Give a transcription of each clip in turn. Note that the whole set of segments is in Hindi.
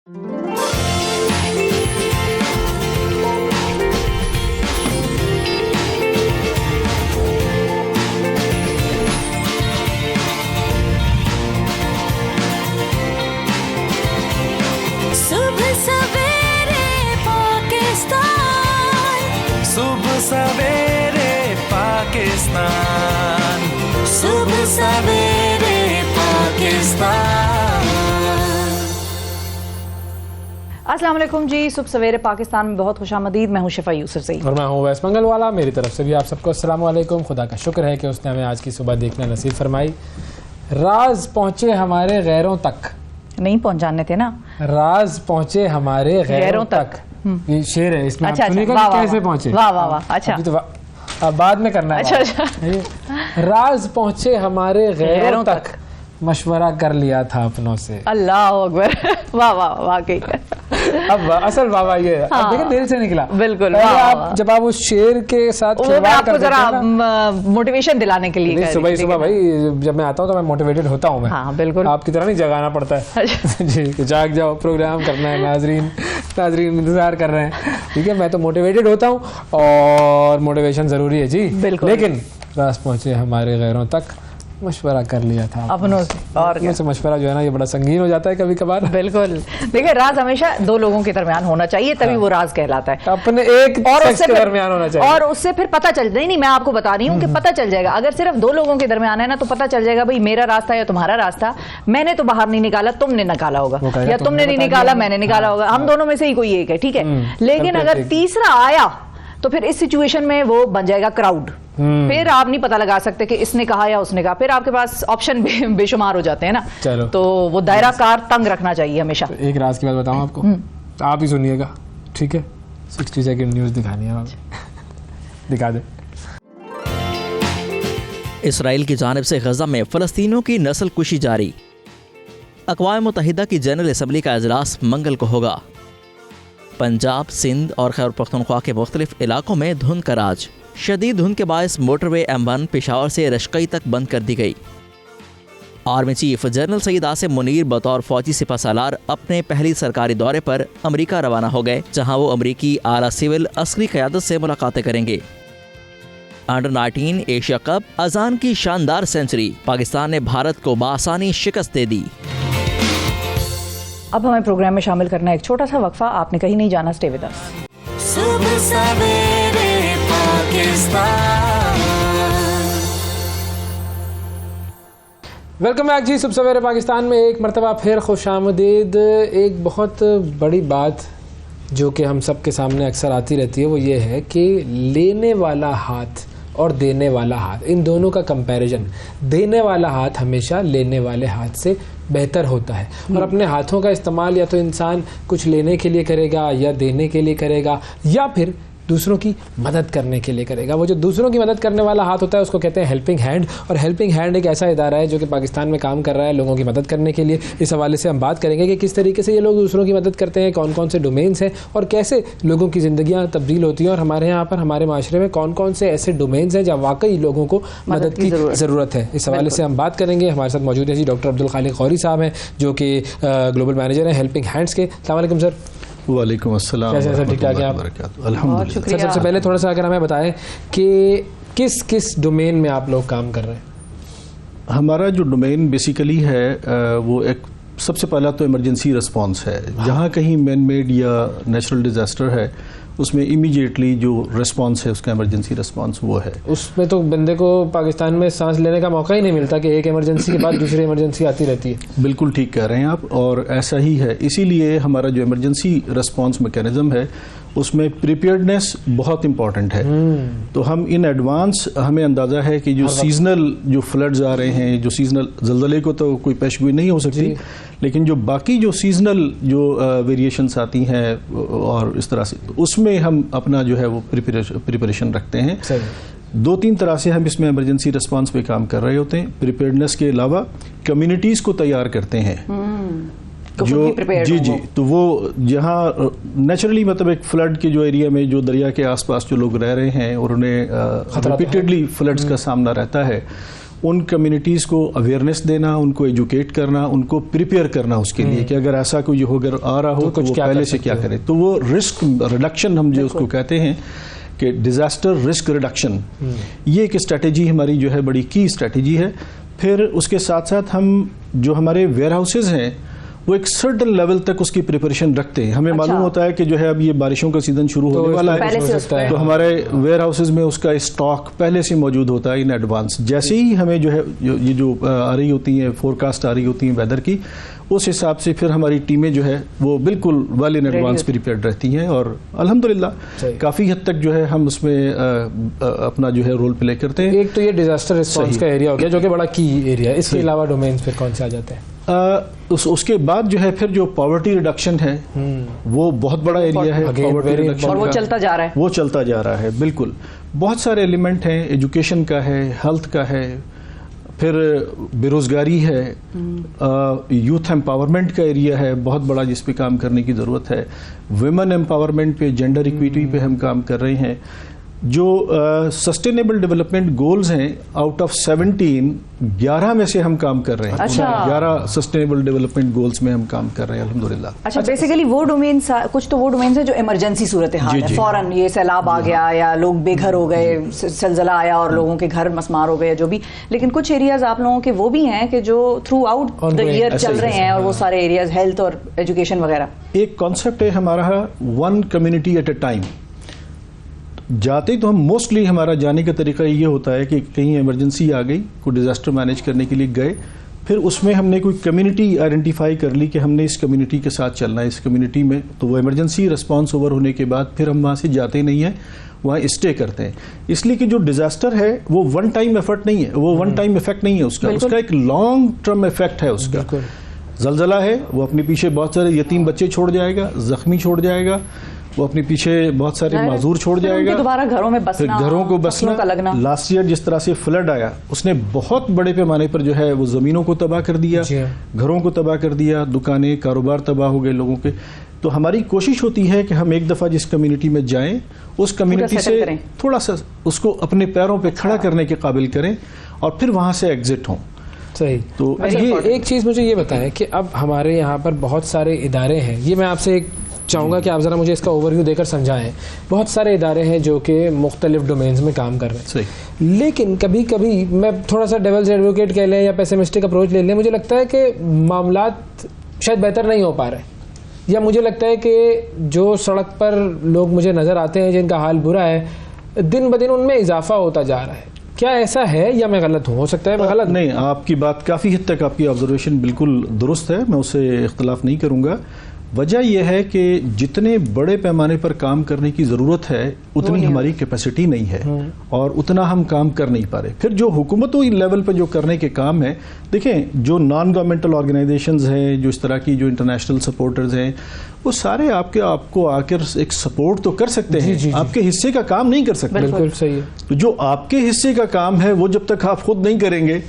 सुबह सवेरे पाकिस्तान, सुबह सवेरे पाकिस्तान, सुबह सवेरे पाकिस्तान। अस्सलाम वालेकुम जी, सुबह सवेरे पाकिस्तान में बहुत खुशामदीद। मैं हूं शिफा यूसुफ सईद और मैं हूं वैस मंगलवाला। मेरी तरफ से भी आप सबको अस्सलाम वालेकुम। खुदा का शुक्र है कि उसने हमें आज की सुबह देखना नसीब फरमाई। राज पहुंचे हमारे गैरों तक, नहीं पहुंचाने थे ना, राज पहुंचे हमारे गैरों तक। ये शेर है, इसमें अच्छा, आप सुनिएगा वाह, कि वाह, कैसे पहुंचे। वाह वाह वाह, अच्छा अभी तो अब बाद में करना है। अच्छा। ये, राज पहुंचे हमारे गैरों तक, मशवरा कर लिया था अपनों से। अल्लाह अकबर। वाह वाह वाकई। अब असल बाबा ये है। हाँ। अब देखिए दिल से निकला। बिल्कुल, पहले वाह, आप वाह। जब आप उस शेर के साथ वो मैं खिलवाड़ आपको कर देते जरा हैं ना, मोटिवेशन दिलाने के लिए नहीं, कर सुबह रही थी, सुबह लेकिन- भाई जब मैं आता हूँ तो मैं मोटिवेटेड होता हूँ। मैं हाँ बिल्कुल। आपकी तरह नहीं जगाना पड़ता है। जी कि जाग जाओ, प्रोग्राम करना है, नाजरीन इंतजार कर रहे हैं। ठीक है, मैं तो मोटिवेटेड होता हूँ और मोटिवेशन जरूरी है जी। बिल्कुल। लेकिन रास पहुंचे हमारे गैरों तक, मशवरा कर लिया था अपनों से। और क्या। से मशवरा जो है ना, ये बड़ा संगीन हो जाता है कभी कभार। बिल्कुल। देखिए, राज हमेशा दो लोगों के दरमियान होना चाहिए, तभी वो राज कहलाता है। अपने एक और शख्स उससे के फिर- दरमियान होना चाहिए। और उससे फिर पता चल नहीं, मैं आपको बता रही हूँ कि पता चल जाएगा। अगर सिर्फ दो लोगों के दरमियान है ना, तो पता चल जाएगा भाई मेरा रास्ता या तुम्हारा रास्ता। मैंने तो बाहर नहीं निकाला, तुमने निकाला होगा, वो कहेगा या तुमने तुमने नहीं बता निकाला, दिया। मैंने निकाला होगा। हम दोनों में से ही कोई एक है, ठीक है। लेकिन perfect, अगर एक। तीसरा आया तो फिर इस सिचुएशन में वो बन जाएगा क्राउड। फिर आप नहीं पता लगा सकते कि इसने कहा या उसने कहा। फिर आपके पास ऑप्शन बेशुमार हो जाते हैं ना। चलो। तो वो दायरा कार तंग रखना चाहिए हमेशा। तो एक राज की बात बताऊं आपको, तो आप ही सुनिएगा, ठीक है। 60 सेकंड न्यूज दिखानी है, दिखा दे। इसराइल की जानिब से गजा में फ़लस्तीनियों की नस्ल कुशी जारी। अक़वाम मुत्तहिदा की जनरल असम्बली का इजलास मंगल को होगा। पंजाब, सिंध और खैबर पख्तूनख्वा के मुख्तलिफ इलाकों में धुंध का राज। शदीद धुंध के बायस मोटरवे M1 पेशावर से रशकई तक बंद कर दी गई। Army chief general Saeed Asim Munir बतौर फौजी सिपहसालार अपने पहली सरकारी दौरे पर अमरीका रवाना हो गए, जहां वो अमरीकी आला सिविल अस्करी क़यादत से मुलाकातें करेंगे। अंडर 19 एशिया कप, अजान की शानदार सेंचुरी, पाकिस्तान ने भारत को बासानी शिकस्त दे दी। अब हमें प्रोग्राम में शामिल करना है एक छोटा सा वक्फा। आपने कहीं नहीं जाना, स्टे विद अस। सुबह सवेरे पाकिस्तान। वेलकम बैक जी। सुबह सवेरे पाकिस्तान में एक मरतबा फिर खुशामदीद। एक बहुत बड़ी बात जो कि हम सब के सामने अक्सर आती रहती है, वो ये है कि लेने वाला हाथ और देने वाला हाथ, इन दोनों का कंपैरिजन। देने वाला हाथ हमेशा लेने वाले हाथ से बेहतर होता है। और अपने हाथों का इस्तेमाल या तो इंसान कुछ लेने के लिए करेगा, या देने के लिए करेगा, या फिर दूसरों की मदद करने के लिए करेगा। वो जो दूसरों की मदद करने वाला हाथ होता है उसको कहते हैं हेल्पिंग हैंड। और हेल्पिंग हैंड एक ऐसा इदारा है जो कि पाकिस्तान में काम कर रहा है लोगों की मदद करने के लिए। इस हवाले से हम बात करेंगे कि किस तरीके से ये लोग दूसरों की मदद करते हैं, कौन कौन से डोमेन्स हैं और कैसे लोगों की ज़िंदगियाँ तब्दील होती हैं, और हमारे यहाँ पर हमारे माशरे में कौन कौन से ऐसे डोमेन्स हैं जहाँ वाकई लोगों को मदद की ज़रूरत है। इस हवाले से हम बात करेंगे। हमारे साथ मौजूद है जी डॉक्टर अब्दुल खालिक गौरी साहब हैं, जो कि ग्लोबल मैनेजर हैं हेल्पिंग हैंड्स के। अस्सलाम वालेकुम सर। वालेकुम अस्सलाम। कैसे सर, ठीक ठाक हैं आप? अल्हम्दुलिल्लाह। सर सबसे पहले थोड़ा सा अगर हमें बताएं कि किस किस डोमेन में आप लोग काम कर रहे हैं। हमारा जो डोमेन बेसिकली है वो एक सबसे पहला तो इमरजेंसी रिस्पांस है। जहाँ कहीं मैन मेड या नेचुरल डिजास्टर है उसमें इमीडिएटली जो रिस्पांस है उसका इमरजेंसी रिस्पांस वो है। उसमें तो बंदे को पाकिस्तान में सांस लेने का मौका ही नहीं मिलता कि एक इमरजेंसी के बाद दूसरी इमरजेंसी आती रहती है। बिल्कुल ठीक कह रहे हैं आप, और ऐसा ही है। इसीलिए हमारा जो इमरजेंसी रिस्पांस मैकेनिज्म है उसमें प्रिपेयर्डनेस बहुत इंपॉर्टेंट है। तो हम इन एडवांस, हमें अंदाज़ा है कि जो सीजनल जो फ्लड्स आ रहे हैं, जो सीजनल ज़लज़ले को तो कोई पेशगोई नहीं हो सकती, लेकिन जो बाकी जो सीजनल जो वेरिएशंस आती हैं और इस तरह से, तो उसमें हम अपना जो है वो प्रिपरेशन रखते हैं। दो तीन तरह से हम इसमें इमरजेंसी रिस्पांस पे काम कर रहे होते हैं। प्रिपेयर्डनेस के अलावा कम्युनिटीज़ को तैयार करते हैं जो जी तो वो जहाँ नेचुरली मतलब एक फ्लड के जो एरिया में जो दरिया के आसपास जो लोग रह रहे हैं और उन्हें रिपीटेडली फ्लड्स का सामना रहता है, उन कम्युनिटीज़ को अवेयरनेस देना, उनको एजुकेट करना, उनको प्रिपेयर करना उसके लिए कि अगर ऐसा कोई अगर आ रहा हो तो वो पहले से क्या करे। तो वो रिस्क रिडक्शन हम जो उसको कहते हैं कि डिज़ास्टर रिस्क रिडक्शन, ये एक स्ट्रेटेजी हमारी जो है बड़ी की स्ट्रेटेजी है। फिर उसके साथ साथ हम जो हमारे वेयर हाउसेज हैं वो एक सर्टन लेवल तक उसकी प्रिपरेशन रखते हैं। हमें मालूम होता है कि जो है अब ये बारिशों का सीजन शुरू होने वाला है, तो हमारे वेयर हाउसेज में उसका स्टॉक पहले से मौजूद होता है इन एडवांस। जैसे ही हमें जो है ये जो आ रही होती हैं फोरकास्ट आ रही होती हैं वेदर की, उस हिसाब से फिर हमारी टीमें जो है वो बिल्कुल वेल इन एडवांस प्रिपेयर्ड रहती हैं और अल्हम्दुलिल्लाह काफ़ी हद तक जो है हम उसमें अपना जो है रोल प्ले करते हैं। एक तो ये डिजास्टर रिस्पॉन्स का एरिया हो गया जो कि बड़ा की एरिया है, इसके अलावा डोमेन्स फिर कौन से आ जाते हैं? उसके बाद जो है फिर जो पॉवर्टी रिडक्शन है वो बहुत बड़ा एरिया है। पॉवर्टी रिडक्शन और वो चलता जा रहा है, वो चलता जा रहा है बिल्कुल। बहुत सारे एलिमेंट हैं, एजुकेशन का है, हेल्थ का है, फिर बेरोजगारी है, यूथ एम्पावरमेंट का एरिया है बहुत बड़ा जिस पे काम करने की ज़रूरत है, वुमेन एम्पावरमेंट पे, जेंडर इक्विटी पे हम काम कर रहे हैं। जो सस्टेनेबल डेवलपमेंट गोल्स हैं आउट ऑफ 17, 11 में से हम काम कर रहे हैं। अच्छा। 11 सस्टेनेबल डेवलपमेंट गोल्स में हम काम कर रहे हैं अल्हम्दुलिल्लाह। अच्छा, बेसिकली वो डोमेन्स, कुछ तो वो डोमेन्स है जो इमरजेंसी सूरत हाल है, फौरन ये सैलाब आ गया या लोग बेघर हो गए, जलजला आया और लोगों के घर मसमार हो गए जो भी, लेकिन कुछ एरियाज आप लोगों के वो भी हैं कि जो थ्रू आउट द ईयर चल रहे हैं और वो सारे एरियाज हेल्थ और एजुकेशन वगैरह। एक कॉन्सेप्ट है हमारा one community at a time. जाते ही तो हम मोस्टली हमारा जाने का तरीका ये होता है कि कहीं इमरजेंसी आ गई, कोई डिज़ास्टर मैनेज करने के लिए गए, फिर उसमें हमने कोई कम्युनिटी आइडेंटिफाई कर ली कि हमने इस कम्युनिटी के साथ चलना है, इस कम्युनिटी में, तो वो इमरजेंसी रिस्पांस ओवर होने के बाद फिर हम वहाँ से जाते नहीं हैं, वहाँ स्टे करते हैं। इसलिए कि जो डिज़ास्टर है वो वन टाइम एफर्ट नहीं है, वो वन टाइम इफेक्ट नहीं है उसका एक लॉन्ग टर्म इफेक्ट है उसका। जलजला है, वो अपने पीछे बहुत सारे यतीम बच्चे छोड़ जाएगा, जख्मी छोड़ जाएगा, वो अपने पीछे बहुत सारे माजूर छोड़ जाएगा, दोबारा घरों में बसना, घरों को बसना। लास्ट ईयर जिस तरह से फ्लड आया उसने बहुत बड़े पैमाने पर जो है वो जमीनों को तबाह कर दिया, घरों को तबाह कर दिया, दुकानें कारोबार तबाह हो गए लोगों के। तो हमारी कोशिश होती है कि हम एक दफा जिस कम्युनिटी में जाएं उस कम्युनिटी से थोड़ा सा उसको अपने पैरों पे खड़ा करने के काबिल करें और फिर वहां से एग्जिट हों। सही। तो ये एक चीज मुझे ये बताएं कि अब हमारे यहाँ पर बहुत सारे इदारे हैं, ये मैं आपसे एक चाहूँगा कि आप ज़रा मुझे इसका ओवरव्यू देकर समझाएं। बहुत सारे इदारे हैं जो कि मुख्तलिफ डोमेन्स में काम कर रहे हैं, लेकिन कभी कभी मैं थोड़ा सा डेविल्स एडवोकेट कह लें या पेसिमिस्टिक अप्रोच ले लें, मुझे लगता है कि मामलात शायद बेहतर नहीं हो पा रहे, या मुझे लगता है कि जो सड़क पर लोग मुझे नज़र आते हैं जिनका हाल बुरा है, दिन ब दिन उनमें इजाफा होता जा रहा है। क्या ऐसा है या मैं गलत हूँ? हो सकता है मैं गलत नहीं, आपकी बात काफ़ी हद तक, आपकी ऑब्जर्वेशन बिल्कुल दुरुस्त है, मैं उससे इख्तलाफ नहीं करूँगा। वजह यह है कि जितने बड़े पैमाने पर काम करने की ज़रूरत है उतनी हमारी कैपेसिटी नहीं है और उतना हम काम कर नहीं पा रहे। फिर जो हुकूमती लेवल पर जो करने के काम है, देखें जो नॉन गवर्नमेंटल ऑर्गेनाइजेशंस हैं, जो इस तरह की जो इंटरनेशनल सपोर्टर्स हैं, वो सारे आपको आकर एक सपोर्ट तो कर सकते हैं, आपके हिस्से का काम नहीं कर सकते। बिल्कुल सही है। तो जो आपके हिस्से का काम है वो जब तक आप खुद नहीं करेंगे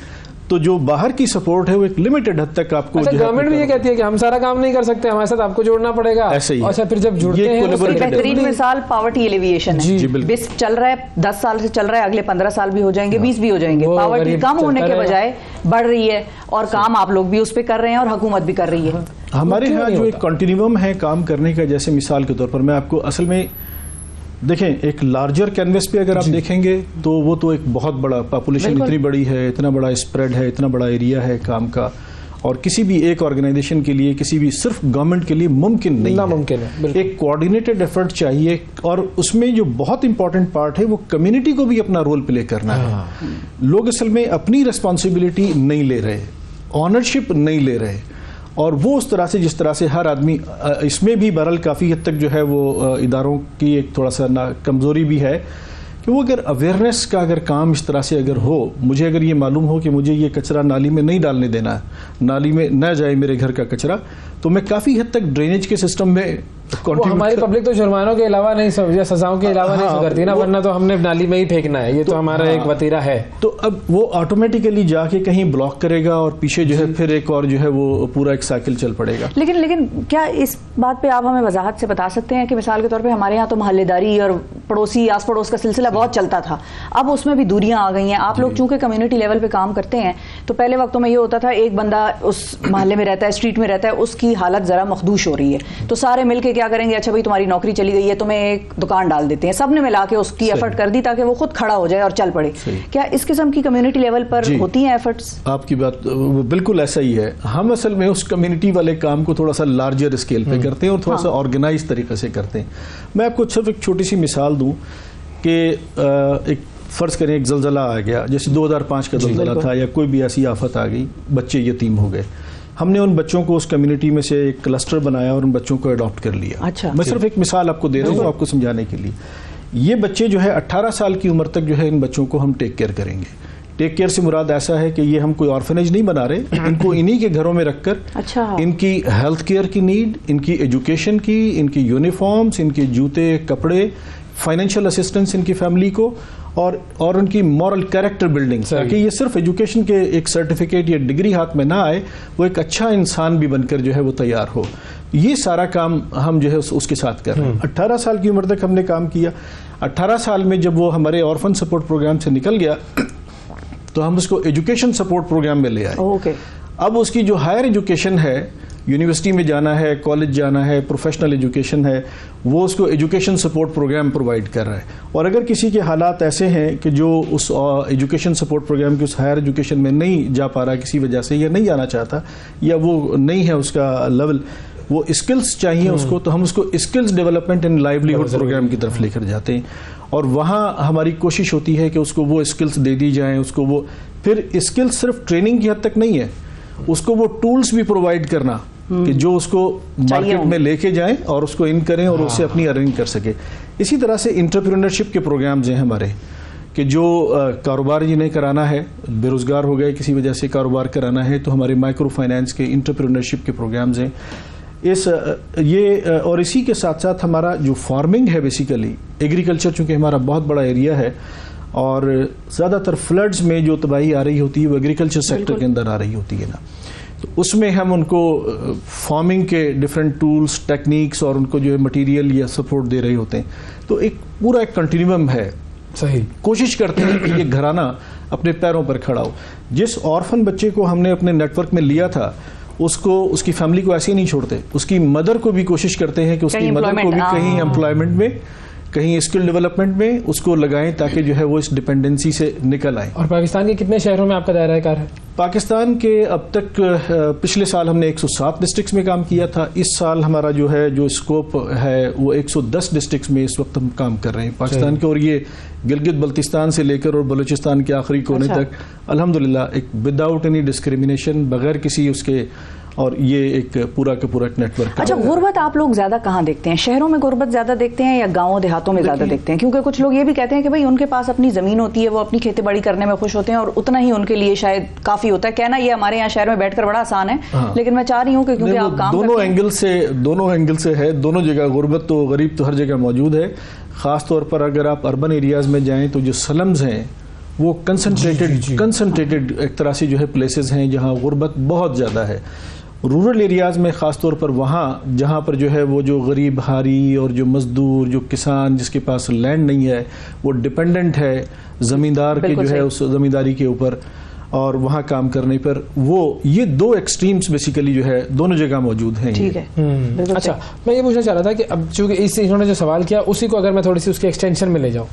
तो जो बाहर की सपोर्ट है वो एक लिमिटेड हद तक आपको। अच्छा, गवर्नमेंट भी ये कहती है कि हम सारा काम नहीं कर सकते, हमारे साथ आपको जोड़ना पड़ेगा। ऐसे ही। अच्छा, फिर जब जुड़ते हैं बेहतरीन मिसाल पॉवर्टी एलिविएशन है। 20 चल रहा है, 10 साल से चल रहा है, अगले 15 साल भी हो जाएंगे, 20 भी हो जाएंगे, पॉवर्टी कम होने के बजाय बढ़ रही है और काम आप लोग भी उस पर कर रहे हैं और हुकूमत भी कर रही है। हमारे यहाँ जो एक कंटिन्यूम है काम करने का, जैसे मिसाल के तौर पर मैं आपको असल में देखें, एक लार्जर कैनवस पे अगर आप देखेंगे तो वो तो एक बहुत बड़ा पॉपुलेशन, इतनी बड़ी है, इतना बड़ा स्प्रेड है, इतना बड़ा एरिया है काम का, और किसी भी एक ऑर्गेनाइजेशन के लिए, किसी भी सिर्फ गवर्नमेंट के लिए मुमकिन नहीं, नामुमकिन है। एक कोऑर्डिनेटेड एफर्ट चाहिए और उसमें जो बहुत इंपॉर्टेंट पार्ट है वो कम्युनिटी को भी अपना रोल प्ले करना है। लोग असल में अपनी रिस्पॉन्सिबिलिटी नहीं ले रहे, ऑनरशिप नहीं ले रहे, और वो उस तरह से जिस तरह से हर आदमी, इसमें भी बहरहाल काफ़ी हद तक जो है वो इदारों की एक थोड़ा सा कमज़ोरी भी है कि वो अगर अवेयरनेस का अगर काम इस तरह से अगर हो, मुझे अगर ये मालूम हो कि मुझे ये कचरा नाली में नहीं डालने देना है, नाली में न जाए मेरे घर का कचरा, तो मैं काफ़ी हद तक ड्रेनेज के सिस्टम में वो हमारी पब्लिक तो जुर्मानों के अलावा नहीं या सजाओं के अलावा नहीं करती ना, वरना तो हमने नाली में ही फेंकना है, ये तो हमारा एक वतीरा है। तो अब वो ऑटोमेटिकली जाके कहीं ब्लॉक करेगा और पीछे जो है फिर एक और जो है वो पूरा एक साइकिल चल पड़ेगा। लेकिन क्या इस बात पे आप हमें वजाहत से बता सकते हैं कि मिसाल के तौर पे हमारे यहाँ तो मोहल्लेदारी और पड़ोसी आस पड़ोस का सिलसिला बहुत चलता था, अब उसमें भी दूरियां आ गई हैं। आप लोग चूंकि कम्युनिटी लेवल पे काम करते हैं, तो पहले वक्तों में ये होता था एक बंदा उस मोहल्ले में रहता है, स्ट्रीट में रहता है, उसकी हालत जरा मखदूश हो रही है, तो सारे मिलके क्या करेंगे, अच्छा भाई तुम्हारी नौकरी चली गई है, तुम्हें एक दुकान डाल देते हैं, सबने मिला के उसकी एफर्ट कर दी ताकि वो खुद खड़ा हो जाए और चल पड़े। क्या इस किस्म की कम्युनिटी लेवल पर होती हैं एफर्ट्स? आपकी बात बिल्कुल ऐसा ही है। हम असल में उस कम्युनिटी वाले काम को थोड़ा सा लार्जर स्केल पे करते हैं और थोड़ा सा ऑर्गेनाइज तरीके से करते हैं। मैं आपको सिर्फ एक छोटी सी मिसाल दूं कि एक फ़र्ज़ करें एक ज़लज़ला आ गया, जैसे 2005 का ज़लज़ला था, या कोई भी ऐसी आफत आ गई, बच्चे यतीम हो गए, हमने उन बच्चों को उस कम्युनिटी में से एक क्लस्टर बनाया और उन बच्चों को अडॉप्ट कर लिया। अच्छा, मैं सिर्फ एक मिसाल आपको दे रहा हूँ आपको समझाने के लिए। ये बच्चे जो है 18 साल की उम्र तक जो है इन बच्चों को हम टेक केयर करेंगे। टेक केयर से मुराद ऐसा है कि ये हम कोई ऑर्फनेज नहीं बना रहे, इनको इन्हीं के घरों में रखकर इनकी हेल्थ केयर की नीड, इनकी एजुकेशन की, इनकी यूनिफॉर्म्स, इनके जूते कपड़े, फाइनेंशियल असिस्टेंस इनकी फैमिली को, और उनकी मॉरल कैरेक्टर बिल्डिंग, ताकि ये सिर्फ एजुकेशन के एक सर्टिफिकेट या डिग्री हाथ में ना आए, वो एक अच्छा इंसान भी बनकर जो है वो तैयार हो। ये सारा काम हम जो है उसके साथ कर रहे हैं। 18 साल की उम्र तक हमने काम किया। 18 साल में जब वो हमारे ऑर्फन सपोर्ट प्रोग्राम से निकल गया तो हम उसको एजुकेशन सपोर्ट प्रोग्राम में ले आए। अब उसकी जो हायर एजुकेशन है, यूनिवर्सिटी में जाना है, कॉलेज जाना है, प्रोफेशनल एजुकेशन है, वो उसको एजुकेशन सपोर्ट प्रोग्राम प्रोवाइड कर रहा है। और अगर किसी के हालात ऐसे हैं कि जो उस एजुकेशन सपोर्ट प्रोग्राम की उस हायर एजुकेशन में नहीं जा पा रहा किसी वजह से, या नहीं जाना चाहता, या वो नहीं है उसका लेवल, वो स्किल्स चाहिए उसको, तो हम उसको skills development and livelihood programme की तरफ लेकर जाते हैं। और वहाँ हमारी कोशिश होती है कि उसको वो स्किल्स दे दी जाएँ, उसको वो फिर स्किल्स सिर्फ ट्रेनिंग की हद तक नहीं है, उसको वो टूल्स भी प्रोवाइड करना कि जो उसको मार्केट में लेके जाएं और उसको इन करें और उससे अपनी अर्निंग कर सके। इसी तरह से एंटरप्रेन्योरशिप के प्रोग्राम्स हैं हमारे, कि जो कारोबार जिन्हें कराना है, बेरोजगार हो गए किसी वजह से, कारोबार कराना है, तो हमारे माइक्रो फाइनेंस के एंटरप्रेन्योरशिप के प्रोग्राम्स हैं। और इसी के साथ साथ हमारा जो फार्मिंग है, बेसिकली एग्रीकल्चर चूँकि हमारा बहुत बड़ा एरिया है और ज़्यादातर फ्लड्स में जो तबाही आ रही होती है वो एग्रीकल्चर सेक्टर के अंदर आ रही होती है ना, तो उसमें हम उनको फार्मिंग के डिफरेंट टूल्स, टेक्निक्स और उनको जो है मटेरियल या सपोर्ट दे रहे होते हैं। तो एक पूरा एक कंटिन्यूम है। सही कोशिश करते हैं कि ये घराना अपने पैरों पर खड़ा हो। जिस ऑर्फन बच्चे को हमने अपने नेटवर्क में लिया था, उसको, उसकी फैमिली को ऐसे ही नहीं छोड़ते, उसकी मदर को भी कोशिश करते हैं कि उसकी मदर को भी कहीं एम्प्लॉयमेंट में, कहीं स्किल डेवलपमेंट में उसको लगाएं, ताकि जो है वो इस डिपेंडेंसी से निकल आए। और पाकिस्तान के कितने शहरों में आपका दायरा कार है? पाकिस्तान के अब तक पिछले साल हमने 107 डिस्ट्रिक्ट्स में काम किया था। इस साल हमारा जो है जो स्कोप है वो 110 डिस्ट्रिक्ट्स में इस वक्त हम काम कर रहे हैं पाकिस्तान के। और ये गिलगित बल्तिस्तान से लेकर और बलूचिस्तान के आखिरी कोने तक अल्हम्दुलिल्लाह एक विदाउट एनी डिस्क्रिमिनेशन, बगैर किसी उसके, और ये एक पूरा का पूरा नेटवर्क। अच्छा, गुर्बत आप लोग ज्यादा कहाँ देखते हैं? शहरों में गुर्बत ज्यादा देखते हैं या गाँव देहातों में ज्यादा देखते हैं? क्योंकि कुछ लोग ये भी कहते हैं कि भाई उनके पास अपनी जमीन होती है, वो अपनी खेती बाड़ी करने में खुश होते हैं और उतना ही उनके लिए शायद काफी होता है। कहना ये हमारे यहाँ शहर में बैठकर बड़ा आसान है, लेकिन मैं चाह रही हूँ कि क्योंकि आप काम दोनों एंगल से है, दोनों जगह गुर्बत तो, गरीब तो हर जगह मौजूद है। खास तौर पर अगर आप अर्बन एरियाज में जाएं तो जो स्लम्स हैं वो कंसंट्रेटेड एक तरह से जो है प्लेसेस हैं जहाँ गुर्बत बहुत ज़्यादा है। रूरल एरियाज में ख़ास तौर पर वहाँ जहाँ पर जो है वो जो गरीब हारी और जो मजदूर, जो किसान जिसके पास लैंड नहीं है, वो डिपेंडेंट है ज़मींदार के जो है उस ज़मींदारी के ऊपर, और वहाँ काम करने पर वो ये दो एक्सट्रीम्स बेसिकली जो है दोनों जगह मौजूद हैं। ठीक है। अच्छा, मैं ये पूछना चाह रहा था कि अब चूंकि इन्होंने जो सवाल किया उसी को अगर मैं थोड़ी सी उसके एक्सटेंशन में ले जाऊँ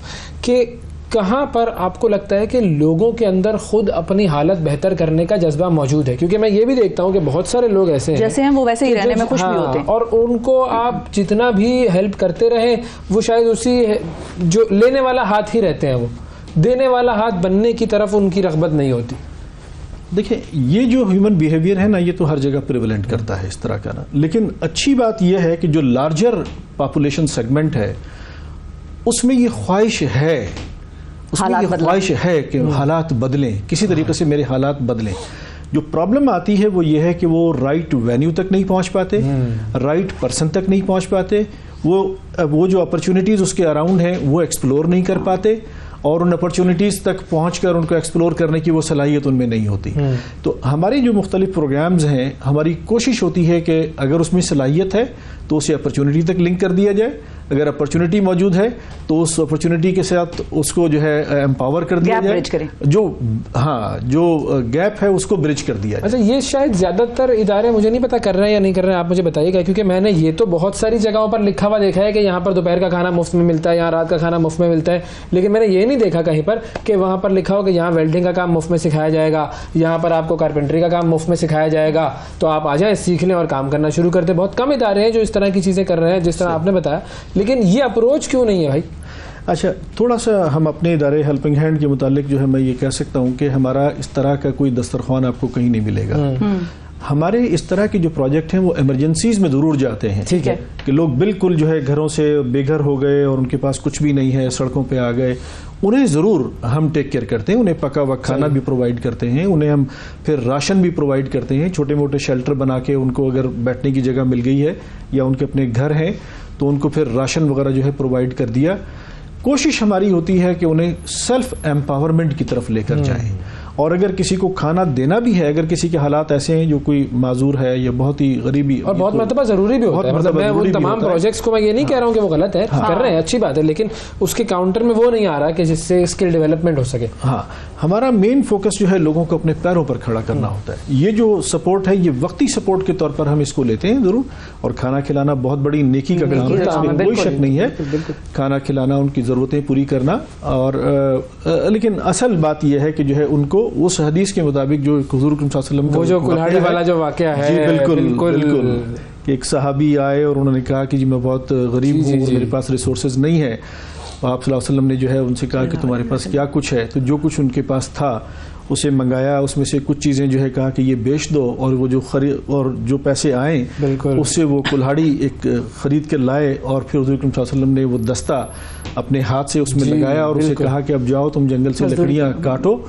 कि कहाँ पर आपको लगता है कि लोगों के अंदर खुद अपनी हालत बेहतर करने का जज्बा मौजूद है? क्योंकि मैं ये भी देखता हूँ कि बहुत सारे लोग ऐसे हैं जैसे हैं वो वैसे ही रहने में खुश भी होते हैं, और उनको आप जितना भी हेल्प करते रहे वो शायद उसी जो लेने वाला हाथ ही रहते हैं, वो देने वाला हाथ बनने की तरफ उनकी रग़बत नहीं होती। देखिए, ये जो ह्यूमन बिहेवियर है ना, ये तो हर जगह प्रिवेलेंट करता है इस तरह का ना। लेकिन अच्छी बात यह है कि जो लार्जर पॉपुलेशन सेगमेंट है उसमें ये ख्वाहिश है, उसमें ये ख्वाहिश है कि हालात बदलें, किसी तरीके से मेरे हालात बदलें। जो प्रॉब्लम आती है वो ये है कि वो राइट वेन्यू तक नहीं पहुंच पाते, राइट पर्सन तक नहीं पहुंच पाते, वो जो अपॉर्चुनिटीज उसके अराउंड हैं वो एक्सप्लोर नहीं कर पाते, और उन अपॉर्चुनिटीज़ तक पहुंचकर उनको एक्सप्लोर करने की वो सलाहियत उनमें नहीं होती। तो हमारी जो मुख्तलिफ प्रोग्राम्स हैं, हमारी कोशिश होती है कि अगर उसमें सलाहियत है तो उसे अपॉर्चुनिटी तक लिंक कर दिया जाए, अगर अपॉर्चुनिटी मौजूद है तो उस अपॉर्चुनिटी के साथ उसको जो है एम्पावर कर दिया जाए, जो गैप है उसको ब्रिज कर दिया जाए। अच्छा, ये शायद ज़्यादातर इदारे, मुझे नहीं पता कर रहे हैं या नहीं कर रहे हैं, आप मुझे बताइएगा, क्योंकि मैंने ये तो बहुत सारी जगहों पर लिखा हुआ देखा है कि यहाँ पर दोपहर का खाना मुफ्त में मिलता है, यहाँ रात का खाना मुफ्त में मिलता है, लेकिन मैंने ये नहीं देखा कहीं पर कि वहाँ पर लिखा हो कि यहाँ वेल्डिंग का काम मुफ्त में सिखाया जाएगा, यहाँ पर आपको कारपेंटरी का काम मुफ्त में सिखाया जाएगा, तो आप आ जाएं, सीख लें और काम करना शुरू कर दें। बहुत कम इदारे हैं जो इस तरह की चीज़ें कर रहे हैं जिस तरह आपने बताया, लेकिन ये अप्रोच क्यों नहीं है भाई? अच्छा, थोड़ा सा हम अपने इदारे हेल्पिंग हैंड के मुतालिक जो है मैं ये कह सकता हूँ कि हमारा इस तरह का कोई दस्तरखान आपको कहीं नहीं मिलेगा। हमारे इस तरह के जो प्रोजेक्ट हैं वो इमरजेंसीज में ज़रूर जाते हैं। ठीक है कि लोग बिल्कुल जो है घरों से बेघर हो गए और उनके पास कुछ भी नहीं है, सड़कों पे आ गए, उन्हें ज़रूर हम टेक केयर करते हैं, उन्हें पका हुआ खाना भी प्रोवाइड करते हैं, उन्हें हम फिर राशन भी प्रोवाइड करते हैं, छोटे मोटे शेल्टर बना के उनको अगर बैठने की जगह मिल गई है या उनके अपने घर हैं तो उनको फिर राशन वगैरह जो है प्रोवाइड कर दिया। कोशिश हमारी होती है कि उन्हें सेल्फ एम्पावरमेंट की तरफ लेकर जाएं, और अगर किसी को खाना देना भी है, अगर किसी के हालात ऐसे हैं जो कोई माजूर है या बहुत ही गरीबी, और बहुत मतलब जरूरी भी होता है, मतलब मैं उन तमाम प्रोजेक्ट्स को मैं ये नहीं कह रहा हूँ कि वो गलत है, कर रहे हैं, अच्छी बात है, लेकिन उसके काउंटर में वो नहीं आ रहा कि जिससे स्किल डेवलपमेंट हो सके। हाँ, हमारा मेन फोकस जो है लोगों को अपने पैरों पर खड़ा करना होता है। ये जो सपोर्ट है ये वक्ती सपोर्ट के तौर पर हम इसको लेते हैं जरूर, और खाना खिलाना बहुत बड़ी नेकी का काम है, इसमें कोई शक नहीं है, खाना खिलाना, उनकी जरूरतें पूरी करना, और लेकिन असल बात यह है कि जो है उनको उस हदीस के मुताबिक जो हुजूर सल्लल्लाहु अलैहि वसल्लम का वो जो कुल्हाड़ी वाला जो वाकया है, जी बिल्कुल, एक सहाबी आए और उन्होंने कहा कि जी मैं बहुत गरीब हूँ और मेरे पास रिसोर्सेज नहीं है। आप सल्लल्लाहु अलैहि वसल्लम ने जो है उनसे कहा कि तुम्हारे पास क्या कुछ है, तो जो कुछ उनके पास था उसे मंगाया, उसमें से कुछ चीज़ें जो है कहा कि ये बेच दो, और वो जो और जो पैसे आए उससे वो कुल्हाड़ी एक ख़रीद के लाए, और फिर हुज़ूर सल्लल्लाहु अलैहि वसल्लम ने वो दस्ता अपने हाथ से उसमें लगाया और उसे कहा कि अब जाओ तुम जंगल से लकड़ियाँ काटो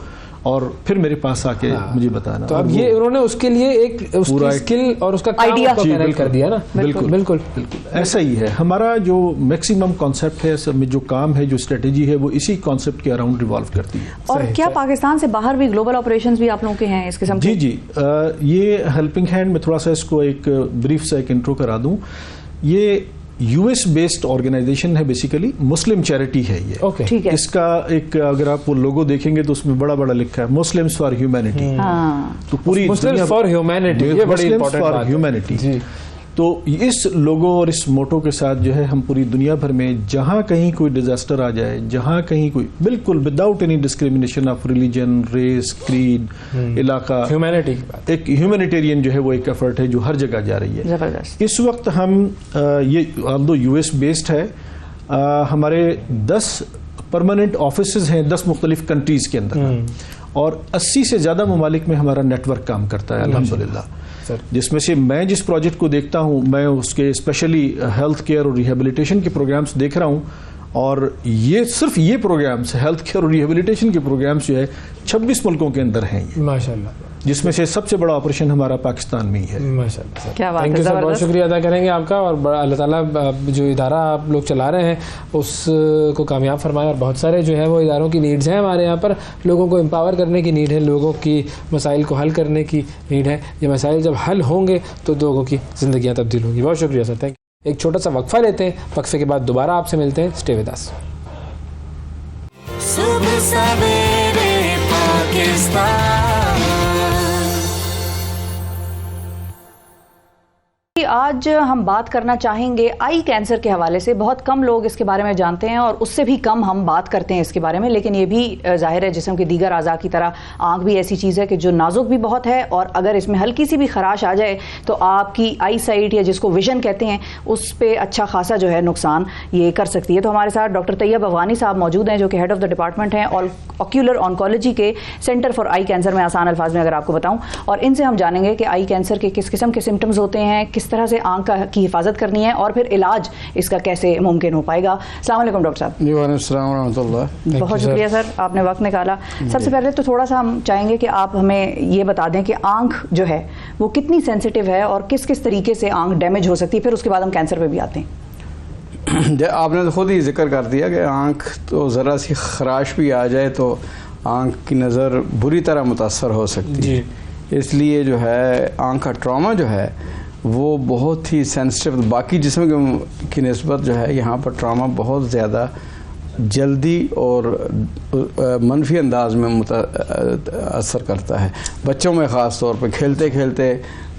और फिर मेरे पास आके मुझे बताना। तो अब ये उन्होंने उसके लिए एक पूरा स्किल और उसका आइडिया कर दिया ना। बिल्कुल बिल्कुल बिल्कुल ऐसा ही है। हमारा जो मैक्सिमम कॉन्सेप्ट है, सब में जो काम है, जो स्ट्रेटेजी है, वो इसी कॉन्सेप्ट के अराउंड रिवॉल्व करती है। और क्या पाकिस्तान से बाहर भी ग्लोबल ऑपरेशंस भी आप लोगों के हैं इस किस्म के? जी ये हेल्पिंग हैंड में थोड़ा सा इसको एक ब्रीफ सा एक इंट्रो करा दूं। ये यूएस बेस्ड ऑर्गेनाइजेशन है, बेसिकली मुस्लिम चैरिटी है ये। ठीक है। इसका एक अगर आप वो लोगो देखेंगे तो उसमें बड़ा बड़ा लिखा है मुस्लिम्स फॉर ह्यूमैनिटी। तो पूरी मुस्लिम्स फॉर ह्यूमैनिटी, ये बड़ी इंपॉर्टेंट बात है। ह्यूमैनिटी। तो इस लोगो और इस मोटो के साथ जो है हम पूरी दुनिया भर में जहां कहीं कोई डिजास्टर आ जाए, जहां कहीं कोई, बिल्कुल without any discrimination of religion, race, creed, इलाका, ह्यूमैनिटी, एक ह्यूमैनिटेरियन जो है वो एक एफर्ट है जो हर जगह जा रही है। जबरदस्त। इस वक्त हम ये ऑल्दो यूएस बेस्ड है, हमारे 10 परमानेंट ऑफिसेज हैं 10 मुख्तलिफ कंट्रीज के अंदर, और 80 से ज्यादा ममालिक में हमारा नेटवर्क काम करता है अल्हम्दुलिल्लाह। जिसमें से मैं जिस प्रोजेक्ट को देखता हूं, मैं उसके स्पेशली हेल्थ केयर और रिहेबिलिटेशन के प्रोग्राम्स देख रहा हूं, और ये सिर्फ ये प्रोग्राम्स हेल्थ केयर और रिहेबिलिटेशन के प्रोग्राम्स जो है 26 मुल्कों के अंदर हैं ये, माशाल्लाह, जिसमें से सबसे बड़ा ऑपरेशन हमारा पाकिस्तान में ही है। माशाल्लाह, क्या बात है, बहुत शुक्रिया अदा करेंगे आपका, और अल्लाह ताला जो इदारा आप लोग चला रहे हैं उसको कामयाब फरमाए। और बहुत सारे जो है वो इदारों की नीड्स हैं हमारे यहाँ पर, लोगों को एम्पावर करने की नीड है, लोगों की मसाइल को हल करने की नीड है। ये मसाइल जब हल होंगे तो लोगों की ज़िंदगियाँ तब्दील होंगी। बहुत शुक्रिया सर, थैंक यू। एक छोटा सा वक्फा लेते हैं, वक्फे के बाद दोबारा आपसे मिलते हैं। Stay with us. सुबह सवेरे पाकिस्तान। आज हम बात करना चाहेंगे आई कैंसर के हवाले से। बहुत कम लोग इसके बारे में जानते हैं और उससे भी कम हम बात करते हैं इसके बारे में, लेकिन ये भी जाहिर है जिस्म के दीगर अज़ा की तरह आंख भी ऐसी चीज़ है कि जो नाजुक भी बहुत है, और अगर इसमें हल्की सी भी खराश आ जाए तो आपकी आई साइट या जिसको विजन कहते हैं उस पर अच्छा खासा जो है नुकसान ये कर सकती है। तो हमारे साथ डॉक्टर तैयब अफगानी साहब मौजूद हैं जो कि हेड ऑफ द डिपार्टमेंट हैं ऑक्यूलर ऑन्कोलॉजी के सेंटर फॉर आई कैंसर में, आसान अल्फाज में अगर आपको बताऊँ, और इनसे हम जानेंगे कि आई कैंसर के किस किस्म के सिम्टम्स होते हैं, किस किस तरह से आंख की हिफाजत करनी है और फिर इलाज इसका कैसे मुमकिन हो पाएगा। अस्सलाम वालेकुम डॉक्टर साहब। जी वालेकुम अस्सलाम व रहमतुल्लाह। बहुत शुक्रिया सर, आपने वक्त निकाला। सबसे पहले तो थोड़ा सा हम चाहेंगे कि आप हमें ये बता दें कि आंख जो है वो कितनी सेंसिटिव है और किस किस तरीके से आंख डैमेज हो सकती है, फिर उसके बाद हम कैंसर पे भी आते हैं। आपने तो खुद ही जिक्र कर दिया कि आंख तो ज़रा सी खराश भी आ जाए तो आंख की नज़र बुरी तरह मुतासर हो सकती है। इसलिए जो है आंख का ट्रॉमा जो है वो बहुत ही सेंसिटिव, बाकी जिस्म की निस्बत जो है यहाँ पर ट्रॉमा बहुत ज़्यादा जल्दी और मनफी अंदाज में असर करता है। बच्चों में ख़ास तौर पर खेलते खेलते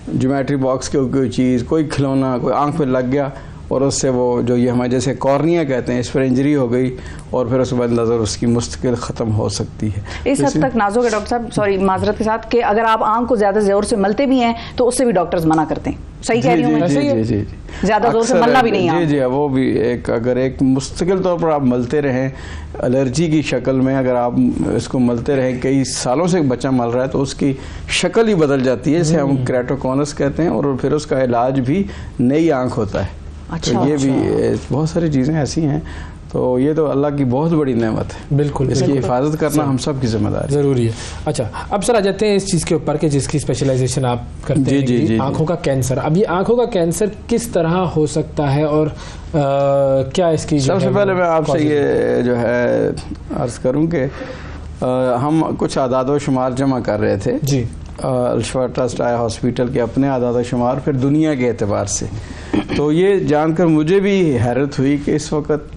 ज्योमेट्री बॉक्स के कोई चीज़, कोई खिलौना कोई आंख पे लग गया और उससे वो जो ये हमारे जैसे कॉर्निया कहते हैं, इस पर इंजरी हो गई और फिर उसके बाद नज़र उसकी मुस्तकिल ख़त्म हो सकती है। इस हद तक नाजुक है डॉक्टर साहब, सॉरी माजरत के साथ, कि अगर आप आंख को ज़्यादा ज़ोर से मलते भी हैं तो उससे भी डॉक्टर्स मना करते हैं। सही कह रही हूँ मैं? जी, ज़्यादा जोर से मलना भी नहीं है। जी, वो भी एक, अगर एक मुस्तकिल तौर पर आप मलते रहें एलर्जी की शक्ल में, अगर आप इसको मलते रहें, कई सालों से बच्चा मल रहा है तो उसकी शक्ल ही बदल जाती है, जिसे हम क्रेटोकोनस कहते हैं, और फिर उसका इलाज भी नई आंख होता है। अच्छा, तो ये भी बहुत सारी चीज़ें ऐसी हैं, तो ये तो अल्लाह की बहुत बड़ी नेमत है। बिल्कुल, इसकी हिफाजत करना हम सब की जिम्मेदारी ज़रूरी है। अच्छा, अब सर आ जाते हैं इस चीज़ के ऊपर कि जिसकी स्पेशलाइजेशन आप करते हैं, जी, आँखों का कैंसर। अब ये आँखों का कैंसर किस तरह हो सकता है और क्या इसकी सबसे पहले मैं आपसे ये जो है अर्ज़ करूँ कि हम कुछ आदाद व शुमार जमा कर रहे थे जी, अल-शिफा ट्रस्ट आया हॉस्पिटल के अपने आदाद व शुमार, फिर दुनिया के एतबार से, तो ये जानकर मुझे भी हैरत हुई कि इस वक्त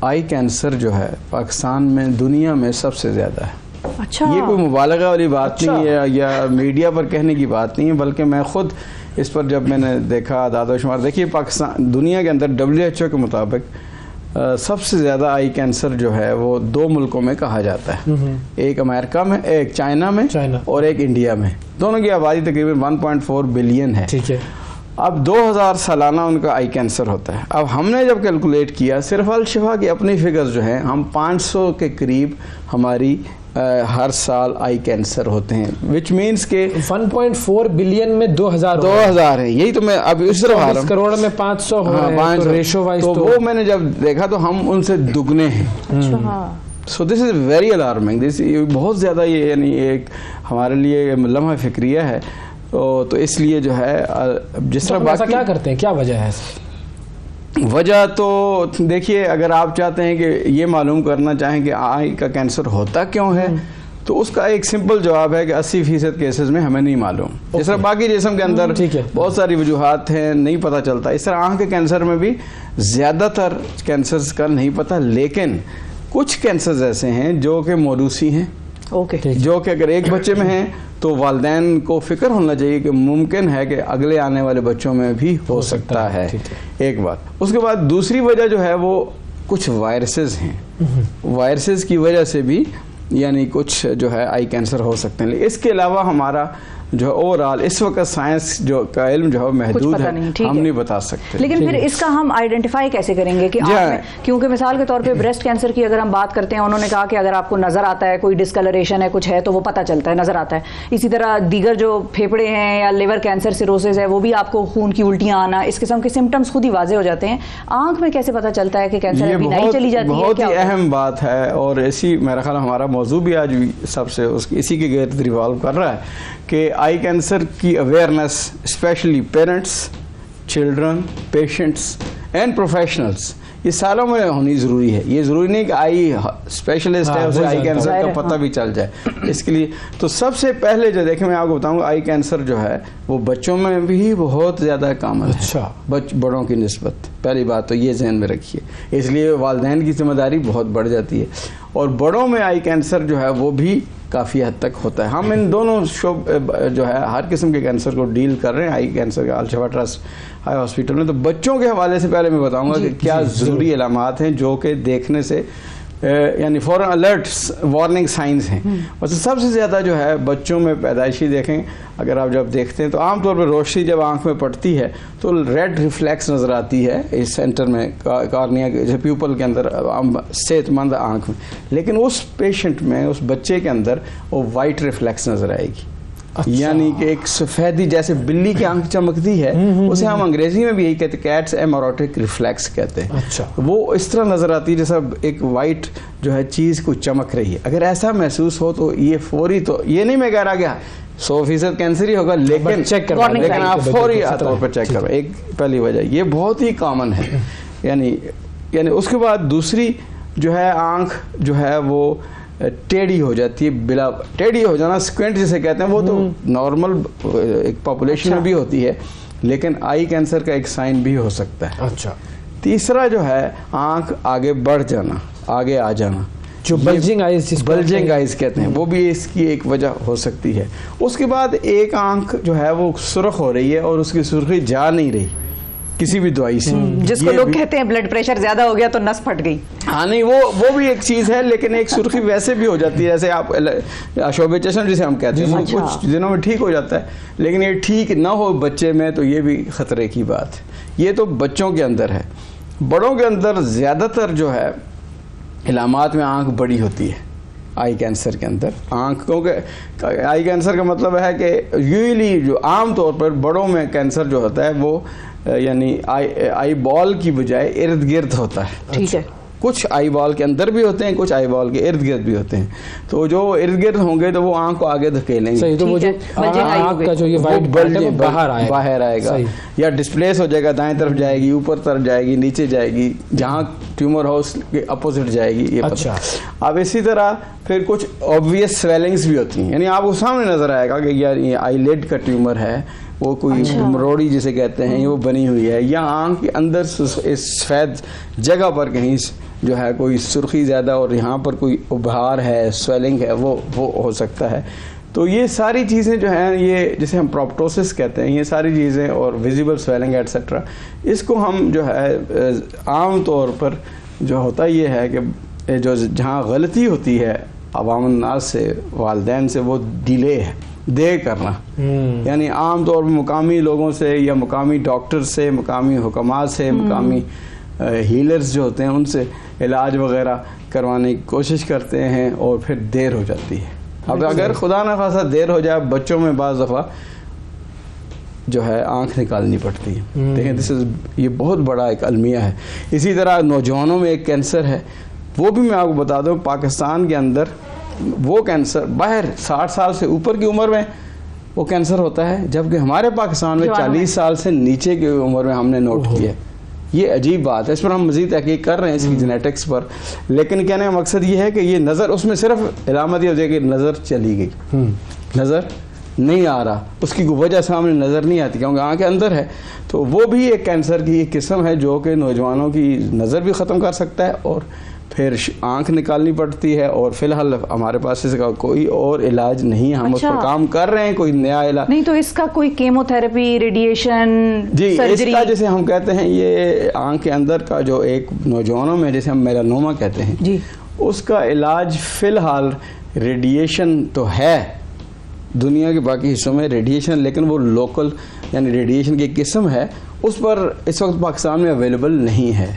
आई कैंसर जो है पाकिस्तान में दुनिया में सबसे ज़्यादा है। अच्छा, ये कोई मुबालगा वाली बात नहीं है या मीडिया पर कहने की बात नहीं है, बल्कि मैं खुद इस पर जब मैंने देखा आदाद व शुमार, देखिए पाकिस्तान दुनिया के अंदर WHO के मुताबिक सबसे ज़्यादा आई कैंसर जो है वो 2 मुल्कों में कहा जाता है, एक अमेरिका में, एक चाइना में और एक इंडिया में। दोनों की आबादी तकरीबन 1.4 बिलियन है। ठीक है। अब 2000 सालाना उनका आई कैंसर होता है। अब हमने जब कैलकुलेट किया, सिर्फ अल-शिफा की अपनी फिगर्स जो हैं, हम 500 के करीब हमारी हर साल आई कैंसर होते हैं, विच मीन्स के 1.4 बिलियन में 2000 है। यही तो मैं अब इस तरह 20 करोड़ में 500 हो रहे हैं, तो रेशो वाइज तो वो मैंने जब देखा तो हम उनसे दुगने हैं। So this is very alarming, this बहुत ज़्यादा, ये यानी एक हमारे लिए लम्हा फिक्रिया है। तो इसलिए जो है जिस तरह बाकी क्या करते हैं, क्या वजह है? वजह तो देखिए, अगर आप चाहते हैं कि ये मालूम करना चाहें कि आई का कैंसर होता क्यों है, तो उसका एक सिंपल जवाब है कि 80% केसेस में हमें नहीं मालूम। जिस तरह बाकी जिस्म के अंदर बहुत सारी वजूहात हैं, नहीं पता चलता, इस तरह आँख के कैंसर में भी ज़्यादातर कैंसर्स का नहीं पता, लेकिन कुछ कैंसर्स ऐसे हैं जो कि मौरूसी हैं, जो कि अगर एक बच्चे में हैं तो वालिदैन को फिक्र होना चाहिए कि मुमकिन है कि अगले आने वाले बच्चों में भी हो सकता है। एक बात। उसके बाद दूसरी वजह जो है वो कुछ वायरसेस हैं, वायरसेस की वजह से भी यानी कुछ जो है आई कैंसर हो सकते हैं। इसके अलावा हमारा जो ओवरऑल इस वक्त साइंस जो का इल्म जो है महदूद है, हम नहीं बता सकते। लेकिन फिर इसका हम आइडेंटिफाई कैसे करेंगे कि क्योंकि मिसाल के तौर पे ब्रेस्ट कैंसर की अगर हम बात करते हैं, उन्होंने कहा कि अगर आपको नजर आता है कोई डिस्कलरेशन है, कुछ है, तो वो पता चलता है, नजर आता है। इसी तरह दीगर जो फेफड़े हैं या लिवर कैंसर सिरोसिस है, वो भी आपको खून की उल्टियां आना, इस किस्म के सिम्टम्स खुद ही वाजे हो जाते हैं। आंख में कैसे पता चलता है कि कैंसर है? बीनाई चली जाती है? बहुत ही अहम बात है, और इसी मेरा ख्याल हमारा मौजू भी आज सबसे इसी के गिर्द रिवॉल्व कर रहा है कि आई कैंसर की awareness specially parents, children, patients and professionals, ये सालों में होनी ज़रूरी है। ये ज़रूरी नहीं कि आई स्पेशलिस्ट है उसे आई कैंसर का पता भी चल जाए। इसके लिए तो सबसे पहले जो देखें, मैं आपको बताऊंगा, आई कैंसर जो है वो बच्चों में भी बहुत ज़्यादा कॉमन है, बड़ों की निस्बत। पहली बात तो ये जहन में रखिए, इसलिए वालिदैन की जिम्मेदारी बहुत बढ़ जाती है। और बड़ों में आई कैंसर जो है वो भी काफ़ी हद तक होता है। हम इन दोनों जो है हर किस्म के कैंसर को डील कर रहे हैं आई कैंसर का अल-शिफा ट्रस्ट आई हॉस्पिटल में। तो बच्चों के हवाले से पहले मैं बताऊंगा कि क्या ज़रूरी अलामात हैं जो कि देखने से यानी फॉरन अलर्ट्स, वार्निंग साइंस हैं। बस सबसे ज़्यादा जो है बच्चों में पैदाइशी देखें, अगर आप जब देखते हैं तो आमतौर पर रोशनी जब आंख में पड़ती है तो रेड रिफ्लेक्स नज़र आती है इस सेंटर में, कॉर्निया के प्यूपल के अंदर, सेहतमंद आंख में। लेकिन उस पेशेंट में, उस बच्चे के अंदर वो वाइट रिफ्लेक्स नज़र आएगी। अच्छा। यानी कि एक सफेदी, जैसे बिल्ली की आंख चमकती है, उसे हम अंग्रेजी में भी यही कहते हैं, कैट्स एमोरोटिक रिफ्लेक्स कहते हैं। अच्छा। वो इस तरह नजर आती है जैसा एक वाइट जो है चीज को चमक रही है। अगर ऐसा महसूस हो तो ये फौरी, तो ये नहीं मैं कह रहा गया 100% कैंसर ही होगा, लेकिन चेक करवा लें, लेकिन आप बच्चे फौरी को तौर पर चेक करो। एक पहली वजह ये बहुत ही कॉमन है। यानी उसके बाद दूसरी जो है, आंख जो है वो टेढ़ी हो जाती है। बिला टेढ़ी हो जाना, स्क्विंट जिसे कहते हैं, वो तो नॉर्मल एक पॉपुलेशन में भी होती है, लेकिन आई कैंसर का एक साइन भी हो सकता है। अच्छा। तीसरा जो है, आंख आगे बढ़ जाना, आगे आ जाना, जो बल्जिंग आइज, बल्जिंग आइज कहते हैं, वो भी इसकी एक वजह हो सकती है। उसके बाद एक आंख जो है वो सुर्ख हो रही है और उसकी सुर्खी जा नहीं रही किसी भी दवाई से, जिसको लोग कहते हैं ब्लड प्रेशर ज्यादा हो गया तो नस फट गई। हाँ नहीं, वो भी एक चीज है, लेकिन एक सुर्खी वैसे भी हो जाती है, जैसे आप शोभे चश्म जिसे हम कहते हैं, वो कुछ दिनों में ठीक हो जाता है, लेकिन ये ठीक ना हो बच्चे में तो ये भी खतरे की बात है। ये तो बच्चों के अंदर है। बड़ों के अंदर ज्यादातर जो है इलामात में आंख बड़ी होती है आई कैंसर के अंदर। आंख, क्योंकि आई कैंसर का मतलब है कि यूजली जो आम तौर पर बड़ों में कैंसर जो होता है वो यानी आई बॉल की बजाय इर्द गिर्द होता है। ठीक है। कुछ आई बॉल के अंदर भी होते हैं, कुछ आई बॉल के इर्द गिर्द भी होते हैं। तो जो इर्द गिर्द होंगे तो वो आंख को आगे धकेलेंगे। सही, तो वो जो आंख का जो ये वाइट बल्ब है वो बाहर आएगा या डिस्प्लेस हो जाएगा, दाएं तरफ जाएगी, ऊपर तरफ जाएगी, नीचे जाएगी, जहाँ ट्यूमर हो उसके अपोजिट जाएगी, ये अच्छा। अब इसी तरह फिर कुछ ऑब्वियस स्वेलिंग्स भी होती हैं, यानी आपको सामने नजर आएगा कि यार ये आईलिड का ट्यूमर है, वो कोई मरोड़ी जिसे कहते हैं, वो बनी हुई है, या आंख के अंदर इस सफेद जगह पर कहीं जो है कोई सुर्खी ज़्यादा और यहाँ पर कोई उभार है, स्वेलिंग है, वो हो सकता है। तो ये सारी चीज़ें जो हैं, ये जिसे हम प्रोप्टोसिस कहते हैं, ये सारी चीज़ें और विजिबल स्वेलिंग एटसेट्रा, इसको हम जो है आम तौर पर जो होता ये है कि जो जहाँ गलती होती है अवाम नास से, वालिदैन से, वो डिले है, देर करना। यानी आम तौर पर मुकामी लोगों से या मुकामी डॉक्टर से, मुकामी हुक्मात से, मुकामी हीलर्स जो होते हैं उनसे इलाज वगैरह करवाने की कोशिश करते हैं और फिर देर हो जाती है। अब अगर खुदा न खासा देर हो जाए, बच्चों में बाज़ दफ़ा जो है आंख निकालनी पड़ती है। देखें, ये बहुत बड़ा एक अलमिया है। इसी तरह नौजवानों में एक कैंसर है, वो भी मैं आपको बता दूं, पाकिस्तान के अंदर वो कैंसर बाहर 60 साल से ऊपर की उम्र में वो कैंसर होता है, जबकि हमारे पाकिस्तान में 40 साल से नीचे की उम्र में हमने नोट किया है। ये अजीब बात है, इस पर हम मजीद तहकीक कर रहे हैं इसकी जेनेटिक्स पर, लेकिन कहने का मकसद ये है कि ये नज़र, उसमें सिर्फ इलामत ये हो जाए कि नज़र चली गई, नज़र नहीं आ रहा, उसकी वजह सामने नज़र नहीं आती क्योंकि आँख के अंदर है। तो वो भी एक कैंसर की एक किस्म है जो कि नौजवानों की नज़र भी ख़त्म कर सकता है और फिर आंख निकालनी पड़ती है। और फिलहाल हमारे पास इसका कोई और इलाज नहीं है, हम उस पर काम कर रहे हैं, कोई नया इलाज नहीं। तो इसका कोई केमोथेरेपी, रेडिएशन, जी सर्जरी? इसका जैसे हम कहते हैं, ये आंख के अंदर का जो एक नौजवानों में जिसे हम मेलानोमा कहते हैं जी, उसका इलाज फिलहाल रेडिएशन तो है, दुनिया के बाकी हिस्सों में रेडिएशन, लेकिन वो लोकल यानी रेडिएशन की किस्म है, उस पर इस वक्त पाकिस्तान में अवेलेबल नहीं है।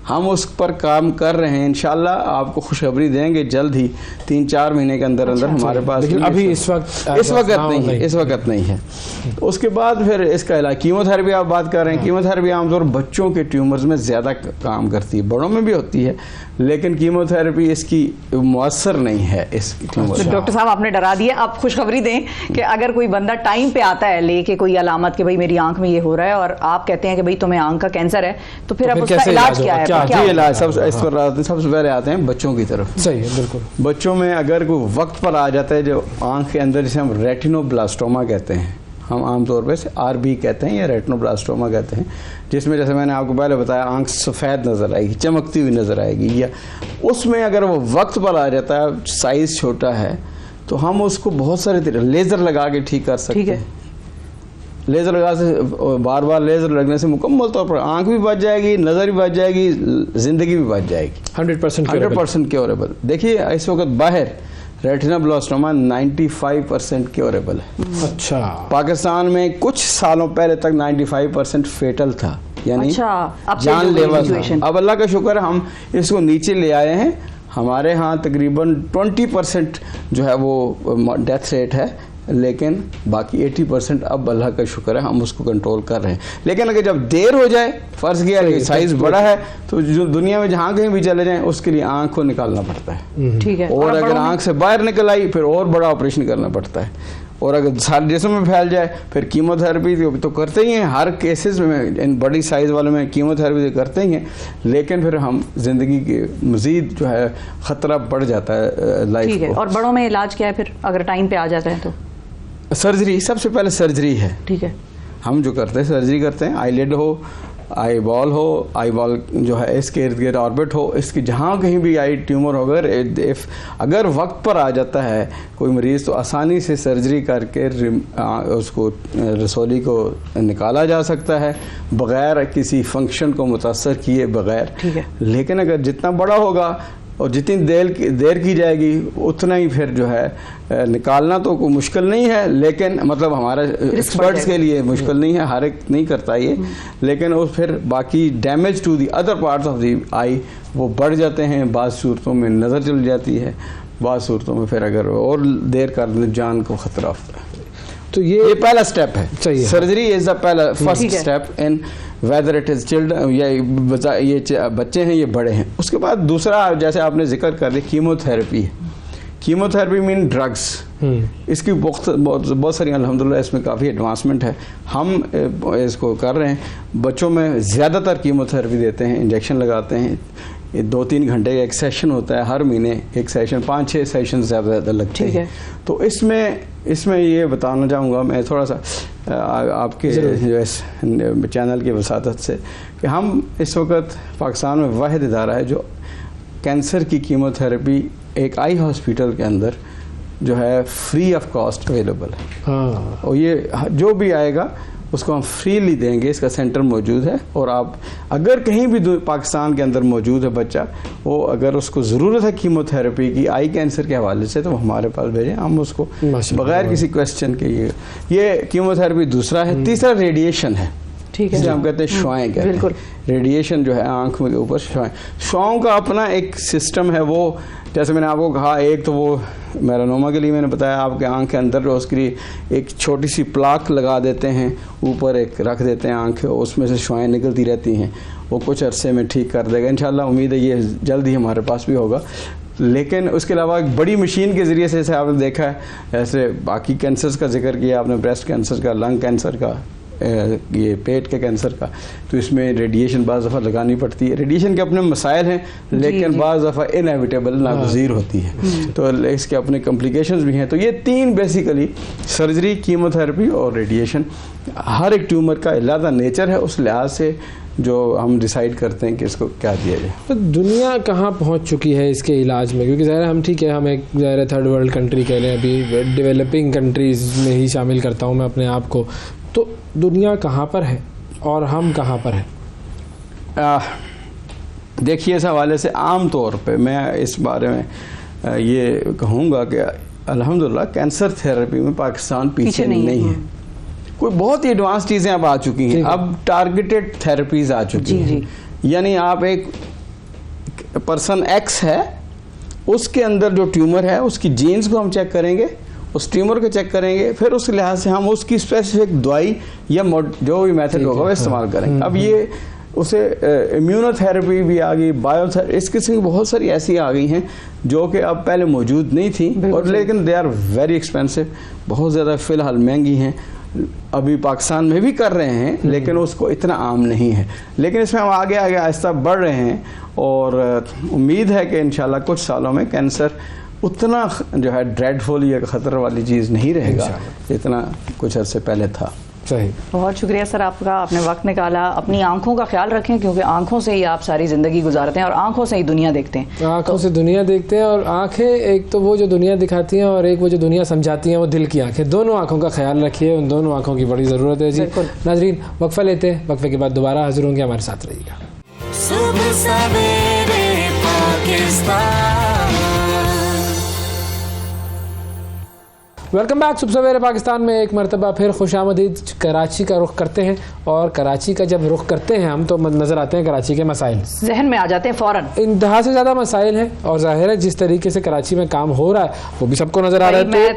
हम उस पर काम कर रहे हैं, इंशाल्लाह आपको खुशखबरी देंगे जल्द ही, 3-4 महीने के अंदर अंदर हमारे पास। लेकिन अभी इस वक्त नहीं है। उसके बाद फिर इसका इलाज कीमोथेरेपी, आप बात कर रहे हैं, कीमोथेरेपी आमतौर बच्चों के ट्यूमर्स में ज़्यादा काम करती है, बड़ों में भी होती है, लेकिन कीमोथेरेपी इसकी मुअस्सर नहीं है इस ट्यूमर। तो डॉक्टर साहब आपने डरा दिया, आप खुशखबरी दें कि अगर कोई बंदा टाइम पे आता है लेके कोई अलामत कि भाई मेरी आंख में ये हो रहा है और आप कहते हैं कि भाई तुम्हें आंख का कैंसर है, तो फिर अब उसका इलाज क्या है? क्या इलाज? सबसे पहले आते हैं बच्चों की तरफ। सही है, बिल्कुल। बच्चों में अगर कोई वक्त पर आ जाता है जो आंख के अंदर, जिसे हम रेटिनोब्लास्टोमा कहते हैं, हम आमतौर पर से आरबी कहते हैं या रेटिनोब्लास्टोमा कहते हैं, जिसमें जैसे मैंने आपको पहले बताया आंख सफ़ेद नज़र आएगी, चमकती हुई नज़र आएगी, या उसमें अगर वो वक्त पर आ जाता है, साइज़ छोटा है, तो हम उसको बहुत सारे लेज़र लगा के ठीक कर सकते हैं। लेज़र लगा से बार बार लेज़र लगने से मुकम्मल तौर पर आंख भी बच जाएगी, नज़र भी बच जाएगी, ज़िंदगी भी बच जाएगी। 100% क्योरेबल। देखिए इस वक्त बाहर रेटिनोब्लास्टोमा 95% क्योरेबल है। अच्छा। पाकिस्तान में कुछ सालों पहले तक 95% फेटल था, यानी जानलेवा था। अब अल्लाह का शुक्र है हम इसको नीचे ले आए हैं। हमारे यहाँ तकरीबन 20% जो है वो डेथ रेट है, लेकिन बाकी 80% अब अल्लाह का शुक्र है हम उसको कंट्रोल कर रहे हैं। लेकिन अगर जब देर हो जाए, फ़र्ज़ किया कि साइज़ बड़ा है, तो जो दुनिया में जहाँ कहीं भी चले जाएं उसके लिए आँख को निकालना पड़ता है। ठीक है। और अगर आँख से बाहर निकल आई फिर और बड़ा ऑपरेशन करना पड़ता है। और अगर सारे जिस्म में फैल जाए फिर कीमोथेरेपी तो करते ही हैं, हर केसेस में इन बड़ी साइज़ वालों में कीमोथेरेपी तो करते ही हैं, लेकिन फिर हम ज़िंदगी के मज़ीद जो है ख़तरा बढ़ जाता है लाइफ ठीक है। को। और बड़ों में इलाज क्या है फिर अगर टाइम पे आ जाता है तो? सर्जरी, सबसे पहले सर्जरी है। ठीक है। हम जो करते हैं सर्जरी करते हैं, आईलिड हो, आई बॉल हो, आई बॉल जो है इसके इर्द गिर्द ऑर्बिट हो, इसकी जहाँ कहीं भी आई ट्यूमर हो, अगर वक्त पर आ जाता है कोई मरीज़ तो आसानी से सर्जरी करके उसको रसोली को निकाला जा सकता है बग़ैर किसी फंक्शन को मुतासर किए बग़ैर। ठीक है। लेकिन अगर जितना बड़ा होगा और जितनी देर की जाएगी उतना ही फिर जो है निकालना तो कोई मुश्किल नहीं है, लेकिन मतलब हमारा एक्सपर्ट्स के लिए मुश्किल नहीं है, हर एक नहीं करता ये, लेकिन वो फिर बाकी damage to the other parts of the eye वो बढ़ जाते हैं। बाज़ सूरतों में नज़र चल जाती है, बाज़ सूरतों में फिर अगर और देर कर दें जान को ख़तरा होता है। तो ये पहला स्टेप है, सर्जरी इज़ द पहला first step in whether it is children या ये बच्चे हैं ये बड़े हैं। उसके बाद दूसरा जैसे आपने जिक्र कर दिया कीमोथेरेपी है। कीमोथेरेपी मीन ड्रग्स, इसकी बहुत सारी अल्हम्दुलिल्लाह इसमें काफ़ी एडवांसमेंट है। हम इसको कर रहे हैं, बच्चों में ज़्यादातर कीमोथेरेपी देते हैं, इंजेक्शन लगाते हैं। 2-3 घंटे का एक सेशन होता है, हर महीने एक सेशन, 5-6 सेशन ज़्यादा लगते हैं। तो इसमें ये बताना चाहूँगा मैं थोड़ा सा आपके जो इस चैनल की वसादत से कि हम इस वक्त पाकिस्तान में वाहिद इदारा है जो कैंसर की कीमोथेरेपी एक आई हॉस्पिटल के अंदर जो है फ्री ऑफ कॉस्ट अवेलेबल है। हाँ। और ये जो भी आएगा उसको हम फ्रीली देंगे, इसका सेंटर मौजूद है। और आप अगर कहीं भी पाकिस्तान के अंदर मौजूद है बच्चा, वो अगर उसको ज़रूरत है कीमोथेरेपी की आई कैंसर के हवाले से, तो हमारे पास भेजें, हम उसको बग़ैर किसी क्वेश्चन के ये कीमोथेरेपी दूसरा है। तीसरा रेडिएशन है, ठीक है, हम कहते हैं शुआएं कहते हैं। रेडिएशन जो है आँख के ऊपर शुआओं का अपना एक सिस्टम है। वो जैसे मैंने आपको कहा, एक तो वो मेलानोमा के लिए मैंने बताया, आपके आँख के अंदर जो उसके लिए एक छोटी सी प्लाक लगा देते हैं, ऊपर एक रख देते हैं आँख, उसमें से शुआएं निकलती रहती हैं, वो कुछ अरसे में ठीक कर देगा इंशाल्लाह। उम्मीद है ये जल्द ही हमारे पास भी होगा। लेकिन उसके अलावा एक बड़ी मशीन के ज़रिए से, जैसे आपने देखा है, ऐसे बाकी कैंसर्स का जिक्र किया आपने, ब्रेस्ट कैंसर का, लंग कैंसर का, ये पेट के कैंसर का, तो इसमें रेडिएशन बाज़ दफ़ा लगानी पड़ती है। रेडिएशन के अपने मसाइल हैं, लेकिन बाज़ दफ़ा इनएविटेबल नागज़ीर होती है, तो इसके अपने कॉम्प्लिकेशंस भी हैं। तो ये 3 बेसिकली सर्जरी, कीमोथेरेपी और रेडिएशन, हर एक ट्यूमर का अलग नेचर है, उस लिहाज से जो हम डिसाइड करते हैं कि इसको क्या दिया जाए। तो दुनिया कहाँ पहुँच चुकी है इसके इलाज में? क्योंकि ज़ाहिर हम ठीक है, हम एक ज़ाहिर थर्ड वर्ल्ड कंट्री कह लें, अभी डेवलपिंग कंट्रीज़ में ही शामिल करता हूँ मैं अपने आप को। तो दुनिया कहाँ पर है और हम कहाँ पर हैं? देखिए, इस हवाले से आम तौर पे मैं इस बारे में ये कहूँगा कि अल्हम्दुलिल्लाह कैंसर थेरेपी में पाकिस्तान पीछे नहीं है। कोई बहुत ही एडवांस चीज़ें अब आ चुकी हैं, अब टारगेटेड थेरेपीज़ आ चुकी हैं। यानी आप एक पर्सन एक्स है, उसके अंदर जो ट्यूमर है उसकी जीन्स को हम चेक करेंगे, उस ट्यूमर को चेक करेंगे, फिर उस लिहाज से हम उसकी स्पेसिफिक दवाई या जो भी मेथड होगा वो इस्तेमाल करेंगे। अब ये उसे इम्यूनोथेरेपी भी आ गई, बायोथेरेपी, इस किस्म की बहुत सारी ऐसी आ गई हैं जो कि अब पहले मौजूद नहीं थी, और लेकिन दे आर वेरी एक्सपेंसिव, बहुत ज़्यादा फ़िलहाल महंगी हैं। अभी पाकिस्तान में भी कर रहे हैं, लेकिन उसको इतना आम नहीं है। लेकिन इसमें हम आगे आगे आहिस्ता बढ़ रहे हैं, और उम्मीद है कि इंशाल्लाह कुछ सालों में कैंसर उतना जो है ड्रेडफुल या ख़तरे वाली चीज़ नहीं रहेगा जितना कुछ अर्से पहले था। सही, बहुत शुक्रिया सर आपका, आपने वक्त निकाला। अपनी आंखों का ख्याल रखें, क्योंकि आंखों से ही आप सारी ज़िंदगी गुजारते हैं और आंखों से ही दुनिया देखते हैं। आंखों से दुनिया देखते हैं, और आंखें एक तो वो जो दुनिया दिखाती हैं और एक वो जो दुनिया समझाती हैं, वो दिल की आंखें। दोनों आंखों का ख्याल रखिए, उन दोनों आंखों की बड़ी ज़रूरत है जी। नाज़रीन, वक्फा लेते हैं, वक्फे के बाद दोबारा हाजिर होंगे, हमारे साथ रहिएगा। सुबह सवेरे पाकिस्तान। Welcome back. सुबह सवेरे पाकिस्तान में एक मरतबा फिर खुशामदीद। कराची का रुख करते हैं और कराची का जब रुख करते हैं हम तो नज़र आते हैं कराची के मसाइल जहन में आ जाते हैं फ़ौरन। इंतहा से ज़्यादा मसाइल हैं और जाहिर है जिस तरीके से कराची में काम हो रहा है वो भी सबको नज़र आ रहा है। मैं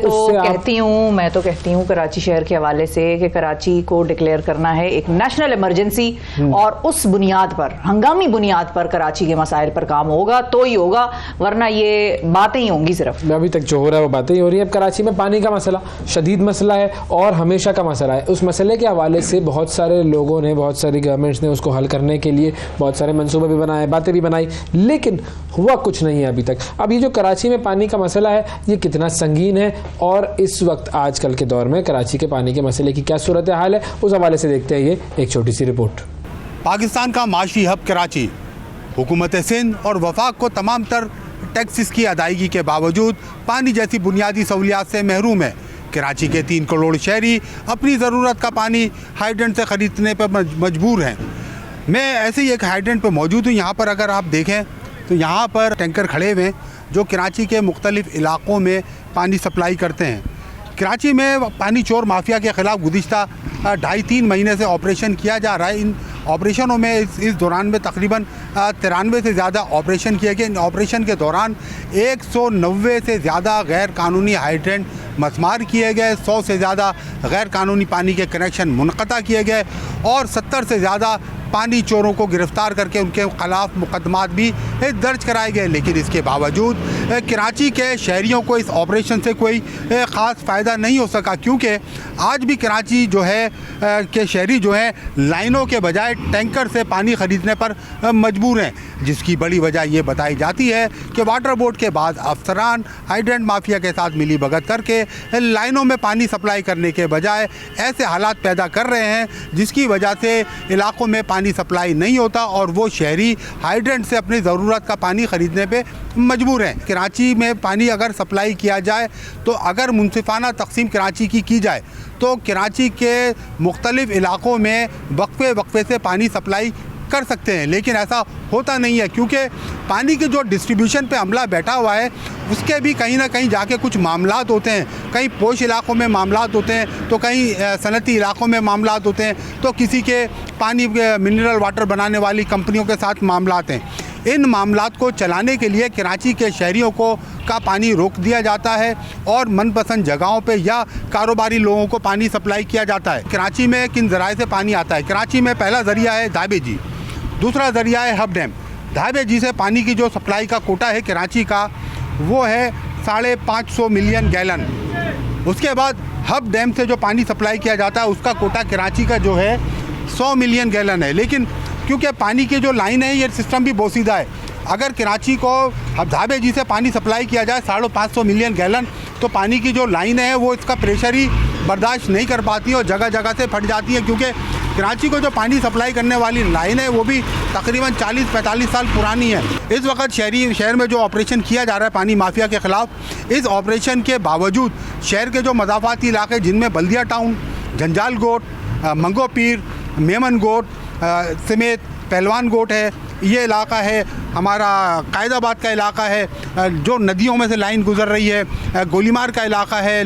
तो कहती हूँ कराची शहर के हवाले से कि कराची को डिक्लेयर करना है एक नेशनल इमरजेंसी और उस बुनियाद पर, हंगामी बुनियाद पर कराची के मसाइल पर काम होगा तो ही होगा, वरना ये बातें ही होंगी सिर्फ। अभी तक जो हो रहा है वो बातें ही हो रही है। अब कराची में पानी का मसला शदीद मसला है और हमेशा का मसला है। उस मसले के हवाले से बहुत सारे लोगों ने, बहुत सारी गवर्नमेंट्स ने उसको हल करने के लिए बहुत सारे मंसूबे भी बनाए, बातें भी बनाई, लेकिन हुआ कुछ नहीं है अभी तक। अब ये जो कराची में पानी का मसला है ये कितना संगीन है और इस वक्त आजकल के दौर में कराची के पानी के मसले की क्या सूरत हाल है, उस हवाले से देखते हैं ये एक छोटी सी रिपोर्ट। पाकिस्तान का माशी हब कराची हुकूमत सिंध और वफाक को तमाम तर टैक्सेस की अदायगी के बावजूद पानी जैसी बुनियादी सहूलियात से महरूम है। कराची के 3 करोड़ शहरी अपनी ज़रूरत का पानी हाइड्रेंट से ख़रीदने पर मजबूर हैं। मैं ऐसे ही एक हाइड्रेंट पर मौजूद हूँ। यहाँ पर अगर आप देखें तो यहाँ पर टैंकर खड़े हुए हैं जो कराची के मुख्तलिफ़ इलाक़ों में पानी सप्लाई करते हैं। कराची में पानी चोर माफिया के ख़िलाफ़ गुज़िश्ता 2.5-3 महीने से ऑपरेशन किया जा रहा है। इन ऑपरेशनों में इस दौरान में तकरीबन 93 से ज़्यादा ऑपरेशन किए गए। इन ऑपरेशन के दौरान 190 से ज़्यादा गैर कानूनी हाइड्रेंट मसमार किए गए, 100 से ज़्यादा गैर कानूनी पानी के कनेक्शन मुनक़ता किए गए और 70 से ज़्यादा पानी चोरों को गिरफ़्तार करके उनके ख़िलाफ़ मुकदमात भी दर्ज कराए गए। लेकिन इसके बावजूद कराची के शहरियों को इस ऑपरेशन से कोई ख़ास फ़ायदा नहीं हो सका, क्योंकि आज भी कराची जो है के शहरी जो हैं लाइनों के बजाय टैंकर से पानी ख़रीदने पर मजबूर हैं, जिसकी बड़ी वजह ये बताई जाती है कि वाटर बोर्ड के बाद अफसरान हाइड्रेंट माफिया के साथ मिली भगत करके लाइनों में पानी सप्लाई करने के बजाय ऐसे हालात पैदा कर रहे हैं जिसकी वजह से इलाक़ों में पानी सप्लाई नहीं होता और वो शहरी हाइड्रेंट से अपनी ज़रूरत का पानी ख़रीदने पे मजबूर हैं। कराची में पानी अगर सप्लाई किया जाए तो अगर मुनसिफाना तकसीम कराची की जाए तो कराची के मुख्तलिफ़ इलाक़ों में वक्फे से पानी सप्लाई कर सकते हैं, लेकिन ऐसा होता नहीं है क्योंकि पानी के जो डिस्ट्रीब्यूशन पे अमला बैठा हुआ है उसके भी कहीं ना कहीं जाके कुछ मामलात होते हैं। कहीं पोश इलाक़ों में मामलात होते हैं तो कहीं सनती इलाक़ों में मामलात होते हैं, तो किसी के पानी मिनरल वाटर बनाने वाली कंपनियों के साथ मामलात हैं। इन मामलात को चलाने के लिए कराची के शहरियों का पानी रोक दिया जाता है और मनपसंद जगहों पे या कारोबारी लोगों को पानी सप्लाई किया जाता है। कराची में किन ज़राए से पानी आता है? कराची में पहला ज़रिया है धाबे जी, दूसरा ज़रिया है हब डैम। धाबे जी से पानी की जो सप्लाई का कोटा है कराची का वो है 550 मिलियन गैलन। उसके बाद हब डैम से जो पानी सप्लाई किया जाता है उसका कोटा कराची का जो है 100 मिलियन गैलन है। लेकिन क्योंकि पानी की जो लाइन है ये सिस्टम भी बोसीदा है, अगर कराची को अब धाबे जी से पानी सप्लाई किया जाए 550 मिलियन गैलन तो पानी की जो लाइन है वो इसका प्रेशर ही बर्दाश्त नहीं कर पाती है और जगह जगह से फट जाती है, क्योंकि कराची को जो पानी सप्लाई करने वाली लाइन है वो भी तकरीबन 40-45 साल पुरानी है। इस वक्त शहर में जो ऑपरेशन किया जा रहा है पानी माफिया के ख़िलाफ़, इस ऑपरेशन के बावजूद शहर के जो मज़ाफ़ाती इलाके जिनमें बल्दिया टाउन, जंजाल गोट, मंगो पीर, मेमन गोट समेत पहलवान गोट है, ये इलाका है हमारा कायदाबाद का इलाका है, जो नदियों में से लाइन गुज़र रही है, गोलीमार का इलाका है,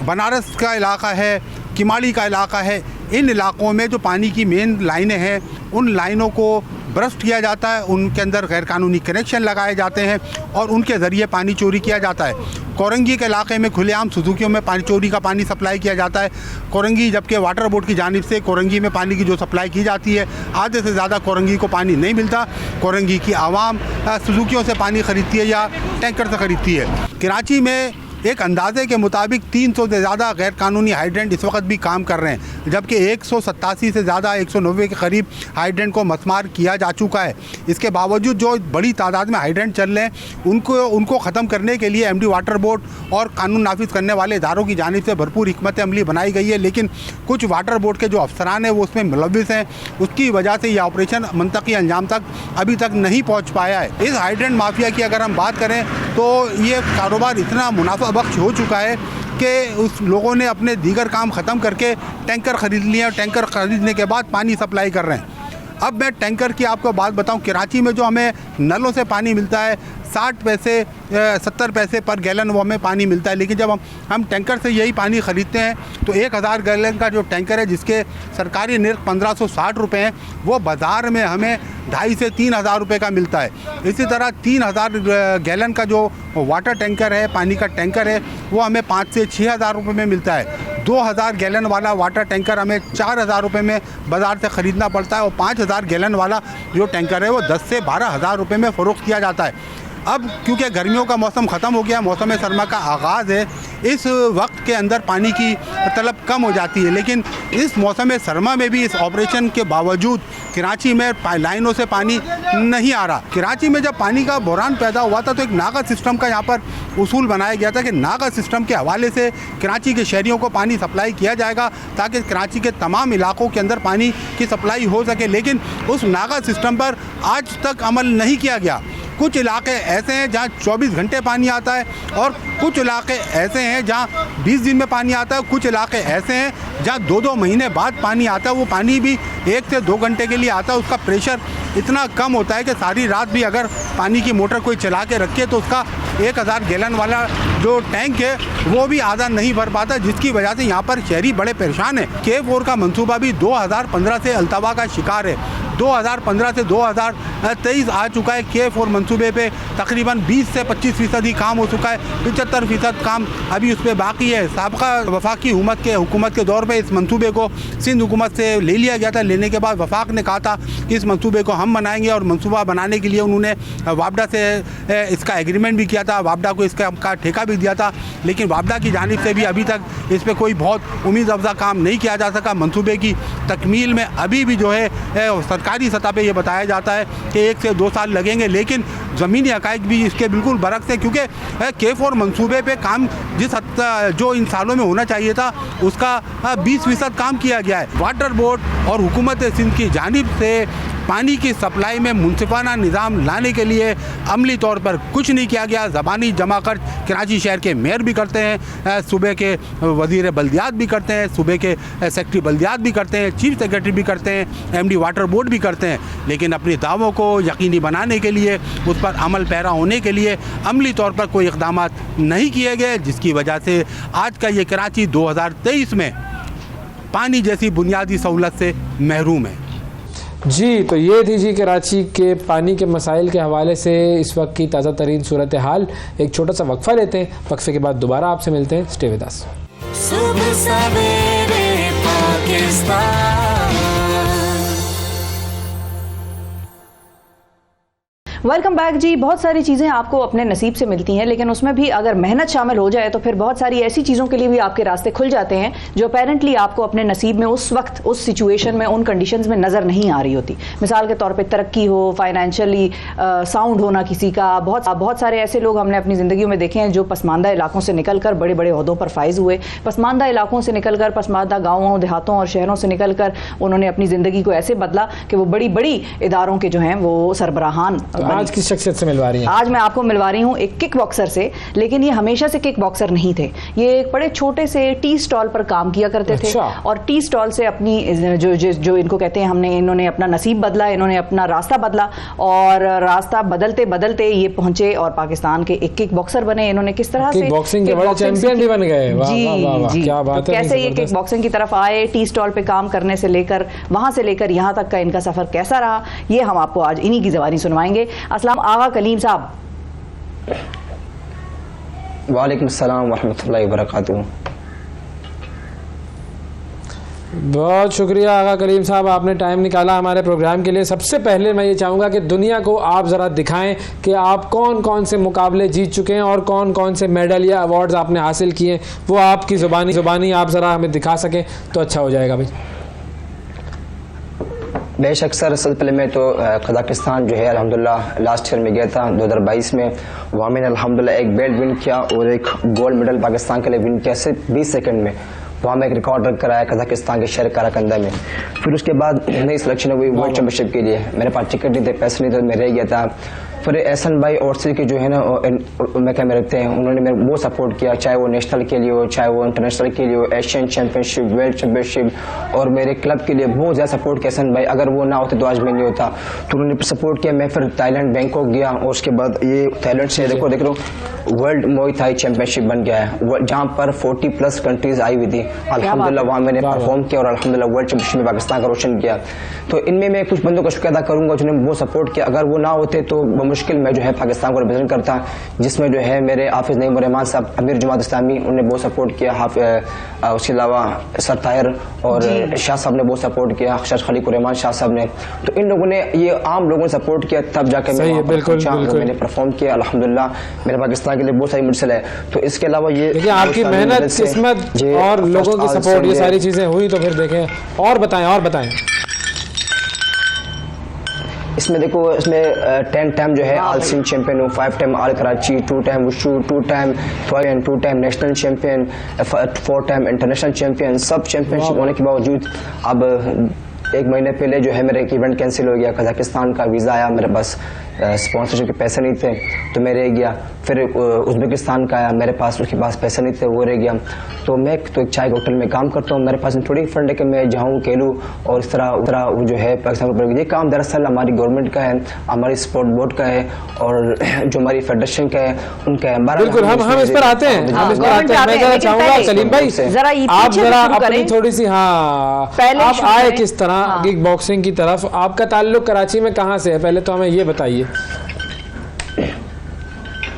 बनारस का इलाका है, किमाड़ी का इलाका है। इन इलाक़ों में जो पानी की मेन लाइनें हैं उन लाइनों को बरस्ट किया जाता है, उनके अंदर गैरकानूनी कनेक्शन लगाए जाते हैं और उनके ज़रिए पानी चोरी किया जाता है। कोरंगी के इलाके में खुलेआम सुजुकियों में पानी चोरी का पानी सप्लाई किया जाता है। कोरंगी, जबकि वाटर बोर्ड की जानिब से कोरंगी में पानी की जो सप्लाई की जाती है आधे से ज़्यादा कोरंगी को पानी नहीं मिलता। कोरंगी की आवाम सुजुकियों से पानी ख़रीदती है या टैंकर से ख़रीदती है। कराची में एक अंदाजे के मुताबिक 300 से ज़्यादा गैर कानूनी हाइड्रेंट इस वक्त भी काम कर रहे हैं, जबकि 187 से ज़्यादा 190 के करीब हाइड्रेंट को मसमार किया जा चुका है। इसके बावजूद जो बड़ी तादाद में हाइड्रेंट चल रहे हैं उनको ख़त्म करने के लिए एमडी वाटर बोर्ड और कानून नाफिज करने वाले इदारों की जानिब से भरपूर हिकमत अमली बनाई गई है, लेकिन कुछ वाटर बोर्ड के जो अफसरान हैं वो उसमें मुलव्विस हैं। उसकी वजह से यह ऑपरेशन मंतकी अंजाम तक अभी तक नहीं पहुँच पाया है। इस हाइड्रेंट माफिया की अगर हम बात करें तो ये कारोबार इतना मुनाफा बख्श हो चुका है कि उस लोगों ने अपने दीगर काम ख़त्म करके टैंकर ख़रीद लिए और टैंकर ख़रीदने के बाद पानी सप्लाई कर रहे हैं। अब मैं टैंकर की आपको बात बताऊं, कराची में जो हमें नलों से पानी मिलता है 60 पैसे 70 पैसे पर गैलन वो हमें पानी मिलता है। लेकिन जब हम टैंकर से यही पानी ख़रीदते हैं तो 1000 गैलन का जो टैंकर है जिसके सरकारी निर्ख 1560 रुपये हैं, वो बाज़ार में हमें 2,500 से 3,000 रुपये का मिलता है। इसी तरह 3000 गैलन का जो वाटर टैंकर है, पानी का टैंकर है, वो हमें 5,000 से 6,000 रुपये में मिलता है। 2000 गैलन वाला वाटर टैंकर हमें 4,000 रुपये में बाज़ार से ख़रीदना पड़ता है और 5,000 गैलन वाला जो टैंकर है वो 10,000 से 12,000 रुपये में फ़रोख्त किया जाता है। अब क्योंकि गर्मियों का मौसम ख़त्म हो गया, मौसम सरमा का आगाज़ है, इस वक्त के अंदर पानी की तलब कम हो जाती है। लेकिन इस मौसम सरमा में भी इस ऑपरेशन के बावजूद कराची में लाइनों से पानी नहीं आ रहा। कराची में जब पानी का बहरान पैदा हुआ था तो एक नागा सिस्टम का यहाँ पर उसूल बनाया गया था कि नागा सिस्टम के हवाले से कराची के शहरियों को पानी सप्लाई किया जाएगा ताकि कराची के तमाम इलाकों के अंदर पानी की सप्लाई हो सके। लेकिन उस नागा सिस्टम पर आज तक अमल नहीं किया गया। कुछ इलाके ऐसे हैं जहाँ 24 घंटे पानी आता है और कुछ इलाके ऐसे हैं जहाँ 20 दिन में पानी आता है। कुछ इलाके ऐसे हैं जहाँ 2-2 महीने बाद पानी आता है। वो पानी भी 1 से 2 घंटे के लिए आता है। उसका प्रेशर इतना कम होता है कि सारी रात भी अगर पानी की मोटर कोई चला के रखे तो उसका 1000 गैलन वाला जो टैंक है वो भी आधा नहीं भर पाता, जिसकी वजह से यहाँ पर शहरी बड़े परेशान हैं। K4 का मंसूबा भी 2015 से अल्तवा का शिकार है। 2015 से 2023 आ चुका है। K4 मंसूबे पे तकरीबन 20 से 25% काम हो चुका है। 75% काम अभी उस पर बाकी है। साबका वफाकी हुकूमत के दौर पे इस मंसूबे को सिंध हुकूमत से ले लिया गया था। लेने के बाद वफाक ने कहा था कि इस मंसूबे को हम बनाएंगे और मंसूबा बनाने के लिए उन्होंने वापडा से इसका एग्रीमेंट भी किया था, वापडा को इसका ठेका भी दिया था। लेकिन वापडा की जानिब से भी अभी तक इस पर कोई बहुत उम्मीद अफजा काम नहीं किया जा सका। मंसूबे की तकमील में अभी भी जो है सरकारी सतह पे ये बताया जाता है कि 1 से 2 साल लगेंगे। लेकिन ज़मीनी हक़ाइक़ भी इसके बिल्कुल बरक्स है, क्योंकि K4 मंसूबे पे काम जिस हद जो इन सालों में होना चाहिए था उसका 20% काम किया गया है। वाटर बोर्ड और हुकूमत सिंध की जानिब से पानी की सप्लाई में मुनसिफाना निज़ाम लाने के लिए अमली तौर पर कुछ नहीं किया गया। ज़बानी जमा खर्च कराची शहर के मेयर भी करते हैं, सूबे के वज़ीर बल्दियात भी करते हैं, सूबे के सेक्रेटरी बल्दियात भी करते हैं, चीफ सेक्रेटरी भी करते हैं, MD वाटर बोर्ड भी करते हैं। लेकिन अपने दावों को यकीनी बनाने के लिए, उस पर अमल पैरा होने के लिए अमली तौर पर कोई इक़दाम नहीं किए गए, जिसकी वजह से आज का ये कराची 2023 में पानी जैसी बुनियादी सहूलत से महरूम है। जी, तो ये थी जी कराची के पानी के मसाइल के हवाले से इस वक्त की ताज़ा तरीन सूरत हाल। एक छोटा सा वक्फा लेते हैं, वक्फे के बाद दोबारा आपसे मिलते हैं। Stay with us. सुबह सवेरे पाकिस्तान। वेलकम बैक जी। बहुत सारी चीज़ें आपको अपने नसीब से मिलती हैं, लेकिन उसमें भी अगर मेहनत शामिल हो जाए तो फिर बहुत सारी ऐसी चीज़ों के लिए भी आपके रास्ते खुल जाते हैं जो अपेरेंटली आपको अपने नसीब में उस वक्त, उस सिचुएशन में, उन कंडीशंस में नज़र नहीं आ रही होती। मिसाल के तौर पे तरक्की हो, फाइनेंशियली साउंड होना किसी का। बहुत सारे ऐसे लोग हमने अपनी ज़िंदगी में देखे हैं जो पसमानदा इलाकों से निकल कर बड़े बड़े ओहदों पर फाइज हुए। पसमानदा इलाकों से निकल कर, पसमानदा गाँवों, देहातों और शहरों से निकल कर उन्होंने अपनी ज़िंदगी को ऐसे बदला कि वो बड़ी बड़ी इदारों के जो हैं वो सरबराहान। आज किस शख्सियत से मिलवा रही हैं? आज मैं आपको मिलवा रही हूँ एक किक बॉक्सर से, लेकिन ये हमेशा से किक बॉक्सर नहीं थे। ये एक बड़े छोटे से टी स्टॉल पर काम किया करते थे और टी स्टॉल से अपनी जो इनको कहते हैं इन्होंने अपना नसीब बदला, इन्होंने अपना रास्ता बदला और रास्ता बदलते बदलते ये पहुंचे और पाकिस्तान के एक किक बॉक्सर बने। इन्होंने किस तरह से बॉक्सिंग के बड़े चैंपियन भी बन गए। जी, क्या बात है। कैसे ये किक बॉक्सिंग की तरफ आए, टी स्टॉल पे काम करने से लेकर, वहां से लेकर यहाँ तक का इनका सफर कैसा रहा, ये हम आपको आज इन्हीं की ज़बानी सुनवाएंगे। अस्सलाम आगा कलीम साहब। वालेकुम सलाम वरहमतुल्लाहि वबरकातुहू। बहुत शुक्रिया आगा करीम साहब, आपने टाइम निकाला हमारे प्रोग्राम के लिए। सबसे पहले मैं ये चाहूँगा कि दुनिया को आप ज़रा दिखाएं कि आप कौन कौन से मुकाबले जीत चुके हैं और कौन कौन से मेडल या अवार्ड्स आपने हासिल किए, वो आपकी ज़ुबानी आप ज़रा हमें दिखा सकें तो अच्छा हो जाएगा भाई। बेशक सर, सबसे पहले मैं तो कजाकिस्तान जो है अल्हम्दुलिल्लाह लास्ट ईयर में गया था 2022 में। वहाँ मैंने अल्हम्दुलिल्लाह एक बेल्ट विन किया और एक गोल्ड मेडल पाकिस्तान के लिए विन किया सिर्फ 20 सेकंड में। वहाँ मैं एक रिकॉर्ड रख कर आया कजाकिस्तान के शहर काराकंदा में। फिर उसके बाद नई सिलेक्शन हुई वर्ल्ड चैंपियनशिप के लिए। मेरे पास टिकट नहीं थे, पैसे नहीं थे, मैं रह गया था। फिर एहसन भाई और सी के जो है ना मैके में रखते हैं, उन्होंने मेरे बहुत सपोर्ट किया, चाहे वो नेशनल के लिए हो, चाहे वो इंटरनेशनल के लिए हो, एशियन चैंपियनशिप, वर्ल्ड चैंपियनशिप, और मेरे क्लब के लिए बहुत ज़्यादा सपोर्ट किया एहसन भाई। अगर वो ना होते तो आज मैं नहीं होता, तो उन्होंने सपोर्ट किया। मैं फिर थाईलैंड बैंकॉक गया और उसके बाद ये थाईलैंड से देखो देख लो वर्ल्ड मुआई थाई चैंपियनशिप बन गया है, जहाँ पर 40+ कंट्रीज आई हुई थी। अल्हम्दुलिल्लाह वहाँ मैंने परफॉर्म किया और अल्हम्दुलिल्लाह वर्ल्ड चैंपियनशिप में पाकिस्तान का रोशन किया। तो इनमें मैं कुछ बंदों का शुक्र अदा करूंगा जिन्होंने बहुत सपोर्ट किया। अगर वो ना होते तो मुश्किल मैं जो है पाकिस्तान को रिप्रेजेंट करता, जिसमें जो है मेरे हाफिज नईम रहमान साहब, अमीर जमात इस्लामी, उन्होंने बहुत सपोर्ट किया। उसके अलावा सर ताहिर और शाह साहब ने बहुत सपोर्ट किया, सर खलीक रहमान शाह साहब ने। तो इन लोगों ने, ये आम लोगों ने सपोर्ट किया, तब जाकर मैंने परफॉर्म किया। अल्हम्दुलिल्लाह मेरे पाकिस्तान के लिए बहुत सारी मुश्किल है। तो इसके अलावा ये आपकी मेहनत, किस्मत और लोगों की सपोर्ट, ये सारी चीजें हुई। तो फिर देखें और बताएं। इसमें देखो, इसमें 10 टाइम जो है ऑल सिंध चैंपियन हूँ, 5 time all Karachi, 2 time wushu, 2 time 2 time national champion, 4 time international champion. सब चैंपियनशिप होने के बावजूद अब 1 महीने पहले जो है मेरा एक इवेंट कैंसिल हो गया। कजाकिस्तान का वीज़ा आया, मेरे पास स्पॉन्सरशिप के पैसे नहीं थे तो मैं रह गया। फिर उज़्बेकिस्तान का आया, मेरे पास उसके पास पैसे नहीं थे, वो रह गया। तो मैं तो एक चाय के होटल में काम करता हूँ, मेरे पास थोड़ी फंड है कि मैं जाऊँ खेलूँ और इस तरह वो जो है पाकिस्तान। ये काम दरअसल हमारी गवर्नमेंट का है, हमारी स्पोर्ट बोर्ड का है और जो हमारी फेडरेशन का है उनका है। बिल्कुल, हम इस पर आते हैं। मैं जरा चाहूंगा सलीम भाई, आप जरा अपनी थोड़ी सी आप आए किस तरह किक बॉक्सिंग की तरफ, आपका ताल्लुक कराची में कहाँ से है, पहले तो हमें ये बताइए।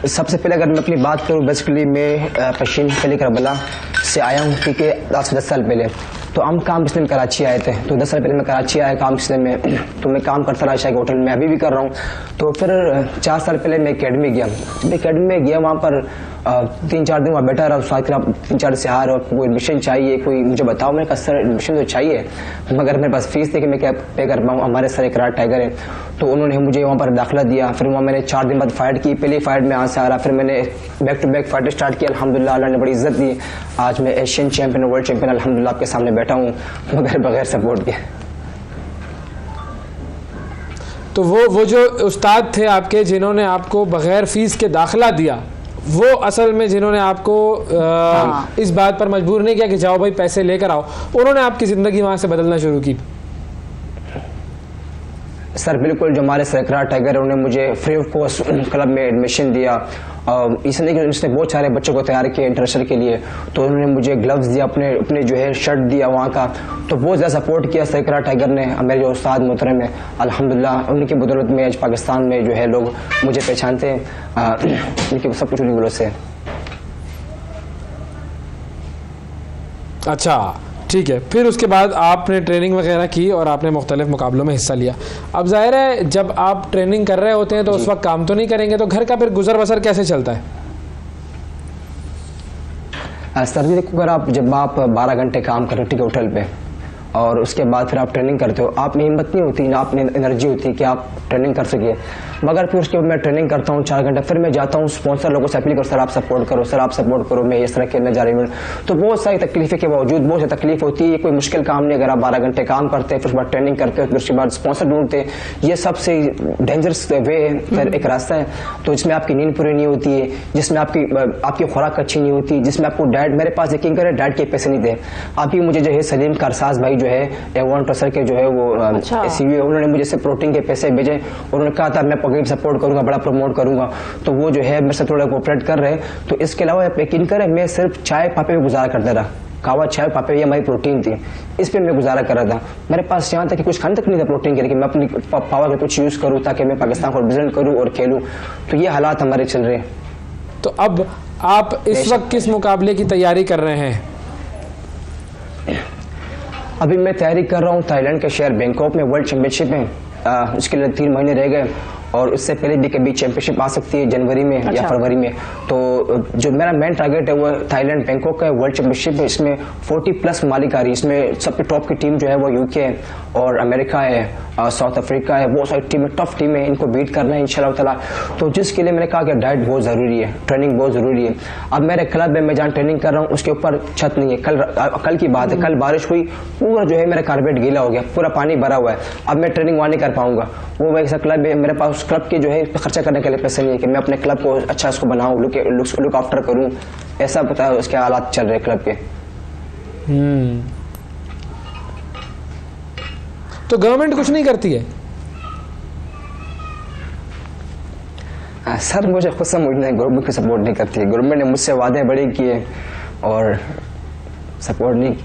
सबसे पहले अगर मैं अपनी बात करूँ, बेसिकली मैं पश्चिम दिल्ली करबला से आया हूँ, ठीक है। 10 साल पहले तो हम काम पिछले में कराची आए थे, तो 10 साल पहले मैं कराची आया काम पिछले में, तो मैं काम करता रहा शायद होटल में, अभी भी कर रहा हूँ। तो फिर 4 साल पहले मैं एकेडमी गया। एकेडमी में गया, वहाँ पर 3-4 दिन वहाँ बैठा रहा, साथ में 3-4 से आ रहा, कोई एडमिशन चाहिए, कोई मुझे बताओ। मैंने कहा सर एडमिशन तो चाहिए, मगर मेरे पास फीस थी कि मैं क्या पे कर पाऊँ, हमारे सर एक टाइगर है। तो उन्होंने मुझे वहाँ पर दाखिला दिया। फिर वहाँ मैंने 4 दिन बाद फाइट की, पहली फाइट में यहाँ से आ रहा, फिर मैंने back to back fight start किया। अल्हम्दुलिल्लाह अल्लाह ने बड़ी इज्जत दी, आज मैं एशियन चैंपियन, वर्ल्ड चैंपियन अल्हम्दुलिल्लाह आपके सामने बैठा हूँ बगैर सपोर्ट के। तो वो जो उस्ताद थे आपके, जिन्होंने आपको बगैर फीस के दाखिला दिया, वो असल में जिन्होंने आपको इस बात पर मजबूर नहीं किया कि जाओ भाई पैसे लेकर आओ, उन्होंने आपकी ज़िंदगी वहाँ से बदलना शुरू की। सर बिल्कुल, जो हमारे सरकार टाइगर उन्होंने मुझे फ्री ऑफ कॉस्ट क्लब में एडमिशन दिया। इसलिए कि उसने बहुत सारे बच्चों को तैयार किया इंटरनेशनल के लिए, तो उन्होंने मुझे ग्लव्स दिया, अपने जो है शर्ट दिया वहाँ का, तो बहुत ज़्यादा सपोर्ट किया सरकार टाइगर ने। मेरे जो उस्ताद मोहतरम है अल्हम्दुलिल्लाह, उनकी बदौलत में आज पाकिस्तान में जो है लोग मुझे पहचानते हैं, उनकी सब कुछ उन्हीं बदौलत से। अच्छा ठीक है, फिर उसके बाद आपने ट्रेनिंग वगैरह की और आपने मुख्तलिफ मुकाबलों में हिस्सा लिया। अब ज़ाहिर है जब आप ट्रेनिंग कर रहे होते हैं तो उस वक्त काम तो नहीं करेंगे, तो घर का फिर गुजर बसर कैसे चलता है? सर जी देखो, अगर जब आप 12 घंटे काम करते हो ठीक है होटल पे, और उसके बाद फिर आप ट्रेनिंग करते हो, आप में हिम्मत नहीं होती ना, आप में एनर्जी होती है कि आप ट्रेनिंग कर सके। मगर फिर उसके बाद मैं ट्रेनिंग करता हूँ 4 घंटे, फिर मैं जाता हूँ स्पॉन्सर लोगों से अपील करो, सर आप सपोर्ट करो, सर आप सपोर्ट करो, मैं इस तरह खेलने जा रही हूँ। तो बहुत सारी तकलीफें के बावजूद, बहुत सी तकलीफ होती है, कोई मुश्किल काम नहीं। अगर आप 12 घंटे काम करते हैं, फिर उसके बाद ट्रेनिंग करते हो, फिर उसके बाद स्पॉन्सर ढूंढते हैं, ये सबसे डेंजरस वे है, एक रास्ता है। तो जिसमें आपकी नींद पूरी नहीं होती है, जिसमें आपकी खुराक अच्छी नहीं होती, जिसमें आपको डाइट, मेरे पास यकीन करें डाइट के पैसे नहीं थे। अभी मुझे जो है सलीम कारसाज भाई जो है ट्रसर के जो है वो सीईओ, उन्होंने मुझे से प्रोटीन के पैसे भेजे, उन्होंने कहा था मैं पगड़ी सपोर्ट करूंगा, बड़ा प्रमोट करूंगा, तो वो जो है मेरे से थोड़ा कोऑपरेट कर रहे हैं। तो इसके अलावा यकीन करें मैं सिर्फ चाय पापे में गुजारा करता रहा, कावा चाय पापे, ये हमारी प्रोटीन थी, इस पर मैं गुजारा कर रहा था। मेरे पास यहाँ तक कि कुछ खाने तक नहीं था प्रोटीन के लिए कि मैं अपनी पावर का कुछ यूज करूँ ताकि मैं पाकिस्तान को रिप्रेजेंट करूँ और खेलूँ। तो ये हालात हमारे चल रहे हैं। तो अब आप इस वक्त किस मुकाबले की तैयारी कर रहे हैं? अभी मैं तैयारी कर रहा हूँ थाईलैंड के शहर बैंकॉक में वर्ल्ड चैंपियनशिप में, इसके लिए 3 महीने रह गए और उससे पहले भी कभी चैंपियनशिप आ सकती है जनवरी में या फरवरी में। तो जो मेरा मेन टारगेट है वो थाईलैंड बैंकॉक का वर्ल्ड चैंपियनशिप है। इसमें 40+ ममालिक आ रही है, इसमें सबसे टॉप की टीम जो है वो यूके है और अमेरिका है, साउथ अफ्रीका है, वो सारी टीमें टफ टीम है, इनको बीट करना है इंशाल्लाह ताला। तो जिसके लिए मैंने कहा कि डाइट बहुत ज़रूरी है, ट्रेनिंग बहुत ज़रूरी है। अब मेरे क्लब में मैं जहाँ ट्रेनिंग कर रहा हूँ उसके ऊपर छत नहीं है, कल की बात है, कल बारिश हुई, पूरा जो है मेरा कारपेट गीला हो गया, पूरा पानी भरा हुआ है, अब मैं ट्रेनिंग वहाँ नहीं कर पाऊंगा। वो ऐसा क्लब है मेरे पास, उस क्लब के जो है खर्चा करने के लिए पैसे नहीं है कि मैं अपने क्लब को अच्छा उसको बनाऊँ, लुक आफ्टर करूँ, ऐसा पता है उसके हालात चल रहे क्लब के। तो गवर्नमेंट कुछ नहीं करती है? सर मुझे खुद समझना है गवर्नमेंट को सपोर्ट नहीं करती है। गवर्नमेंट ने मुझसे वादे बड़े किए और सपोर्ट नहीं।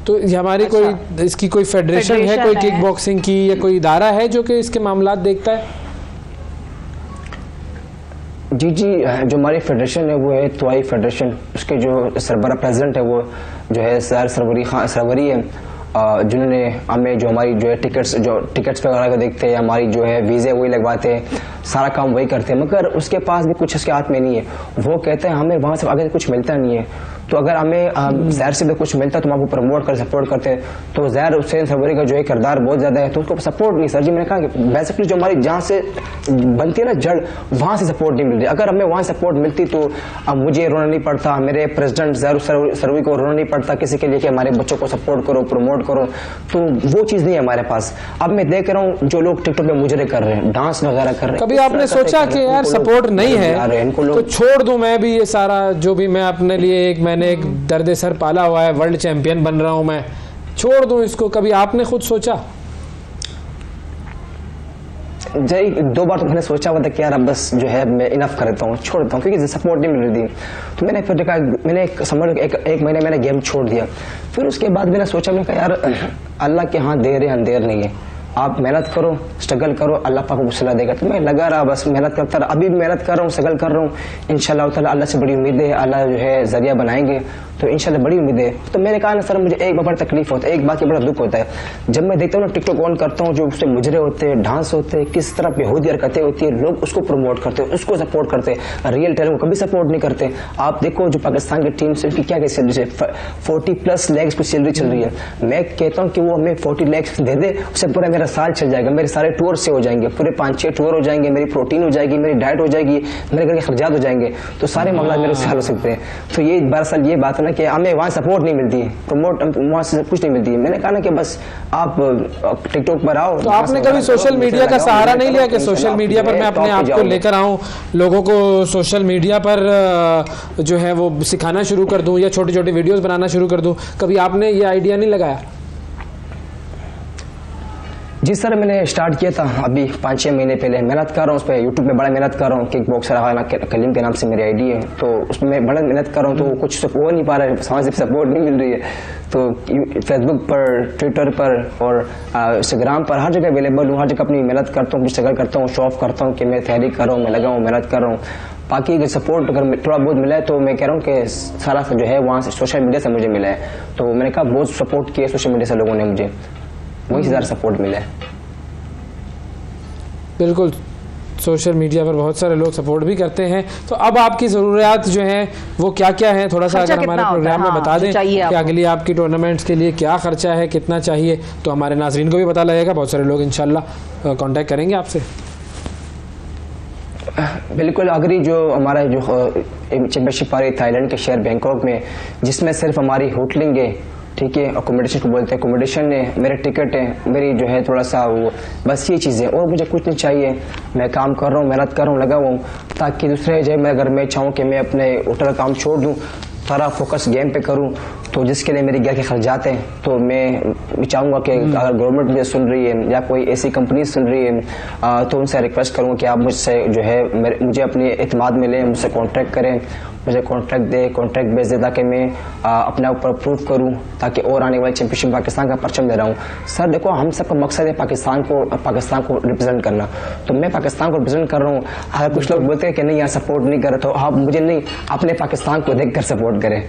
तो हमारी कोई इसकी कोई फेडरेशन है, कोई किक बॉक्सिंग की, या कोई इदारा है जो कि इसके मामलात देखता है? जी, जो हमारी फेडरेशन है वो है तुआई फेडरेशन। उसके जो सरबरा प्रेसिडेंट है वो जो है सर सरवरी है, जिन्होंने हमें जो हमारी जो है टिकट्स वगैरह को देखते हैं, हमारी जो है वीज़े वही लगवाते हैं, सारा काम वही करते हैं, मगर उसके पास भी कुछ उसके हाथ में नहीं है। वो कहते हैं हमें वहाँ से आगे कुछ मिलता नहीं है, तो अगर हमें ज़हर से भी कुछ मिलता तो हम आपको प्रमोट कर सपोर्ट करते हैं। तो ज़हर हुसैन सरवरी का जो है किरदार बहुत ज़्यादा है, तो उसको सपोर्ट नहीं। सर जी मैंने कहा कि बेसिकली जो हमारी जहाँ से बनती है ना जड़, वहाँ से सपोर्ट नहीं मिल रही। अगर हमें वहाँ सपोर्ट मिलती तो मुझे रोना नहीं पड़ता, मेरे प्रेसिडेंट ज़हर सरवरी को रोना नहीं पड़ता किसी के लिए कि हमारे बच्चों को सपोर्ट करो, प्रमोट करो। तो वो चीज़ नहीं है हमारे पास। अब मैं देख रहा हूँ जो लोग टिकटॉक पे मुजरे कर रहे हैं, डांस वगैरह कर रहे हैं। कभी आपने सोचा कि यार सपोर्ट नहीं है तो छोड़ दूं मैं भी ये सारा, जो भी मैं अपने लिए मैंने एक दर्द सर पाला हुआ है, वर्ल्ड चैंपियन बन रहा हूं, मैं छोड़ दूं इसको? कभी आपने खुद सोचा? जी 2 बार तो मैंने सोचा हुआ था कि यार अब बस जो है मैं इनफ कर देता हूँ, छोड़ देता हूँ, क्योंकि सपोर्ट नहीं मिल रही थी। तो मैंने फिर देखा, मैंने एक महीने मैंने गेम छोड़ दिया। फिर उसके बाद मैंने सोचा, मैंने कहा यार अल्लाह के हाथ देर है अंधेर नहीं है, आप मेहनत करो, स्ट्रगल करो, अल्लाह पाक को सिला देगा। तो मैं लगा रहा, बस मेहनत करता रहा। अभी मेहनत कर रहा हूँ, स्ट्रगल कर रहा हूँ। इंशाल्लाह ताला अल्लाह से बड़ी उम्मीद है, अल्लाह जो है जरिया बनाएंगे, तो इंशाल्लाह बड़ी उम्मीद है। तो मैंने कहा ना सर, मुझे एक बड़ा तकलीफ होता है, एक बात की बड़ा दुख होता है, जब मैं देखता हूँ ना टिकटॉक ऑन करता हूँ, जो उससे मुजरे होते हैं, डांस होते हैं, किस तरह बेहूदी हरकतें होती है, लोग उसको प्रमोट करते हैं, उसको सपोर्ट करते हैं, रियल टैलेंट को कभी सपोर्ट नहीं करते। आप देखो जो पाकिस्तान की टीम से उनकी क्या क्या सैलरी है, 40+ लैक्स की सैलरी चल रही है। मैं कहता हूँ कि वो हमें 40 लैक्स दे दे, उससे पूरा मेरा साल चल जाएगा, मेरे सारे टूर से हो जाएंगे, पूरे 5-6 टूर हो जाएंगे, मेरी प्रोटीन हो जाएगी, मेरी डाइट हो जाएगी, मेरे घर के खर्चात हो जाएंगे, तो सारे मामला मेरे उससे हल हो सकते हैं। तो ये दरअसल ये बात है ना कि हमें वहाँ सपोर्ट नहीं मिलती, प्रमोट वहाँ से कुछ नहीं मिलती है। मैंने कहा ना कि बस आप टिकटॉक पर आओ। तो आपने कभी सोशल मीडिया का सहारा नहीं लिया कि सोशल मीडिया पर मैं अपने आप को लेकर आऊँ, लोगों को सोशल मीडिया पर जो है वो सिखाना शुरू कर दूँ या छोटी छोटी वीडियोस बनाना शुरू कर दूँ? कभी आपने ये आइडिया नहीं लगाया? जी सर, मैंने स्टार्ट किया था अभी 5-6 महीने पहले। मेहनत कर रहा हूँ उस पर, यूट्यूब पे बड़ा मेहनत कर रहा हूँ। किक बॉक्सर कलीम के नाम से मेरी आईडी है, तो उसमें बड़ा मेहनत कर रहा हूँ, तो कुछ हो नहीं पा रहा है, समाज से सपोर्ट नहीं मिल रही है। तो फेसबुक पर, ट्विटर पर और इंस्टाग्राम पर हर जगह अवेलेबल हूँ, हर जगह अपनी मेहनत करता हूँ, स्ट्रगल करता हूँ, शो ऑफ करता हूँ कि मैं तैयारी कर रहा हूँ, मैं लगा हूँ, मेहनत कर रहा हूँ। बाकी अगर सपोर्ट अगर थोड़ा बहुत मिला है तो मैं कह रहा हूँ कि सारा जो है वहाँ से सोशल मीडिया से मुझे मिला है। तो मैंने कहा बहुत सपोर्ट किया सोशल मीडिया से लोगों ने, मुझे वहीं से ज़्यादा सपोर्ट मिला है। बिल्कुल, सोशल मीडिया पर बहुत सारे लोग सपोर्ट भी करते हैं। तो अब आपकी ज़रूरियात जो हैं वो क्या क्या हैं, थोड़ा सा अगर हमारे प्रोग्राम में बता दें कि अगली आपकी टूर्नामेंट्स के लिए क्या खर्चा है, कितना चाहिए, तो हमारे नाज़रीन को भी पता लगेगा। बहुत सारे लोग इंशाल्लाह कांटेक्ट करेंगे आपसे। बिल्कुल, अगली जो हमारा जो चैम्पियनशिप आ रही है थाईलैंड के शहर बैंकॉक में, जिसमें सिर्फ हमारी होटलिंग है, ठीक है, अकोमोडेशन को बोलते हैं, अकोमोडेशन है, मेरे टिकट है, मेरी जो है थोड़ा सा वो, बस ये चीज़ें, और मुझे कुछ नहीं चाहिए। मैं काम कर रहा हूँ, मेहनत कर रहा हूँ, लगा हुआ हूँ, ताकि दूसरे जो है अगर मैं चाहूँ कि मैं अपने होटल का काम छोड़ दूँ, सारा फोकस गेम पे करूँ, तो जिसके लिए मेरे घर के खर्चात हैं, तो मैं चाहूँगा कि अगर गवर्नमेंट मुझे सुन रही है या कोई ऐसी कंपनी सुन रही है, तो उनसे रिक्वेस्ट करूँ कि आप मुझसे जो है मुझे अपनी एतमाद में लें, मुझसे कॉन्ट्रैक्ट करें, मुझे कॉन्ट्रैक्ट दे, कॉन्ट्रैक्ट बेच दे, ताकि मैं अपने ऊपर प्रूव करूँ, ताकि और आने वाली चैंपियनशिप पाकिस्तान का परचम दे रहा हूँ। सर देखो, हम सबका मकसद है पाकिस्तान को रिप्रेजेंट करना, तो मैं पाकिस्तान को रिप्रेजेंट कर रहा हूँ। अगर कुछ लोग बोलते हैं कि नहीं यार सपोर्ट नहीं कर, तो आप मुझे नहीं, अपने पाकिस्तान को देख कर सपोर्ट करें।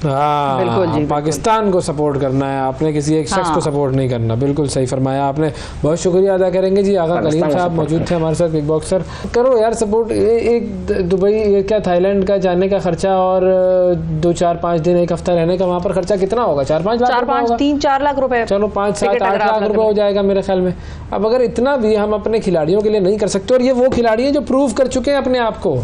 हाँ, बिल्कुल जी, पाकिस्तान को सपोर्ट करना है, आपने किसी एक शख्स को सपोर्ट नहीं करना। बिल्कुल सही फरमाया आपने, बहुत शुक्रिया अदा करेंगे जी। आगा कलीम साहब मौजूद थे हमारे साथ, किक बॉक्सर। करो यार सपोर्ट। एक दुबई क्या थाईलैंड का जाने का खर्चा और 2-4-5 दिन, एक हफ्ता रहने का, वहाँ पर खर्चा कितना होगा? 4-5 लाख, 3-4 लाख रुपए, चलो 5-7-8 लाख रुपए हो जाएगा मेरे ख्याल में। अब अगर इतना भी हम अपने खिलाड़ियों के लिए नहीं कर सकते, और ये वो खिलाड़ी हैं जो प्रूव कर चुके हैं अपने आप को,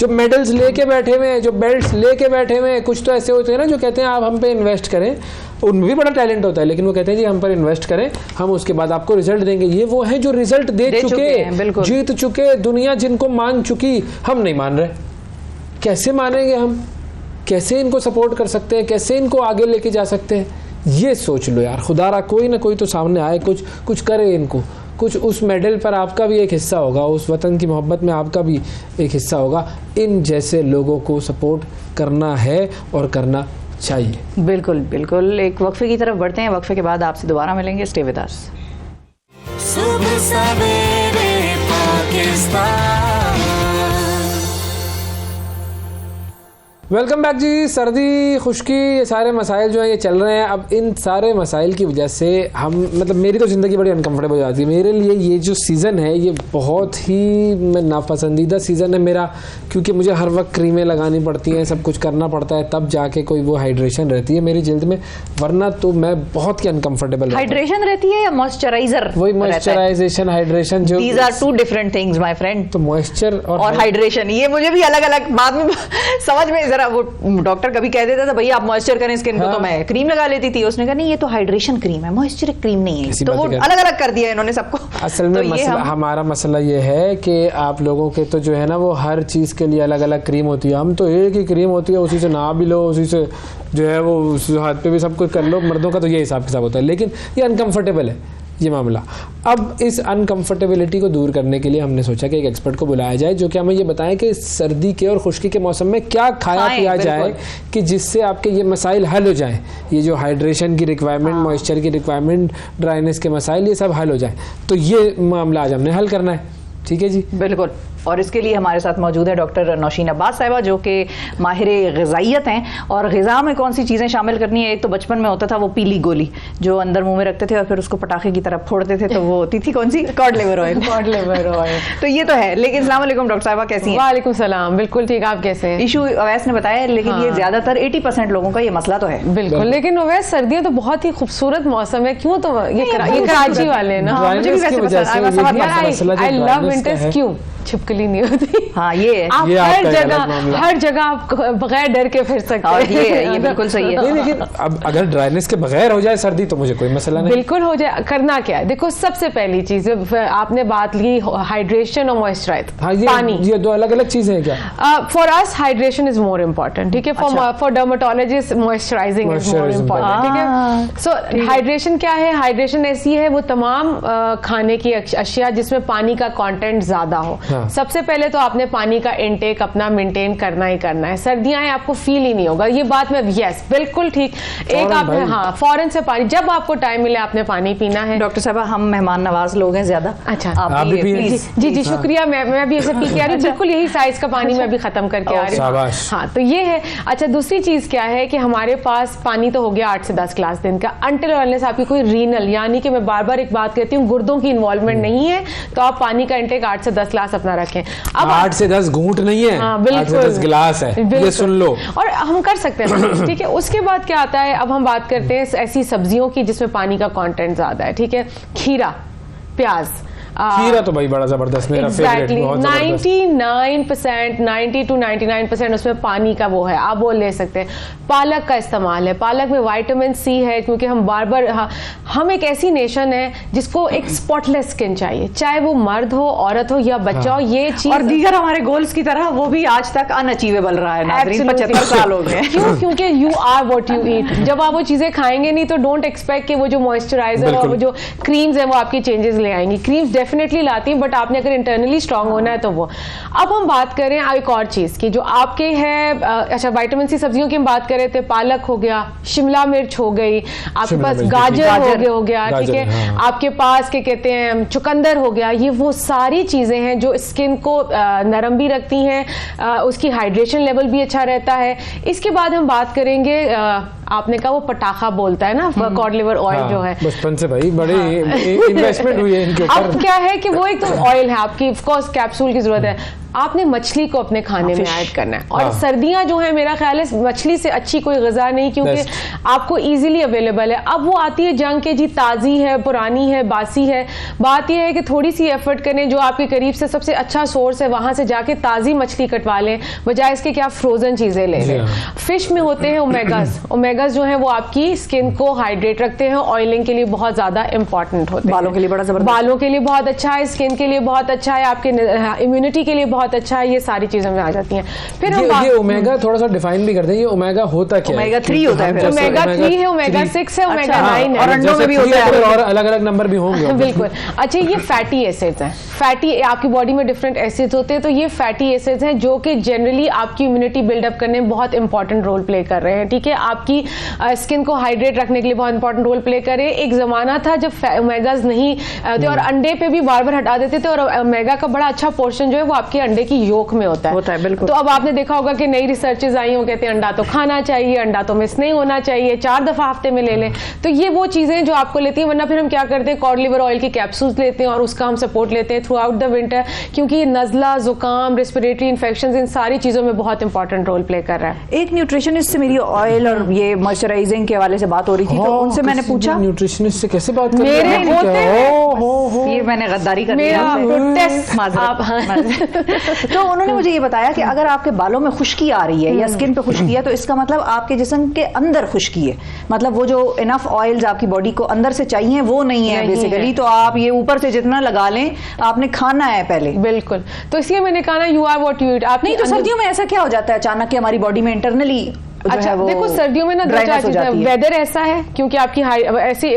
जो मेडल्स लेके बैठे हुए हैं, जो बेल्ट्स लेके बैठे हुए हैं, कुछ तो ऐसे होते हैं ना जो कहते हैं आप हम पे इन्वेस्ट करें, उनमें भी बड़ा टैलेंट होता है, लेकिन वो कहते हैं जी हम पर इन्वेस्ट करें, हम उसके बाद आपको रिजल्ट देंगे। ये वो है जो रिजल्ट दे चुके, जीत चुके, दुनिया जिनको मान चुकी, हम नहीं मान रहे। कैसे मानेंगे हम? कैसे इनको सपोर्ट कर सकते हैं? कैसे इनको आगे लेके जा सकते हैं? ये सोच लो यार, खुदारा कोई ना कोई तो सामने आए, कुछ करे इनको, कुछ उस मेडल पर आपका भी एक हिस्सा होगा, उस वतन की मोहब्बत में आपका भी एक हिस्सा होगा। इन जैसे लोगों को सपोर्ट करना है और करना चाहिए। बिल्कुल बिल्कुल। एक वक्फे की तरफ बढ़ते हैं, वक्फे के बाद आपसे दोबारा मिलेंगे। Stay with us. सुबह सवेरे पाकिस्तान। वेलकम बैक जी। सर्दी, खुश्की, ये सारे मसाइल जो हैं ये चल रहे हैं। अब इन सारे मसाइल की वजह से हम मतलब मेरी तो ज़िंदगी बड़ी अनकम्फर्टेबल हो जाती है। मेरे लिए ये जो सीज़न है ये बहुत ही नापसंदीदा सीज़न है मेरा, क्योंकि मुझे हर वक्त क्रीमें लगानी पड़ती हैं, सब कुछ करना पड़ता है, तब जाके कोई वो हाइड्रेशन रहती है मेरी जिल्द में, वरना तो मैं बहुत ही अनकम्फर्टेबल। हाइड्रेशन रहती है या मॉइस्चराइजर? वही मॉइस्चराइजेशन, हाइड्रेशन, जो these are two different things my friend. तो मॉइस्चर और हाइड्रेशन ये मुझे भी अलग अलग बाद में समझ में, वो डॉक्टर कभी कह देता था भैया आप मॉइस्चर करें स्किन को, तो मैं क्रीम लगा लेती थी। उसने कहा नहीं ये तो हाइड्रेशन क्रीम है, मॉइस्चर क्रीम नहीं है। तो वो अलग अलग कर दिया इन्होंने सबको। असल में तो हमारा मसला ये है कि आप लोगों के तो जो है ना वो हर चीज के लिए अलग अलग क्रीम होती है, हम तो एक ही क्रीम होती है, उसी से नहा भी लो, उसी से जो है वो हाथ पे भी सब कुछ कर लो। मर्दों का तो ये हिसाब किताब होता है, लेकिन ये अनकंफर्टेबल है ये मामला। अब इस अनकंफर्टेबिलिटी को दूर करने के लिए हमने सोचा कि एक एक्सपर्ट को बुलाया जाए जो कि हमें ये बताएं कि सर्दी के और खुश्की के मौसम में क्या खाया पिया जाए कि जिससे आपके ये मसाइल हल हो जाएं। ये जो हाइड्रेशन की रिक्वायरमेंट, मॉइस्चर की रिक्वायरमेंट, ड्राइनेस के मसाइल, ये सब हल हो जाएं। तो ये मामला आज हमने हल करना है। ठीक है जी, बिल्कुल। और इसके लिए हमारे साथ मौजूद है डॉक्टर नौशीन अब्बास साहिबा जो कि माहिर ग़िज़ाइयत हैं। और ग़िज़ा में कौन सी चीज़ें शामिल करनी है, एक तो बचपन में होता था वो पीली गोली जो अंदर मुंह में रखते थे और फिर उसको पटाखे की तरफ फोड़ते थे, तो वो होती थी कौन सी, cod liver oil. Cod liver oil तो ये तो है। लेकिन अस्सलाम वालेकुम डॉक्टर साहिबा, कैसी हैं? वालेकुम सलाम, बिल्कुल ठीक, आप कैसे हैं? इशू अवैस ने बताया, लेकिन ये ज्यादातर 80% लोगों का ये मसला तो है। बिल्कुल, लेकिन अवैस सर्दियाँ तो बहुत ही खूबसूरत मौसम है, क्यों? तो ये कराची वाले ना, मुझे भी वैसे पसंद। आई लव विंटर्स, क्यों? छिपकली नहीं होती। हाँ ये आप हर जगह आप बगैर डर के फिर सकते हैं। ये बिल्कुल सही है। लेकिन अब अगर ड्राइनेस के बगैर हो जाए सर्दी तो मुझे कोई मसला नहीं। बिल्कुल हो जाए। करना क्या है, देखो सबसे पहली चीज आपने बात ली हाइड्रेशन और मॉइस्चराइज, पानी, ये दो अलग अलग चीजें हैं क्या? For us hydration is more important, ठीक है। For dermatologist moisturising is more important, ठीक है। सो हाइड्रेशन क्या है? हाइड्रेशन ऐसी है वो तमाम खाने की अशिया जिसमें पानी का कंटेंट ज्यादा हो। सबसे पहले तो आपने पानी का इनटेक अपना मेंटेन करना ही करना है। सर्दियां हैं, आपको फील ही नहीं होगा ये बात में, यस बिल्कुल ठीक। एक आपने हाँ फौरन से पानी, जब आपको टाइम मिले आपने पानी पीना है। डॉक्टर साहब हम मेहमान नवाज लोग हैं ज्यादा। अच्छा आप भी प्लीज। जी जी शुक्रिया। मैं भी ऐसे पी के आ रही हूँ, बिल्कुल यही साइज का पानी मैं भी खत्म करके आ रही हूँ। हाँ तो ये है। अच्छा दूसरी चीज क्या है कि हमारे पास पानी तो हो गया 8 से 10 गिलास दिन का, अंटिल अनलेस आपकी कोई रीनल, यानी कि मैं बार बार एक बात कहती हूँ, गुर्दों की इन्वॉल्वमेंट नहीं है, तो आप पानी का इंटेक 8 से 10 गिलास अपना रखें। अब 8 से 10 घूंट नहीं है, 8 से 10 गिलास है, ये सुन लो। और हम कर सकते हैं, ठीक है। उसके बाद क्या आता है, अब हम बात करते हैं ऐसी सब्जियों की जिसमें पानी का कंटेंट ज्यादा है, ठीक है। खीरा, प्याज, खीरा तो भाई बड़ा जबरदस्त मेरा फेवरेट, बहुत 99% 90 to 99% उसमें पानी का वो है, आप वो ले सकते हैं। पालक का इस्तेमाल है, पालक में विटामिन सी है, क्योंकि हम बार बार हम एक ऐसी नेशन है जिसको एक स्पॉटलेस स्किन चाहिए, चाहे वो मर्द हो, औरत हो या बच्चा हो। ये चीज और दीगर हमारे गोल्स की तरह वो भी आज तक अनअचीवेबल रहा है। 75 साल हो गए। क्यों? क्योंकि you are what you eat. जब आप वो चीजें खाएंगे नहीं तो डोंट एक्सपेक्ट कि वो जो मॉइस्चराइजर और वो जो क्रीम्स है वो आपकी चेंजेस ले आएंगी। क्रीम्स डेफिनेटली लाती हैं, बट आपने अगर इंटरनली स्ट्रांग होना है तो वो। अब हम बात करें एक और चीज की जो आपके है, अच्छा विटामिन सी सब्जियों की हम बात कर रहे थे, पालक हो गया, शिमला मिर्च हो गई, आपके पास गाजर हो गया, ठीक है। आपके पास क्या कहते हैं, चुकंदर हो गया। ये वो सारी चीजें हैं जो स्किन को नरम भी रखती हैं, उसकी हाइड्रेशन लेवल भी अच्छा रहता है। इसके बाद हम बात करेंगे, आपने कहा वो पटाखा बोलता है ना, कॉड लिवर ऑयल जो है, बचपन से भाई बड़े इन्वेस्टमेंट हुई है इनके ऊपर। अब क्या है कि वो एक तो ऑयल है, आपकी ऑफ कोर्स कैप्सूल की जरूरत है। आपने मछली को अपने खाने में ऐड करना है। और सर्दियां जो है मेरा ख्याल है मछली से अच्छी कोई ग़िज़ा नहीं, क्योंकि आपको इजीली अवेलेबल है। अब वो आती है जंग के जी ताज़ी है, पुरानी है, बासी है। बात यह है कि थोड़ी सी एफर्ट करें, जो आपके करीब से सबसे अच्छा सोर्स है वहां से जाके ताज़ी मछली कटवा लें, बजाय इसके कि आप फ्रोजन चीज़ें ले लें। फिश में होते हैं ओमेगाज जो है वो आपकी स्किन को हाइड्रेट रखते हैं, ऑयलिंग के लिए बहुत ज़्यादा इंपॉर्टेंट होते हैं, बालों के लिए बड़ा ज़बरदस्त, बालों के लिए बहुत अच्छा है, स्किन के लिए बहुत अच्छा है, आपके इम्यूनिटी के लिए बहुत अच्छा है, ये सारी चीजें में आ जाती हैं। फिर ये ओमेगा थोड़ा सा डिफाइन भी करते हैं, ये ओमेगा होता क्या है? ओमेगा 3 होता है, ओमेगा 3 है, ओमेगा 6 है, ओमेगा 9 है, और अंडों में भी होता है, और अलग अलग नंबर भी होंगे। बिल्कुल। अच्छा, ये फैटी एसिड्स हैं, फैटी आपकी बॉडी में डिफरेंट एसिड्स होते हैं, तो ये फैटी एसिड्स हैं जो कि जनरली आपकी इम्यूनिटी बिल्डअप करने में बहुत इंपॉर्टेंट रोल प्ले कर रहे हैं, ठीक है, आपकी स्किन को हाइड्रेट रखने के लिए बहुत इंपॉर्टेंट रोल प्ले कर रहे हैं। एक जमाना था जब ओमेगाज नहीं थे और अंडे पे भी बार बार हटा देते थे, और ओमेगा का बड़ा अच्छा पोर्शन जो है वो आपके अंडे की योक में होता है। बिल्कुल। तो अब आपने देखा होगा कि नई रिसर्चेज आई हो, कहते हैं अंडा तो खाना चाहिए, अंडा तो मिस नहीं होना चाहिए, 4 दफा हफ्ते में ले लें। तो ये वो चीजें जो आपको लेती हैं, वरना फिर हम क्या करते हैं, कॉड लिवर ऑयल के कैप्सूल्स लेते हैं और उसका हम सपोर्ट लेते हैं थ्रू आउट द विंटर, क्योंकि नजला, जुकाम, रेस्पिरेटरी इन्फेक्शन, इन सारी चीजों में बहुत इंपॉर्टेंट रोल प्ले कर रहा है। एक न्यूट्रिशनिस्ट से मेरी ऑयल और ये मॉइस्चराइजिंग के हवाले से बात हो रही थी, तो उनसे मैंने पूछा, न्यूट्रिशनिस्ट से कैसे बात कर मेरे होते हैं, ये मैंने गद्दारी कर लिया, तो उन्होंने मुझे ये बताया कि अगर आपके बालों में खुश्की आ रही है या स्किन पे खुश्की है, तो इसका मतलब आपके जिस्म के अंदर खुश्की है, मतलब वो जो इनफ ऑयल्स आपकी बॉडी को अंदर से चाहिए वो नहीं है बेसिकली। तो आप ये ऊपर से जितना लगा लें, आपने खाना है पहले। बिल्कुल, तो इसलिए मैंने कहा ना, you are what you eat. आप नहीं, तो सर्दियों में ऐसा क्या हो जाता है अचानक कि हमारी बॉडी में इंटरनली अच्छा देखो, सर्दियों में ना दो चार चीजें, वेदर ऐसा है क्योंकि आपकी ऐसी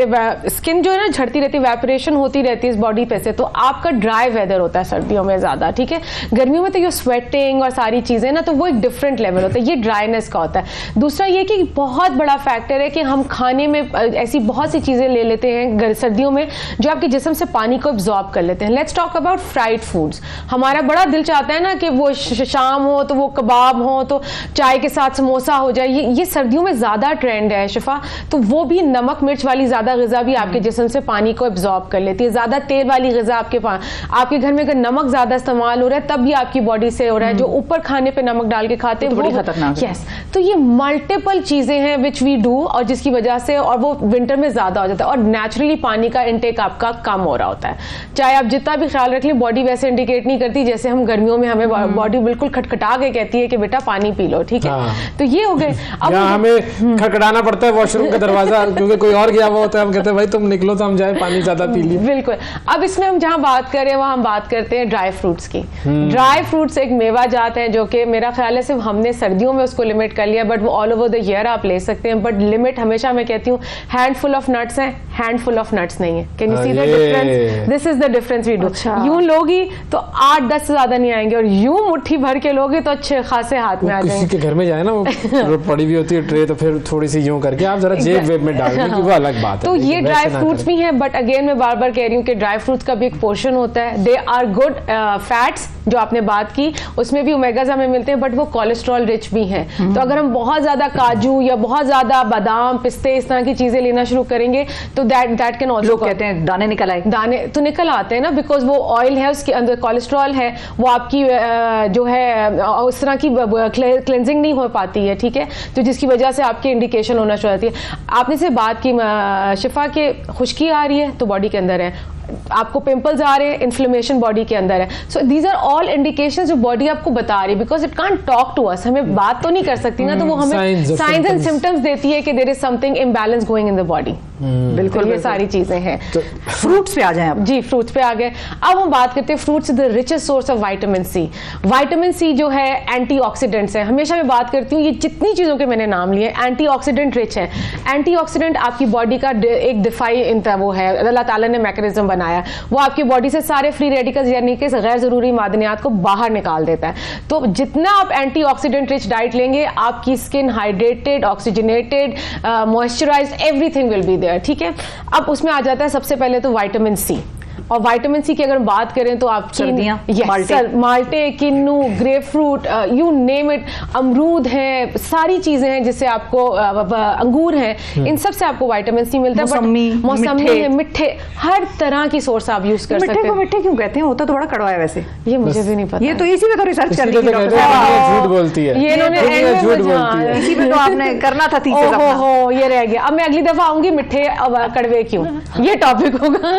स्किन जो है ना झड़ती रहती है, वेपरेशन होती रहती है इस बॉडी पे से, तो आपका ड्राई वेदर होता है सर्दियों में ज्यादा, ठीक है। गर्मियों में तो ये स्वेटिंग और सारी चीजें ना, तो वो एक डिफरेंट लेवल होता है, ये ड्राइनेस का होता है। दूसरा ये कि बहुत बड़ा फैक्टर है कि हम खाने में ऐसी बहुत सी चीजें ले लेते हैं सर्दियों में जो आपके जिस्म से पानी को एब्जॉर्ब कर लेते हैं। Let's talk about fried foods. हमारा बड़ा दिल चाहता है ना कि वो शाम हो तो वो कबाब हो, तो चाय के साथ समोसा हो जाए, ये सर्दियों में ज्यादा ट्रेंड है शिफा। तो वो भी नमक मिर्च वाली ज्यादा ग़िज़ा भी आपके जिस्म से पानी को एब्जॉर्ब कर लेती है। ज्यादा तेल वाली ग़िज़ा आपके घर में अगर नमक ज्यादा इस्तेमाल हो रहा है तब भी आपकी बॉडी से हो रहा है। जो ऊपर खाने पे नमक डाल के खाते हैं, तो बड़ी खतरनाक है। यस, तो ये मल्टीपल चीजें हैं विच वी डू, और जिसकी वजह से, और वो विंटर में ज्यादा हो जाता है, और नेचुरली पानी का इंटेक आपका कम हो रहा होता है। चाहे आप जितना भी ख्याल रख लें, बॉडी वैसे इंडिकेट नहीं करती जैसे हम गर्मियों में हमें बॉडी बिल्कुल खटखटा के कहती है कि बेटा पानी पी लो, ठीक है। तो ये हो गए। अब हमें खटखटाना पड़ता है वॉशरूम का दरवाजा क्योंकि कोई और गया हुआ होता है, हम कहते हैं भाई तुम निकलो तो हम जाए पानी ज्यादा पी लिए। बिल्कुल। अब इसमें हम जहां बात कर रहे हैं वहां हम बात करते हैं ड्राई फ्रूट्स की। ड्राई फ्रूट्स एक मेवा जात है जो कि मेरा ख्याल है सिर्फ हमने सर्दियों में उसको लिमिट कर लिया, बट वो ऑल ओवर द ईयर आप ले सकते हैं। बट लिमिट हमेशा मैं कहती हूँ हैंडफुल ऑफ नट्स है, हैंडफुल ऑफ नट्स नहीं है। Can you see the difference? This is the difference we do. यूं लोगी तो 8-10 से ज्यादा नहीं आएंगे, और यूं मुट्ठी भर के लोगे तो अच्छे खासे हाथ में आ जाएंगे। किसी के घर में जाए ना, वो पड़ी हुई होती है ट्रे, तो फिर थोड़ी सी यूं करके आप जरा जेब वेब में डाल दें, वो अलग बात है। तो ये ड्राई फ्रूट्स भी हैं, बट अगेन मैं बार बार कह रही हूँ कि ड्राई फ्रूट्स का भी एक पोर्शन होता है। दे आर गुड फैट्स, जो आपने बात की उसमें भी ओमेगाज हमें मिलते हैं, बट वो कोलेस्ट्रॉल रिच भी हैं। तो अगर हम बहुत ज्यादा काजू या बहुत ज्यादा बादाम, पिस्ते, इस तरह की चीजें लेना शुरू करेंगे तो दैट कैन ऑल्सो, कहते हैं दाने निकल आए, दाने तो निकल आते हैं ना, बिकॉज वो ऑयल है, उसके अंदर कोलेस्ट्रॉल है, वो आपकी जो है उस तरह की क्लेंजिंग नहीं हो पाती है, ठीक है, तो जिसकी वजह से आपकी इंडिकेशन होना शुरू होती है। आपने से बात की शिफा के खुश्की आ रही है तो बॉडी के अंदर है, आपको पिंपल्स आ रहे हैं, इन्फ्लेमेशन बॉडी के अंदर है। So these are all indications जो बॉडी आपको बता रही है, because it can't talk to us, हमें बात तो नहीं कर सकती ना, तो वो हमें साइंस एंड सिम्टम्स देती है कि there is something imbalance going in the body. बिल्कुल, ये सारी चीजें हैं। तो फ्रूट्स पे आ जाएं अब। जी, फ्रूट्स पे आ गए। अब हम बात करते हैं fruits the richest source of vitamin C. Vitamin C जो है एंटीऑक्सीडेंट्स है। हमेशा मैं बात करती हूँ, ये जितनी चीजों के मैंने नाम लिए एंटीऑक्सीडेंट रिच है। एंटीऑक्सीडेंट आपकी बॉडी का एक दिफाई वो है, अल्लाह ताला ने मैकेनिज्म बनाया, वो आपकी बॉडी से सारे फ्री रेडिकल्स यानी कि गैर जरूरी मादनियात को बाहर निकाल देता है। तो जितना आप एंटीऑक्सीडेंट रिच डाइट लेंगे, आपकी skin hydrated, oxygenated, moisturised, everything will be there, ठीक है। अब उसमें आ जाता है सबसे पहले तो विटामिन सी। और विटामिन सी की अगर बात करें तो सर्दियाँ, आपकी माल्टे, किन्नू, grapefruit, you name it, अमरूद है, सारी चीजें हैं जिससे आपको अंगूर हैं, इन सब से आपको विटामिन सी मिलता है। मौसमी है, मिठे, हर तरह की सोर्स आप यूज कर सकते हैं। मिठे क्यों कहते हैं? होता तो बड़ा कड़वा है वैसे। ये मुझे भी नहीं पता। ये तो इसी पे तो रिसर्च कर रही है, झूठ बोलती है ये इन्होंने इसी पे तो आपने करना था थीसिस अपना। हो ये रह गया। अब मैं अगली दफा आऊंगी मिठे कड़वे क्यों, ये टॉपिक होगा।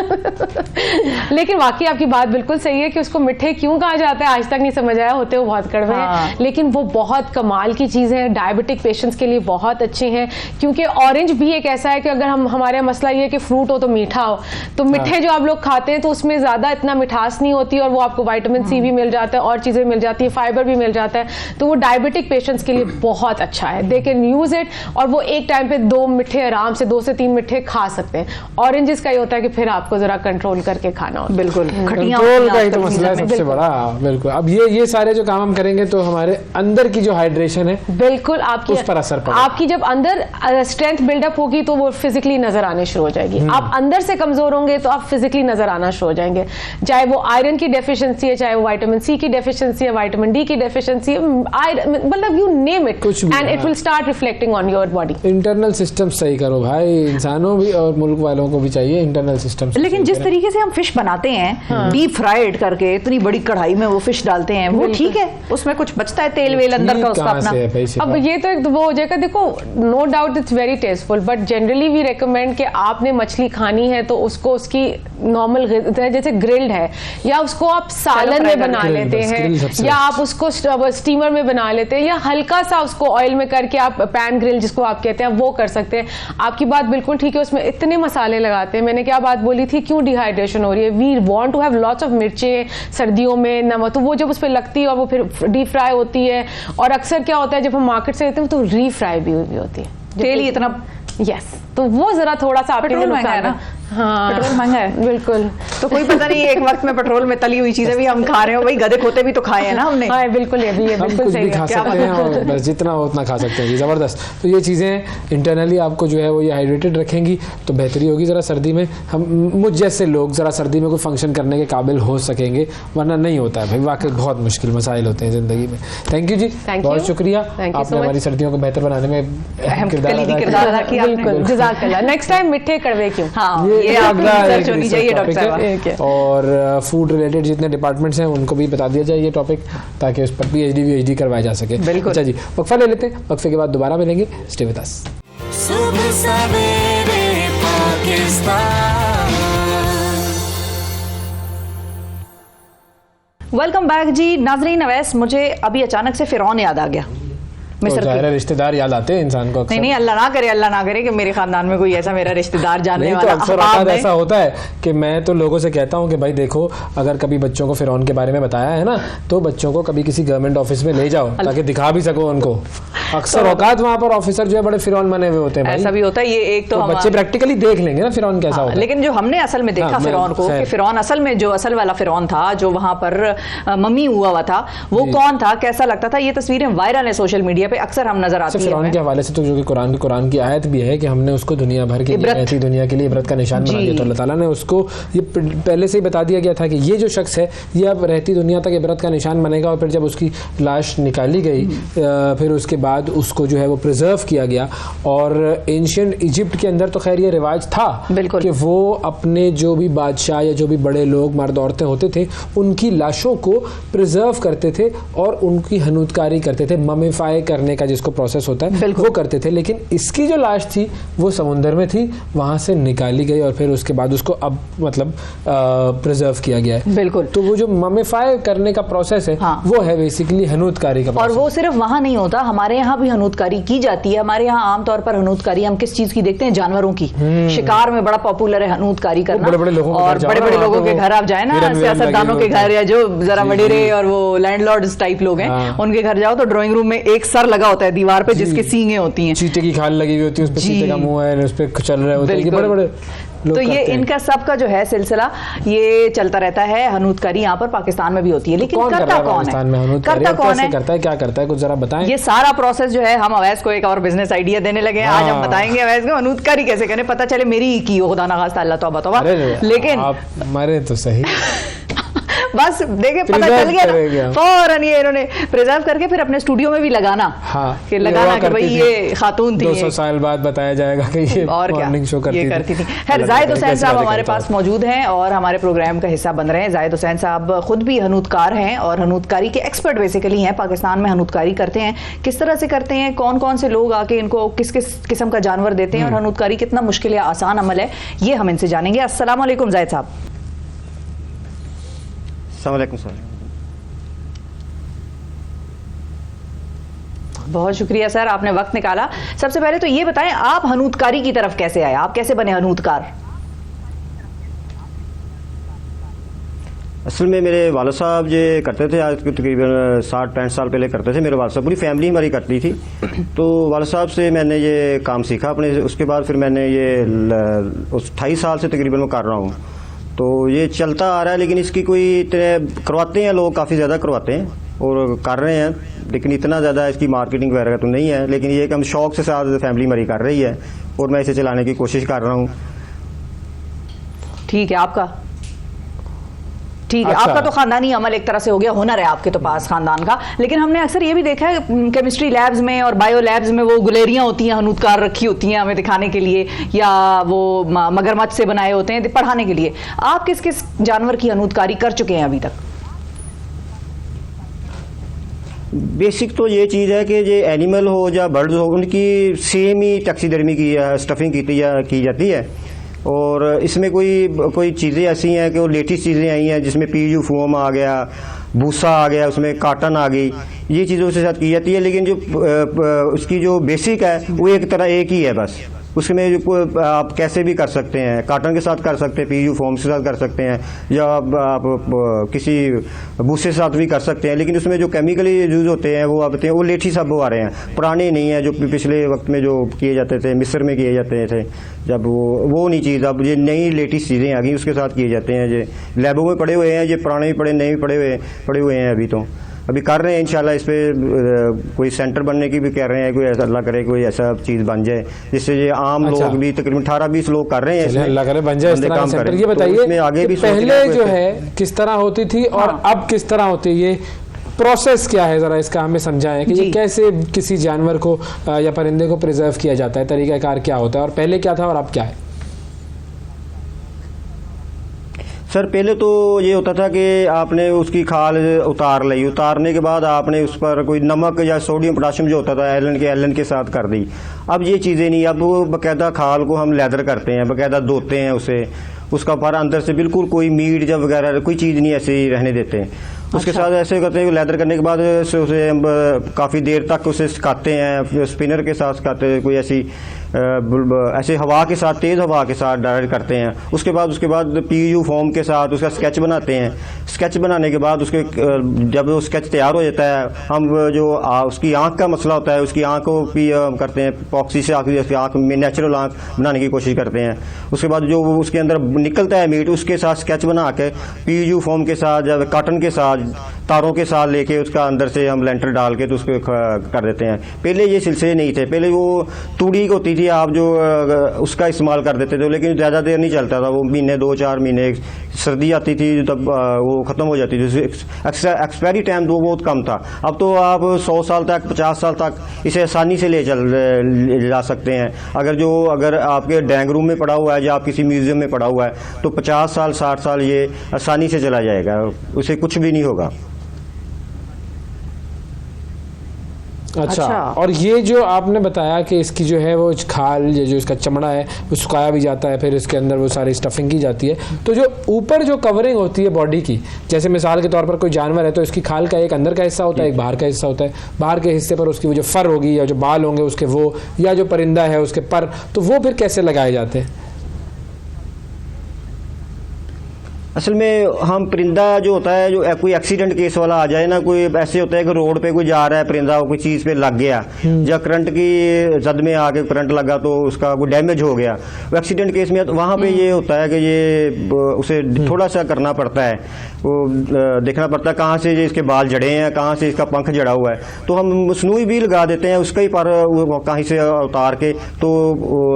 लेकिन वाकई आपकी बात बिल्कुल सही है कि उसको मिठे क्यों कहा जाता है, आज तक नहीं समझ आया, होते वो बहुत कड़वे हैं, लेकिन वो बहुत कमाल की चीज है। डायबिटिक पेशेंट्स के लिए बहुत अच्छे हैं, क्योंकि ऑरेंज भी एक ऐसा है कि अगर हमारे मसला ये है कि फ्रूट हो तो मीठा हो, तो मिठे जो आप लोग खाते हैं तो उसमें ज्यादा इतना मिठास नहीं होती और वो आपको विटामिन सी भी मिल जाता है और चीजें मिल जाती है, फाइबर भी मिल जाता है, तो वो डायबिटिक पेशेंट्स के लिए बहुत अच्छा है। दे कैन यूज इट, और वो एक टाइम पे 2 मिठे आराम से 2 से 3 मिठे खा सकते हैं। ऑरेंजेस का ये होता है कि फिर आपको जरा कंट्रोल करके खाना होता है। बिल्कुल, कंट्रोल का ही तो मसला है सबसे बड़ा। बिल्कुल, अब ये सारे जो काम हम करेंगे तो हमारे अंदर की जो हाइड्रेशन है बिल्कुल आपकी उस पर असर पड़ेगा। आपकी जब अंदर स्ट्रेंथ बिल्डअप होगी तो वो फिजिकली नजर आने शुरू हो जाएगी। आप अंदर से कमजोर होंगे तो आप फिजिकली नजर आना शुरू हो जाएंगे, चाहे वो आयरन की डेफिशिएंसी है, चाहे वो विटामिन सी की डेफिशिएंसी है, विटामिन डी की डेफिशिएंसी, मतलब you name it, and it will start reflecting on your body. Internal system सही करो भाई, इंसानों भी और मुल्क वालों को भी चाहिए इंटरनल सिस्टम। लेकिन जिस तरीके से हम फिश बनाते हैं डीप फ्राइड करके, इतनी बड़ी कढ़ाई में वो फिश डालते हैं, वो ठीक है, उसमें कुछ बचता है तेल वेल अंदर का उसका अपना। अब ये तो एक वो हो जाएगा, देखो no doubt it's very tasteful, but generally we recommend कि आपने मछली खानी है तो उसको उसकी नॉर्मल जैसे ग्रिल्ड है, या उसको आप सालन में बना लेते हैं, या आप उसको स्टीमर में बना लेते हैं, या हल्का सा उसको ऑयल में करके आप पैन ग्रिल जिसको आप कहते हैं वो कर सकते हैं। आपकी बात बिल्कुल ठीक है, उसमें इतने मसाले लगाते हैं। मैंने क्या बात बोली थी, क्यों डिहाइड्रेशन हो रही है? We want to have lots of मिर्चें सर्दियों में, नमक, तो वो जब उस पर लगती है और वो फिर डीप फ्राई होती है, और अक्सर क्या होता है जब हम मार्केट से लेते हैं तो रीफ्राई भी हुई होती है, तेल ही इतना। यस, तो वो जरा थोड़ा सा आपके लिए महंगा है ना। हाँ, पेट्रोल महंगा है बिल्कुल। तो कोई पता नहीं एक वक्त में पेट्रोल में तली हुई चीजें भी हम खा रहे हो, भाई गधे खोते भी तो खाए हैं ना हमने। हाँ बिल्कुल, ये भी बिल्कुल सही खा सकते हैं, और बस जितना हो उतना खा सकते हैं। जबरदस्त। तो ये चीज़ें इंटरनली आपको जो है वो ये हाइड्रेटेड रखेंगी तो बेहतरी होगी। ज़रा सर्दी में हम मुझ जैसे लोग ज़रा सर्दी में कोई फंक्शन करने के काबिल हो सकेंगे, वरना नहीं होता है भाई, वाकई बहुत मुश्किल मसाइल होते हैं ज़िंदगी में। थैंक यू जी, बहुत शुक्रिया, आपने हमारी सर्दियों को बेहतर बनाने में अहम किरदार अदा किया। बिल्कुल, जज़ाकल्लाह। नेक्स्ट टाइम मिठे कड़वे क्यों, ये रिसर्च होनी चाहिए डॉक्टर साहब। और फूड रिलेटेड जितने डिपार्टमेंट्स हैं उनको भी बता दिया जाए ये टॉपिक, ताकि उस पर PhD करवाया जा सके। अच्छा जी, वक्फा ले लेते हैं, वक्फे के बाद दोबारा मिलेंगे। Stay with us. सुबह सवेरे पाकिस्तान। वेलकम बैक जी। नाजरीन, अवैस, मुझे अभी अचानक से फिरौन याद आ गया। ज़ाहिर है रिश्तेदार याद आते हैं इंसान को अक्सर। नहीं, अल्लाह ना करे कि मेरे खानदान में कोई ऐसा मेरा रिश्तेदार जानने वाला। तो अक्सर ऐसा होता है कि मैं तो लोगों से कहता हूं कि भाई देखो, अगर कभी बच्चों को फिरौन के बारे में बताया है ना, तो बच्चों को कभी किसी गवर्नमेंट ऑफिस में ले जाओ ताकि दिखा भी सको उनको। अक्सर औकात वहाँ पर ऑफिसर जो है बड़े फिरौन बने हुए होते हैं। ऐसा भी होता है। ये एक तो बच्चे प्रैक्टिकली देख लेंगे ना फिरौन कैसा होता है। लेकिन जो हमने असल में देखा फिरौन को, कि फिरौन असल में जो असल वाला फिरौन था, जो वहाँ पर मम्मी हुआ था, वो कौन था, कैसा लगता था, ये तस्वीरें वायरल है सोशल मीडिया पे, अक्सर हम नजर आती है। फिरौन के हवाले से तो जो कि कुरान की आयत भी है कि हमने उसको दुनिया भर की रहती दुनिया के लिए इबरत का निशान बना दिया। तो अल्लाह ताला ने उसको ये पहले से ही बता दिया गया था कि ये जो शख्स है ये अब रहती दुनिया तक इबरत का निशान बनेगा। और फिर जब उसकी लाश निकाली गई, फिर उसके बाद उसको जो है वो प्रिजर्व किया गया। और एंशिएंट इजिप्ट के अंदर तो खैर ये रिवाज था कि वो अपने जो भी बादशाह या जो भी बड़े लोग मर्द औरतें होते थे उनकी लाशों को प्रिजर्व करते थे और उनकी हनूदकारी करते थे, ममीफाई करने का जिसको प्रोसेस होता है वो करते थे। लेकिन इसकी जो लाश थी वो समुंदर में थी, वहां से निकाली गई और फिर उसके बाद उसको अब मतलब प्रिजर्व किया गया है। बिल्कुल। तो वो जो ममीफाई करने का प्रोसेस है वो है बेसिकली हनूदकारी का और वो सिर्फ वहां नहीं होता, हमारे यहाँ भी हनूदकारी की जाती है। हमारे यहाँ आमतौर पर हनूदकारी हम किस चीज की देखते हैं? जानवरों की। शिकार में बड़ा पॉपुलर है हनूदकारी करना। बड़े बड़े लोगों के घर आप जाए ना, सियासतदानों के घर, या जो जरा वडेरे और वो लैंडलॉर्ड्स टाइप लोग हैं, उनके घर जाओ तो ड्राइंग रूम में एक सर लगा होता है दीवार पे जिसके सींगें होती हैं, चीते की खाल लगी हुई होती है, उस पे चीते का मुंह है, उस पे चल रहे होते हैं बड़े बड़े तो ये करते हैं। इनका सबका जो है सिलसिला ये चलता रहता है। हनूतकारी यहाँ पर पाकिस्तान में भी होती है, लेकिन कौन कर रहा करता है कौन पाकिस्तान में है? हनूतकारी? करता और कौन कैसे है? करता है, क्या करता है, कुछ जरा बताएं। ये सारा प्रोसेस जो है हम अवैस को एक और बिजनेस आइडिया देने लगे हैं। आज हम हाँ। बताएंगे अवैस को हनूतकारी कैसे करें, पता चले मेरी ही की हो, खुदा ना खास्ता, अल्लाह तौबा तौबा। लेकिन आप मरे तो सही। बस देखे पता Preserve चल गया करेंगे ना, हम। फौरन ये इन्होंने प्रिजर्व करके फिर अपने स्टूडियो में भी लगाना। हाँ, कि लगाना कि भाई ये खातून थी, 200 साल बाद बताया जाएगा कि ये और क्या मॉर्निंग शो ये करती थी। खैर, जाहिद हुसैन साहब हमारे पास मौजूद हैं और हमारे प्रोग्राम का हिस्सा बन रहे हैं। जाहिद हुसैन साहब खुद भी हनूतकार हैं और हनूतकारी के एक्सपर्ट बेसिकली हैं। पाकिस्तान में हनूतकारी करते हैं, किस तरह से करते हैं, कौन कौन से लोग आके इनको किस किस किस्म का जानवर देते हैं और हनूतकारी कितना मुश्किल या आसान अमल है, ये हम इनसे जानेंगे। अस्सलाम वालेकुम जाहिद साहब। अस्सलाम वालेकुम सर। बहुत शुक्रिया सर, आपने वक्त निकाला। सबसे पहले तो ये बताएं, आप हनूतकारी की तरफ कैसे आए, आप कैसे बने हनूतकार? असल में मेरे वालिद साहब ये करते थे, आज तकरीबन 60-65 साल पहले करते थे। मेरे वालिद साहब, पूरी फैमिली हमारी करती थी। तो वालिद साहब से मैंने ये काम सीखा अपने। उसके बाद फिर मैंने ये 28 साल से तकरीबन मैं कर रहा हूँ। तो ये चलता आ रहा है, लेकिन इसकी कोई करवाते हैं लोग, काफ़ी ज़्यादा करवाते हैं और कर रहे हैं, लेकिन इतना ज़्यादा इसकी मार्केटिंग वगैरह तो नहीं है। लेकिन ये कि हम शौक से साथ फैमिली हमारी कर रही है और मैं इसे चलाने की कोशिश कर रहा हूँ। ठीक है, आपका ठीक है। अच्छा। आपका तो खानदानी अमल एक तरह से हो गया, हुनर है आपके तो पास खानदान का। लेकिन हमने अक्सर ये भी देखा है केमिस्ट्री लैब्स में और बायो लैब्स में वो गुलेरियां होती हैं, हनूतकार रखी होती हैं हमें दिखाने के लिए, या वो मगरमच्छ से बनाए होते हैं पढ़ाने के लिए। आप किस किस जानवर की हनूतकारी कर चुके हैं अभी तक? बेसिक तो ये चीज़ है कि ये एनिमल हो या बर्ड्स हो, उनकी सेम ही टैक्सीडर्मी की स्टफिंग की जाती है। और इसमें कोई चीज़ें ऐसी हैं कि वो लेटेस्ट चीज़ें आई हैं, जिसमें पीयू फोम आ गया, भूसा आ गया, उसमें काटन आ गई, ये चीज़ों से साथ की जाती है। लेकिन जो उसकी जो बेसिक है वो एक ही है बस। उसमें आप कैसे भी कर सकते हैं, काटन के साथ कर सकते हैं, पीयू फोम के साथ कर सकते हैं, या आप किसी भूसे के साथ भी कर सकते हैं। लेकिन उसमें जो केमिकली यूज होते हैं वो आप बताते हैं, वो लेठी सब वो आ रहे हैं, पुराने नहीं है जो पिछले वक्त में जो किए जाते थे, मिस्र में किए जाते थे जब वो नहीं चीज़, अब ये नई लेटेस्ट चीज़ें आ गई उसके साथ किए जाते हैं। ये लैबों में पड़े हुए हैं, ये पुराने भी पड़े, नए भी पड़े हुए हैं। अभी कर रहे हैं इंशाल्लाह, इस पे कोई सेंटर बनने की भी कह रहे हैं, कोई ऐसा अल्लाह करे कोई ऐसा चीज़ बन जाए जिससे ये आम लोग भी तकरीबन 18-20 लोग कर रहे हैं। अल्लाह करे बन जाए इस तरह का सेंटर। ये बताइए आगे भी पहले जो है किस तरह होती थी और अब किस तरह होती है, ये प्रोसेस क्या है, जरा इसका हमें समझाएं कि ये कैसे किसी जानवर को या परिंदे को प्रिजर्व किया जाता है, तरीकाकार क्या होता है और पहले क्या था और अब क्या है? सर पहले तो ये होता था कि आपने उसकी खाल उतारने के बाद आपने उस पर कोई नमक या सोडियम पोटाशियम जो होता था एलन के साथ कर दी। अब ये चीज़ें नहीं, अब वो बाकायदा खाल को हम लेदर करते हैं, बाकायदा धोते हैं उसे, उसका पर अंदर से बिल्कुल कोई मीट या वगैरह कोई चीज़ नहीं ऐसे ही रहने देते हैं। उसके साथ ऐसे करते हैं, लेदर करने के बाद उसे हम काफ़ी देर तक उसे सुखाते हैं, स्पिनर के साथ सुखाते हैं, कोई ऐसे हवा के साथ, तेज़ हवा के साथ डायरेक्ट करते हैं। उसके बाद पीयू फॉर्म के साथ उसका स्केच बनाते हैं। स्केच बनाने के बाद उसके जब वो स्केच तैयार हो जाता है, हम जो उसकी आँख का मसला होता है, उसकी आँख को भी करते हैं पॉक्सी से, आँख में नेचुरल आँख बनाने की कोशिश करते हैं। उसके बाद जो उसके अंदर निकलता है मीट, उसके साथ स्केच बना के पीयू फॉर्म के साथ या कॉटन के साथ तारों के साथ लेके उसका अंदर से हम लेंटर डाल के तो उसको कर देते हैं। पहले ये सिलसिले नहीं थे, पहले वो तूड़ी होती थी, आप जो उसका इस्तेमाल कर देते थे, लेकिन ज़्यादा देर नहीं चलता था वो, महीने 2-4 महीने, सर्दी आती थी तब वो ख़त्म हो जाती थी, एक्सपायरी टाइम तो बहुत कम था। अब तो आप 100 साल तक, 50 साल तक इसे आसानी से ले जा सकते हैं। अगर आपके डैंग रूम में पड़ा हुआ है या आप किसी म्यूज़ियम में पड़ा हुआ है तो 50 साल 60 साल ये आसानी से चला जाएगा, उसे कुछ भी नहीं होगा। अच्छा, और ये जो आपने बताया कि इसकी जो है वो खाल, ये जो इसका चमड़ा है वो सुखाया भी जाता है, फिर इसके अंदर वो सारी स्टफिंग की जाती है, तो जो ऊपर जो कवरिंग होती है बॉडी की, जैसे मिसाल के तौर पर कोई जानवर है तो इसकी खाल का एक अंदर का हिस्सा होता है, एक बाहर का हिस्सा होता है। बाहर के हिस्से पर उसकी वो जो फर होगी या जो बाल होंगे उसके वो, या जो परिंदा है उसके पर, तो वो फिर कैसे लगाए जाते हैं? असल में हम परिंदा जो होता है, जो कोई एक्सीडेंट केस वाला आ जाए ना, कोई ऐसे होता है कि रोड पे कोई जा रहा है, परिंदा कोई चीज़ पे लग गया या करंट की जद में आके करंट लगा तो उसका कोई डैमेज हो गया, वो एक्सीडेंट केस में वहाँ पे ये होता है कि ये उसे थोड़ा सा करना पड़ता है, वो देखना पड़ता है कहाँ से ये इसके बाल जड़े हैं, कहाँ से इसका पंख जड़ा हुआ है, तो हम सुई भी लगा देते हैं उसका ही पर कहीं से उतार के तो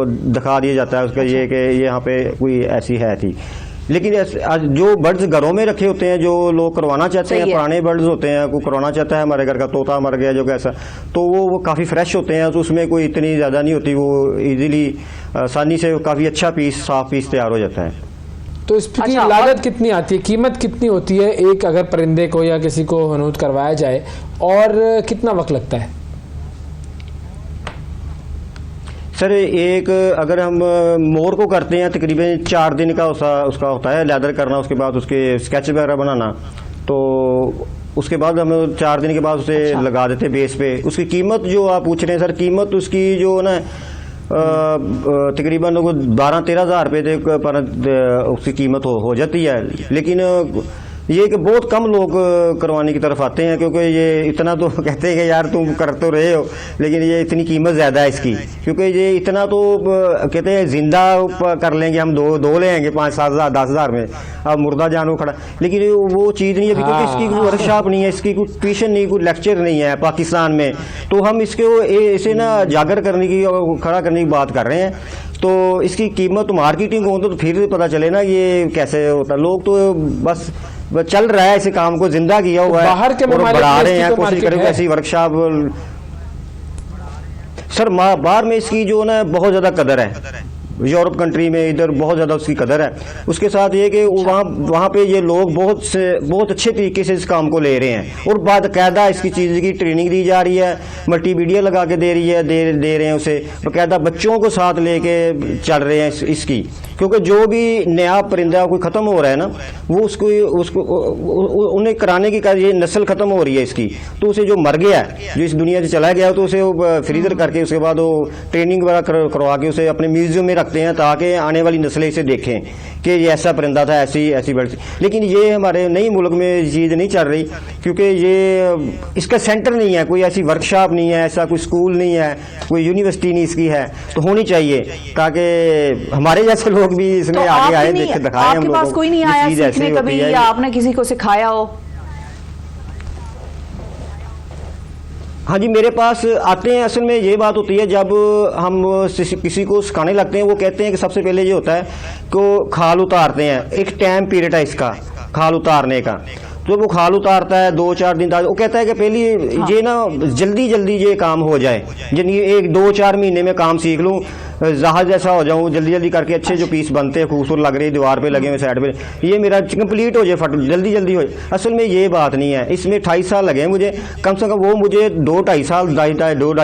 दिखा दिया जाता है उसका ये कि यहाँ पे कोई ऐसी है थी। लेकिन जो बर्ड्स घरों में रखे होते हैं, जो लोग करवाना चाहते हैं, पुराने बर्ड्स होते हैं, कोई करवाना चाहता है हमारे घर का तोता मर गया जो कैसा, तो वो काफ़ी फ्रेश होते हैं, तो उसमें कोई इतनी ज़्यादा नहीं होती, वो इजीली आसानी से काफ़ी अच्छा पीस, साफ पीस तैयार हो जाता है। तो इसकी लागत कितनी आती है, कीमत कितनी होती है एक अगर परिंदे को या किसी को हनूत करवाया जाए, और कितना वक्त लगता है? सर एक अगर हम मोर को करते हैं तकरीबन 4 दिन का उसका होता है लेदर करना, उसके बाद उसके स्केच वगैरह बनाना, तो उसके बाद हम 4 दिन के बाद उसे लगा देते हैं बेस पे। उसकी कीमत जो आप पूछ रहे हैं सर, कीमत उसकी जो ना तकरीबन 12-13 हज़ार रुपये पर उसकी कीमत हो जाती है। लेकिन ये कि बहुत कम लोग करवाने की तरफ आते हैं, क्योंकि ये इतना तो कहते हैं कि यार तुम कर तो रहे हो, लेकिन ये इतनी कीमत ज़्यादा है इसकी, क्योंकि ये इतना तो कहते हैं जिंदा कर लेंगे हम, दो लेंगे 5-7 हज़ार 10 हज़ार में, अब मुर्दा जानवर खड़ा, लेकिन वो चीज़ नहीं है क्योंकि इसकी कोई वर्कशॉप नहीं है, इसकी कोई ट्यूशन नहीं, कोई लेक्चर नहीं है पाकिस्तान में, तो हम इसे ना जागर करने की और खड़ा करने की बात कर रहे हैं। तो इसकी कीमत मार्केटिंग हो तो फिर पता चले ना ये कैसे होता। लोग तो बस चल रहा है, इसे काम को जिंदा किया हुआ है, बाहर के और बढ़ा रहे हैं, कोशिश करें ऐसी वर्कशॉप। सर बाहर में इसकी जो ना बहुत ज़्यादा कदर है, यूरोप कंट्री में इधर बहुत ज़्यादा उसकी कदर है। उसके साथ ये कि वहाँ पे ये लोग बहुत अच्छे तरीके से इस काम को ले रहे हैं, और बाकायदा इसकी चीज़ की ट्रेनिंग दी जा रही है, मल्टीमीडिया लगा के दे रहे हैं उसे, बाकायदा बच्चों को साथ लेके चल रहे हैं इसकी, क्योंकि जो भी नया परिंदा कोई ख़त्म हो रहा है ना, वो उसको उन्हें कराने की ये नस्ल ख़त्म हो रही है इसकी, तो उसे जो मर गया है, जो इस दुनिया से चला गया, तो उसे फ्रीजर करके उसके बाद वो ट्रेनिंग वगैरह करवा के उसे अपने म्यूजियम में रखते हैं, ताकि आने वाली नस्लें इसे देखें कि ये ऐसा परिंदा था, ऐसी बर्ड। लेकिन ये हमारे नई मुल्क में चीज़ नहीं चल रही, क्योंकि ये इसका सेंटर नहीं है, कोई ऐसी वर्कशॉप नहीं है, ऐसा कोई स्कूल नहीं है, कोई यूनिवर्सिटी नहीं इसकी है, तो होनी चाहिए ताकि हमारे जैसे लोग भी इसमें तो आगे आए, देख दिखाएं। आपके पास कोई नहीं आया सीखने कभी, या आपने किसी को सिखाया हो? हाँ जी, मेरे पास आते हैं। असल में ये बात होती है, जब हम किसी को सिखाने लगते हैं, वो कहते हैं कि सबसे पहले ये होता है कि खाल उतारते हैं, एक टाइम पीरियड है इसका खाल उतारने का, तो वो खाल उतारता है 2-4 दिन तक, वो कहता है कि पहले ये ना जल्दी ये काम हो जाए, यानी 1-2-4 महीने में काम सीख लूँ, जहाज जैसा हो जाऊँ, जल्दी करके अच्छे जो पीस बनते हैं खूबसूरत लग रहे हैं, दीवार पे लगे हुए साइड पे, ये मेरा कंप्लीट हो जाए, जल्दी हो जाए। असल में ये बात नहीं है, इसमें 28 साल लगे मुझे, कम से कम वो मुझे 2-2.5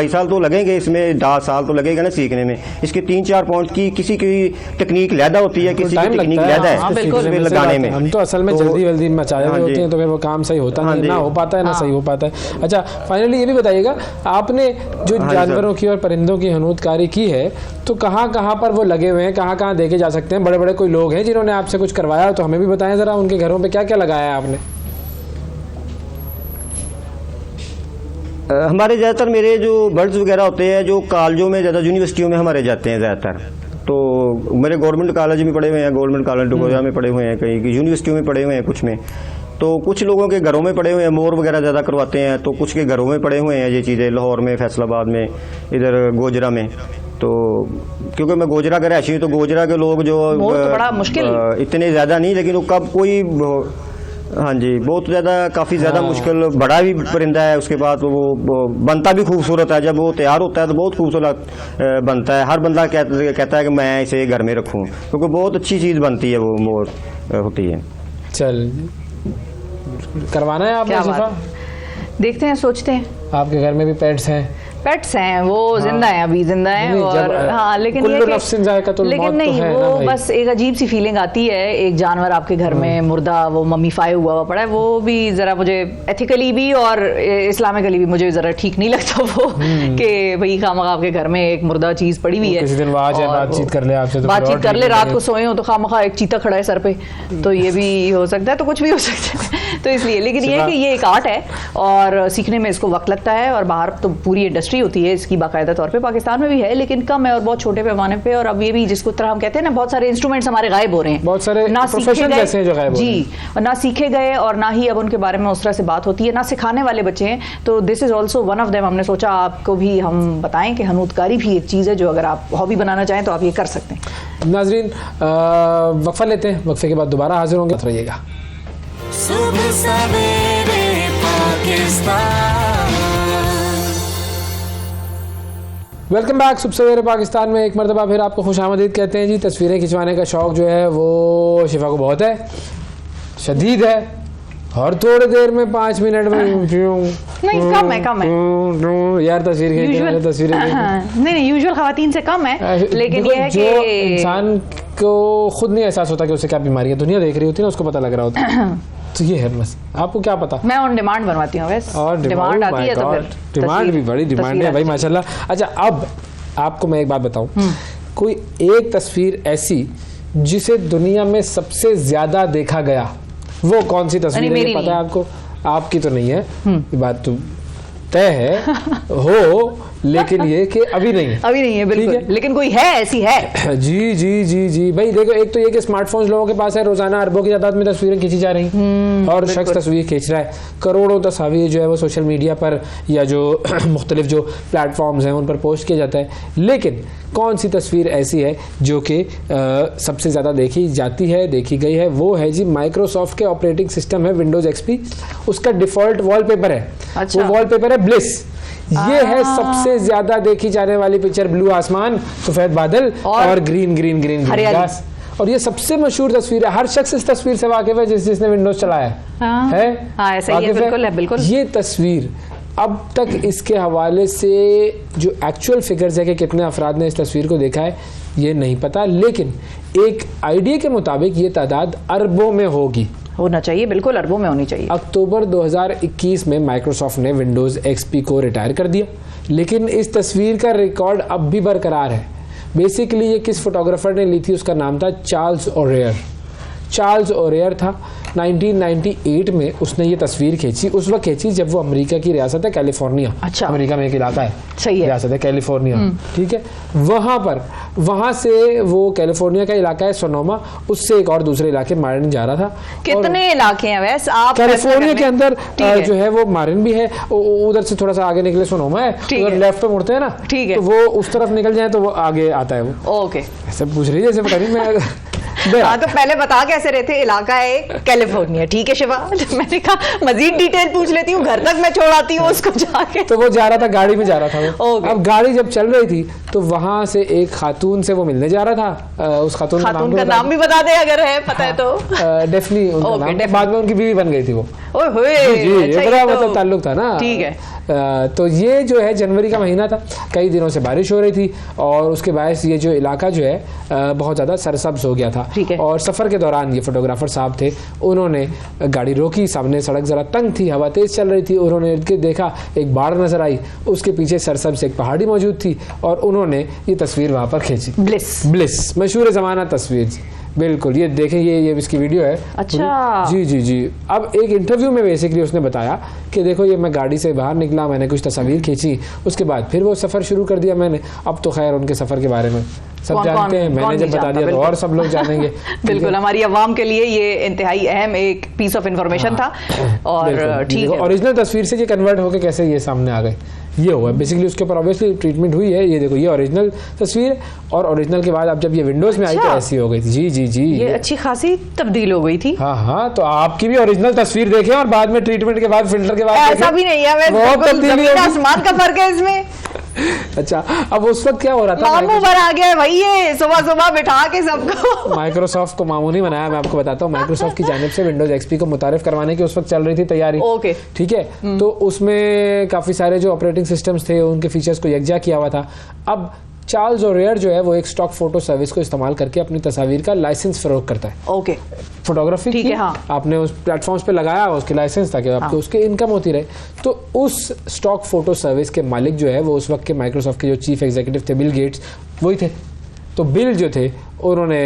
साल तो लगेंगे, इसमें 10 साल तो लगेगा ना सीखने में। इसके 3-4 पॉइंट की किसी की टेक्निक लैदा होती है, किसी की टेक्निक लैदा है लगाने में। हम तो असल में जल्दी मचा रहे होते हैं, तो फिर वो काम सही होता नहीं, ना हो पाता है ना सही हो पाता है। अच्छा, फाइनली ये भी बताइएगा, आपने जो जानवरों की और परिंदों की हनूतकारी की है, तो कहाँ पर वो लगे हुए हैं, कहाँ देखे जा सकते हैं? बड़े कोई लोग हैं जिन्होंने आपसे कुछ करवाया, तो हमें भी बताएं जरा, उनके घरों पे क्या लगाया है आपने? हमारे ज़्यादातर मेरे जो बर्ड्स वगैरह होते हैं, जो कॉलेजों में ज़्यादा, यूनिवर्सिटियों में हमारे जाते हैं ज़्यादातर, तो मेरे गवर्नमेंट कॉलेज में पढ़े हुए हैं, गवर्नमेंट कॉलेज डोगोजा में पढ़े हुए हैं, कई यूनिवर्सिटियों में पढ़े हुए हैं, कुछ में, तो कुछ लोगों के घरों में पड़े हुए हैं, मोर वगैरह ज़्यादा करवाते हैं, तो कुछ के घरों में पड़े हुए हैं ये चीज़ें, लाहौर में, फैसलाबाद में, इधर गोजरा में। तो क्योंकि मैं गोजरा का रहशी हूँ, तो गोजरा के लोग जो तो बड़ा मुश्किल इतने ज़्यादा नहीं, लेकिन वो कब कोई, हाँ जी, बहुत ज़्यादा, काफ़ी ज़्यादा मुश्किल, बड़ा भी परिंदा है, उसके बाद वो बनता भी खूबसूरत है, जब वो तैयार होता है तो बहुत खूबसूरत बनता है। हर बंदा कहता है कि मैं इसे घर में रखूँ, क्योंकि बहुत अच्छी चीज़ बनती है, वो मोर होती है। चल करवाना है आपने? देखते हैं, सोचते हैं। आपके घर में भी पेट्स हैं, पेट्स हैं वो, जिंदा हैं, अभी जिंदा हैं। और हाँ, लेकिन ये लेकिन नहीं, वो बस एक अजीब सी फीलिंग आती है, एक जानवर आपके घर में मुर्दा वो मम्मीफाई हुआ पड़ा है, वो भी जरा मुझे एथिकली भी और इस्लामिकली भी मुझे जरा ठीक नहीं लगता वो, कि भाई खामखा आपके घर में एक मुर्दा चीज पड़ी हुई है, किसी दिन बातचीत कर ले आपसे, तो बातचीत कर ले, रात को सोए हो तो खामखा एक चीता खड़ा है सर पे, तो ये भी हो सकता है, तो कुछ भी हो सकता है। तो इसलिए, लेकिन ये है कि ये एक आर्ट है और सीखने में इसको वक्त लगता है, और बाहर तो पूरी इंडस्ट्री होती है इसकी बाकायदा तौर पे, पाकिस्तान में भी है लेकिन कम है और बहुत छोटे पैमाने पे। और अब ये भी जिसको तरह हम कहते हैं ना, बहुत सारे इंस्ट्रूमेंट्स हमारे गायब हो रहे हैं, बहुत सारे प्रोफेशन ऐसे हैं जो गायब हो रहे हैं जी, और ना सीखे गए और ना ही अब उनके बारे में उस तरह से बात होती है, ना सिखाने वाले बच्चे हैं। तो this is also one of them. हमने सोचा आपको भी हम बताएं कि हनूतकारी भी एक चीज़ है जो अगर आप हॉबी बनाना चाहें तो आप ये कर सकते हैं। नाजरीन, वक्फा लेते हैं, वक्फे के बाद दोबारा हाजिर होंगे, रहिएगा। सुबह सवेरे पाकिस्तान। Welcome back. सुबह सवेरे पाकिस्तान में एक मरतबा फिर आपको खुशामदीद कहते हैं जी। तस्वीरें खिंचवाने का शौक़ जो है वो शिफा को बहुत है, शदीद है, और थोड़ी देर में 5 मिनट में नहीं, कम है यार तस्वीरें नहीं, यूजुअल खवातीन से कम है, लेकिन ये है कि इंसान को खुद नहीं एहसास होता कि उसे क्या बीमारी है, दुनिया देख रही होती है ना, उसको पता लग रहा होता है। तो ये है बस, आपको क्या पता। मैं ऑन डिमांड बनवाती हूँ वैसे, और डिमांड आती है तो फिर डिमांड भी बड़ी डिमांड है भाई, माशाल्लाह। अच्छा, अब आपको मैं एक बात बताऊं, कोई एक तस्वीर ऐसी जिसे दुनिया में सबसे ज्यादा देखा गया, वो कौन सी तस्वीर है, पता है आपको? आपकी तो नहीं है, ये बात तो तय है हो, लेकिन ये कि अभी नहीं है बिल्कुल, लेकिन कोई है, ऐसी है। जी जी जी जी भाई, देखो, एक तो ये कि स्मार्टफोन लोगों के पास है, रोजाना अरबों की तादाद में तस्वीरें खींची जा रही, और शख्स तस्वीर खींच रहा है, करोड़ों तस्वीर जो है वो सोशल मीडिया पर या जो मुख्तलिफ जो प्लेटफॉर्म्स हैं उन पर पोस्ट किया जाता है। लेकिन कौन सी तस्वीर ऐसी है जो कि सबसे ज़्यादा देखी जाती है, देखी गई है? वो है जी माइक्रोसॉफ्ट के ऑपरेटिंग सिस्टम है विंडोज XP, उसका डिफॉल्ट वॉलपेपर है। अच्छा। वो वॉलपेपर है ब्लिस। ये है सबसे ज्यादा देखी जाने वाली पिक्चर, ब्लू आसमान, सफेद बादल और ग्रीन ग्रीन ग्रीन घास, और ये सबसे मशहूर तस्वीर है। हर शख्स इस तस्वीर से वाकिफ है जिसने विंडोज चलाया है। ऐसा ही है, बिल्कुल है, बिल्कुल। ये तस्वीर अब तक इसके हवाले से जो एक्चुअल फिगर्स है कि कितने अफराद ने इस तस्वीर को देखा है ये नहीं पता, लेकिन एक आइडिया के मुताबिक ये तादाद अरबों में होना चाहिए, बिल्कुल अरबों में होनी चाहिए। अक्टूबर 2021 में माइक्रोसॉफ्ट ने विंडोज XP को रिटायर कर दिया, लेकिन इस तस्वीर का रिकॉर्ड अब भी बरकरार है। बेसिकली ये किस फोटोग्राफर ने ली थी, उसका नाम था चार्ल्स ओरेयर था। 1998 में उसने ये तस्वीर खींची, उस वक्त खींची जब वो अमेरिका की रियासत है कैलिफोर्निया। अच्छा। अमेरिका में एक इलाका है, सही है, रियासत है कैलिफोर्निया, ठीक है। वहां से वो कैलिफोर्निया का इलाका है सोनोमा, उससे एक और दूसरे इलाके मारिन जा रहा था। कितने इलाके हैं वैसे आप? कैलिफोर्निया के अंदर जो है वो मारिन भी है, उधर से थोड़ा सा आगे निकले सोनोमा है, उधर लेफ्ट पे मुड़ते हैं ना, ठीक है, तो वो उस तरफ निकल जाए तो वो आगे आता है वो। ओके, ऐसे पूछ रही है जैसे पता नहीं मैं हाँ, तो पहले बता कैसे रहे थे, इलाका है कैलिफोर्निया, ठीक है शिवा। मैंने कहा मजीद डिटेल पूछ लेती हूँ, घर तक मैं छोड़ आती हूँ उसको जाके। तो वो जा रहा था, गाड़ी में जा रहा था वो। अब गाड़ी जब चल रही थी तो वहां से एक खातून से वो मिलने जा रहा था। उस खातून का नाम भी बता दे अगर है पता है तो। डेफिनेटली बाद में उनकी बीवी बन गई थी वो। मतलब ताल्लुक था ना, ठीक है। तो ये जो है जनवरी का महीना था, कई दिनों से बारिश हो रही थी और उसके बायस ये जो इलाका जो है बहुत ज़्यादा सरसब्ज हो गया था। और सफ़र के दौरान ये फोटोग्राफर साहब थे, उन्होंने गाड़ी रोकी, सामने सड़क ज़रा तंग थी, हवा तेज़ चल रही थी, उन्होंने इर्द गिर्द देखा, एक बाड़ नज़र आई, उसके पीछे सरसब्ज एक पहाड़ी मौजूद थी और उन्होंने ये तस्वीर वहाँ पर खींची। ब्लिस मशहूर ज़माना तस्वीर, बिल्कुल, ये देखें, ये इसकी वीडियो है। अच्छा। जी जी जी। अब एक इंटरव्यू में बेसिकली उसने बताया कि देखो ये मैं गाड़ी से बाहर निकला, मैंने कुछ तस्वीर खींची, उसके बाद फिर वो सफ़र शुरू कर दिया मैंने। अब तो खैर उनके सफ़र के बारे में सब जानते हैं, मैंने जब बता दिया तो और सब लोग जानेंगे। बिल्कुल, हमारी अवाम के लिए ये इंतहाई अहम एक पीस ऑफ इंफॉर्मेशन था। और ठीक है, ओरिजिनल तस्वीर से ये कन्वर्ट होकर कैसे ये सामने आ गए, ये हुआ बेसिकली। उसके ऊपर ऑब्वियसली ट्रीटमेंट हुई है। ये देखो, ये ओरिजिनल तस्वीर, और ओरिजिनल के बाद अब जब ये विंडोज में आई तो ऐसी हो गई थी। जी जी जी, ये अच्छी खासी तब्दील हो गई थी। हाँ हाँ, तो आपकी भी ओरिजिनल तस्वीर देखें और बाद में ट्रीटमेंट के बाद, फिल्टर के बाद, ऐसा भी नहीं है, आसमान का फर्क है इसमें। अच्छा, अब उस वक्त क्या हो रहा था, मामू पर आ गया है भाई, ये सुबह सुबह बिठा के सबको। माइक्रोसॉफ्ट को मामू नहीं बनाया, मैं आपको बताता हूँ। माइक्रोसॉफ्ट की जानिब से विंडोज एक्सपी को मुतारिफ करवाने की उस वक्त चल रही थी तैयारी। ओके, ठीक है, तो उसमें काफी सारे जो ऑपरेटिंग सिस्टम्स थे उनके फीचर्स को यकजा किया हुआ था। अब चार्ल्स ओरियर जो है वो एक स्टॉक फोटो सर्विस को इस्तेमाल करके अपनी तस्वीर का लाइसेंस फरोग करता है। ओके, फोटोग्राफी की आपने उस प्लेटफॉर्म्स पे लगाया उसके लाइसेंस ताकि आपको उसके इनकम होती रहे। तो उस स्टॉक फोटो सर्विस के मालिक जो है वो उस वक्त के माइक्रोसॉफ्ट के जो चीफ एग्जीक्यूटिव थे बिल गेट्स वही थे। तो बिल जो थे उन्होंने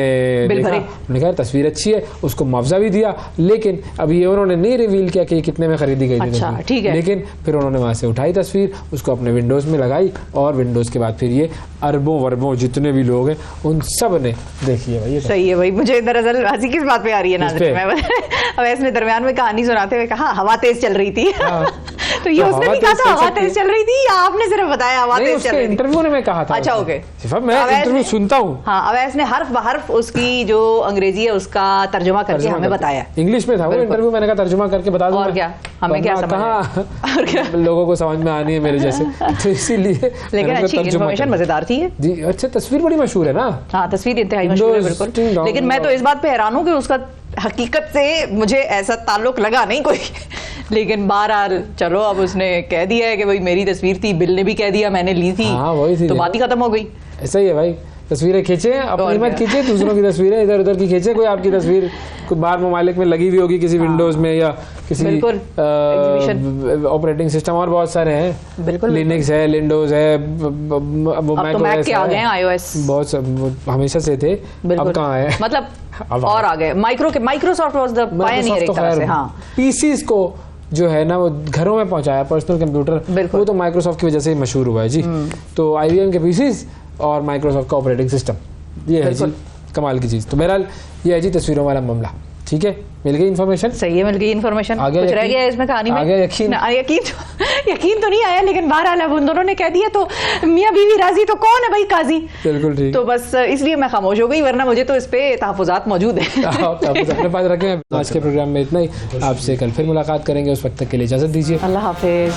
देखा तस्वीर अच्छी है, उसको मुआवजा भी दिया, लेकिन अभी ये उन्होंने नहीं रिवील किया कि कितने में खरीदी गई थी। अच्छा, ठीक है। लेकिन फिर उन्होंने वहां से उठाई तस्वीर, उसको अपने विंडोज में लगाई और विंडोज के बाद फिर ये अरबों वरबों जितने भी लोग हैं उन सब ने देखी है भाई। सही है भाई, मुझे दरअसल हंसी किस बात पे आ रही है ना, अब इसने दरमियान में कहानी सुनाते हुए कहा हवा तेज चल रही थी। तो ये उसने भी कहा था हवा तेज चल रही थी या आपने सिर्फ बताया हवा तेज चल रही थी? इंटरव्यू ने मैं कहा था। अच्छा, ओके, मैं इंटरव्यू सुनता हूँ। हाँ, अवैस ने हर्फ बहर्फ उसकी जो अंग्रेजी है उसका तर्जुमा करके हमें बताया। इंग्लिश में था वो इंटरव्यू, मैंने कहा तर्जुमा करके बता दूंगा। और क्या, हमें क्या समझ लोगों को समझ में आनी है मेरे जैसे, तो इसीलिए। लेकिन अच्छी इन्फॉर्मेशन मजेदार थी जी। अच्छा, तस्वीर बड़ी मशहूर है ना? हाँ, तस्वीर इंतहाई मशहूर है बिल्कुल। लेकिन मैं तो इस बात पे हैरान हूँ कि उसका हकीकत से मुझे ऐसा ताल्लुक लगा नहीं कोई। लेकिन बहरहाल चलो, अब उसने कह दिया है कि भाई मेरी तस्वीर थी, बिल ने भी कह दिया मैंने ली थी। हाँ, वही थी, तो बात ही खत्म हो गई। ऐसा ही है भाई, तस्वीरें खींचे, अपनी मत खींचे, दूसरों की तस्वीरें इधर उधर की खींचे। कोई आपकी तस्वीर कुछ बाहर ममालिक में लगी हुई होगी किसी विंडोज में या किसी ऑपरेटिंग सिस्टम, और बहुत सारे हैं, बिल्कुल लिनक्स है, विंडोज है, मैक के आ गए हैं, आईओएस बहुत हमेशा से थे, अब कहाँ है, मतलब और आ गए। माइक्रोसॉफ्ट वाज द पायनियर एक तरह से। हाँ, पीसीज को जो है ना वो घरों में पहुंचाया, पर्सनल कंप्यूटर, वो तो माइक्रोसॉफ्ट की वजह से ही मशहूर हुआ है जी। तो आईबीएम के पीसीज और माइक्रोसॉफ्ट का ऑपरेटिंग सिस्टम, ये है जी कमाल की चीज। तो बहरहाल ये है जी तस्वीरों वाला मामला। ठीक है, मिल गई इन्फॉर्मेशन? सही है, मिल गई इन्फॉर्मेशन। कुछ रह गया इसमें कहानी में? आ गया यकीन? यकीन तो नहीं आया, लेकिन बहरहाल अब उन दोनों ने कह दिया तो मियां बीवी राजी तो कौन है भाई काजी। बिल्कुल ठीक। तो बस इसलिए मैं खामोश हो गई, वरना मुझे तो इस पे तहफ़्फ़ुज़ात मौजूद है। अपने पास रखें। आज के प्रोग्राम में इतना ही, आपसे कल फिर मुलाकात करेंगे, उस वक्त तक के लिए इजाजत दीजिए। अल्लाह हाफिज।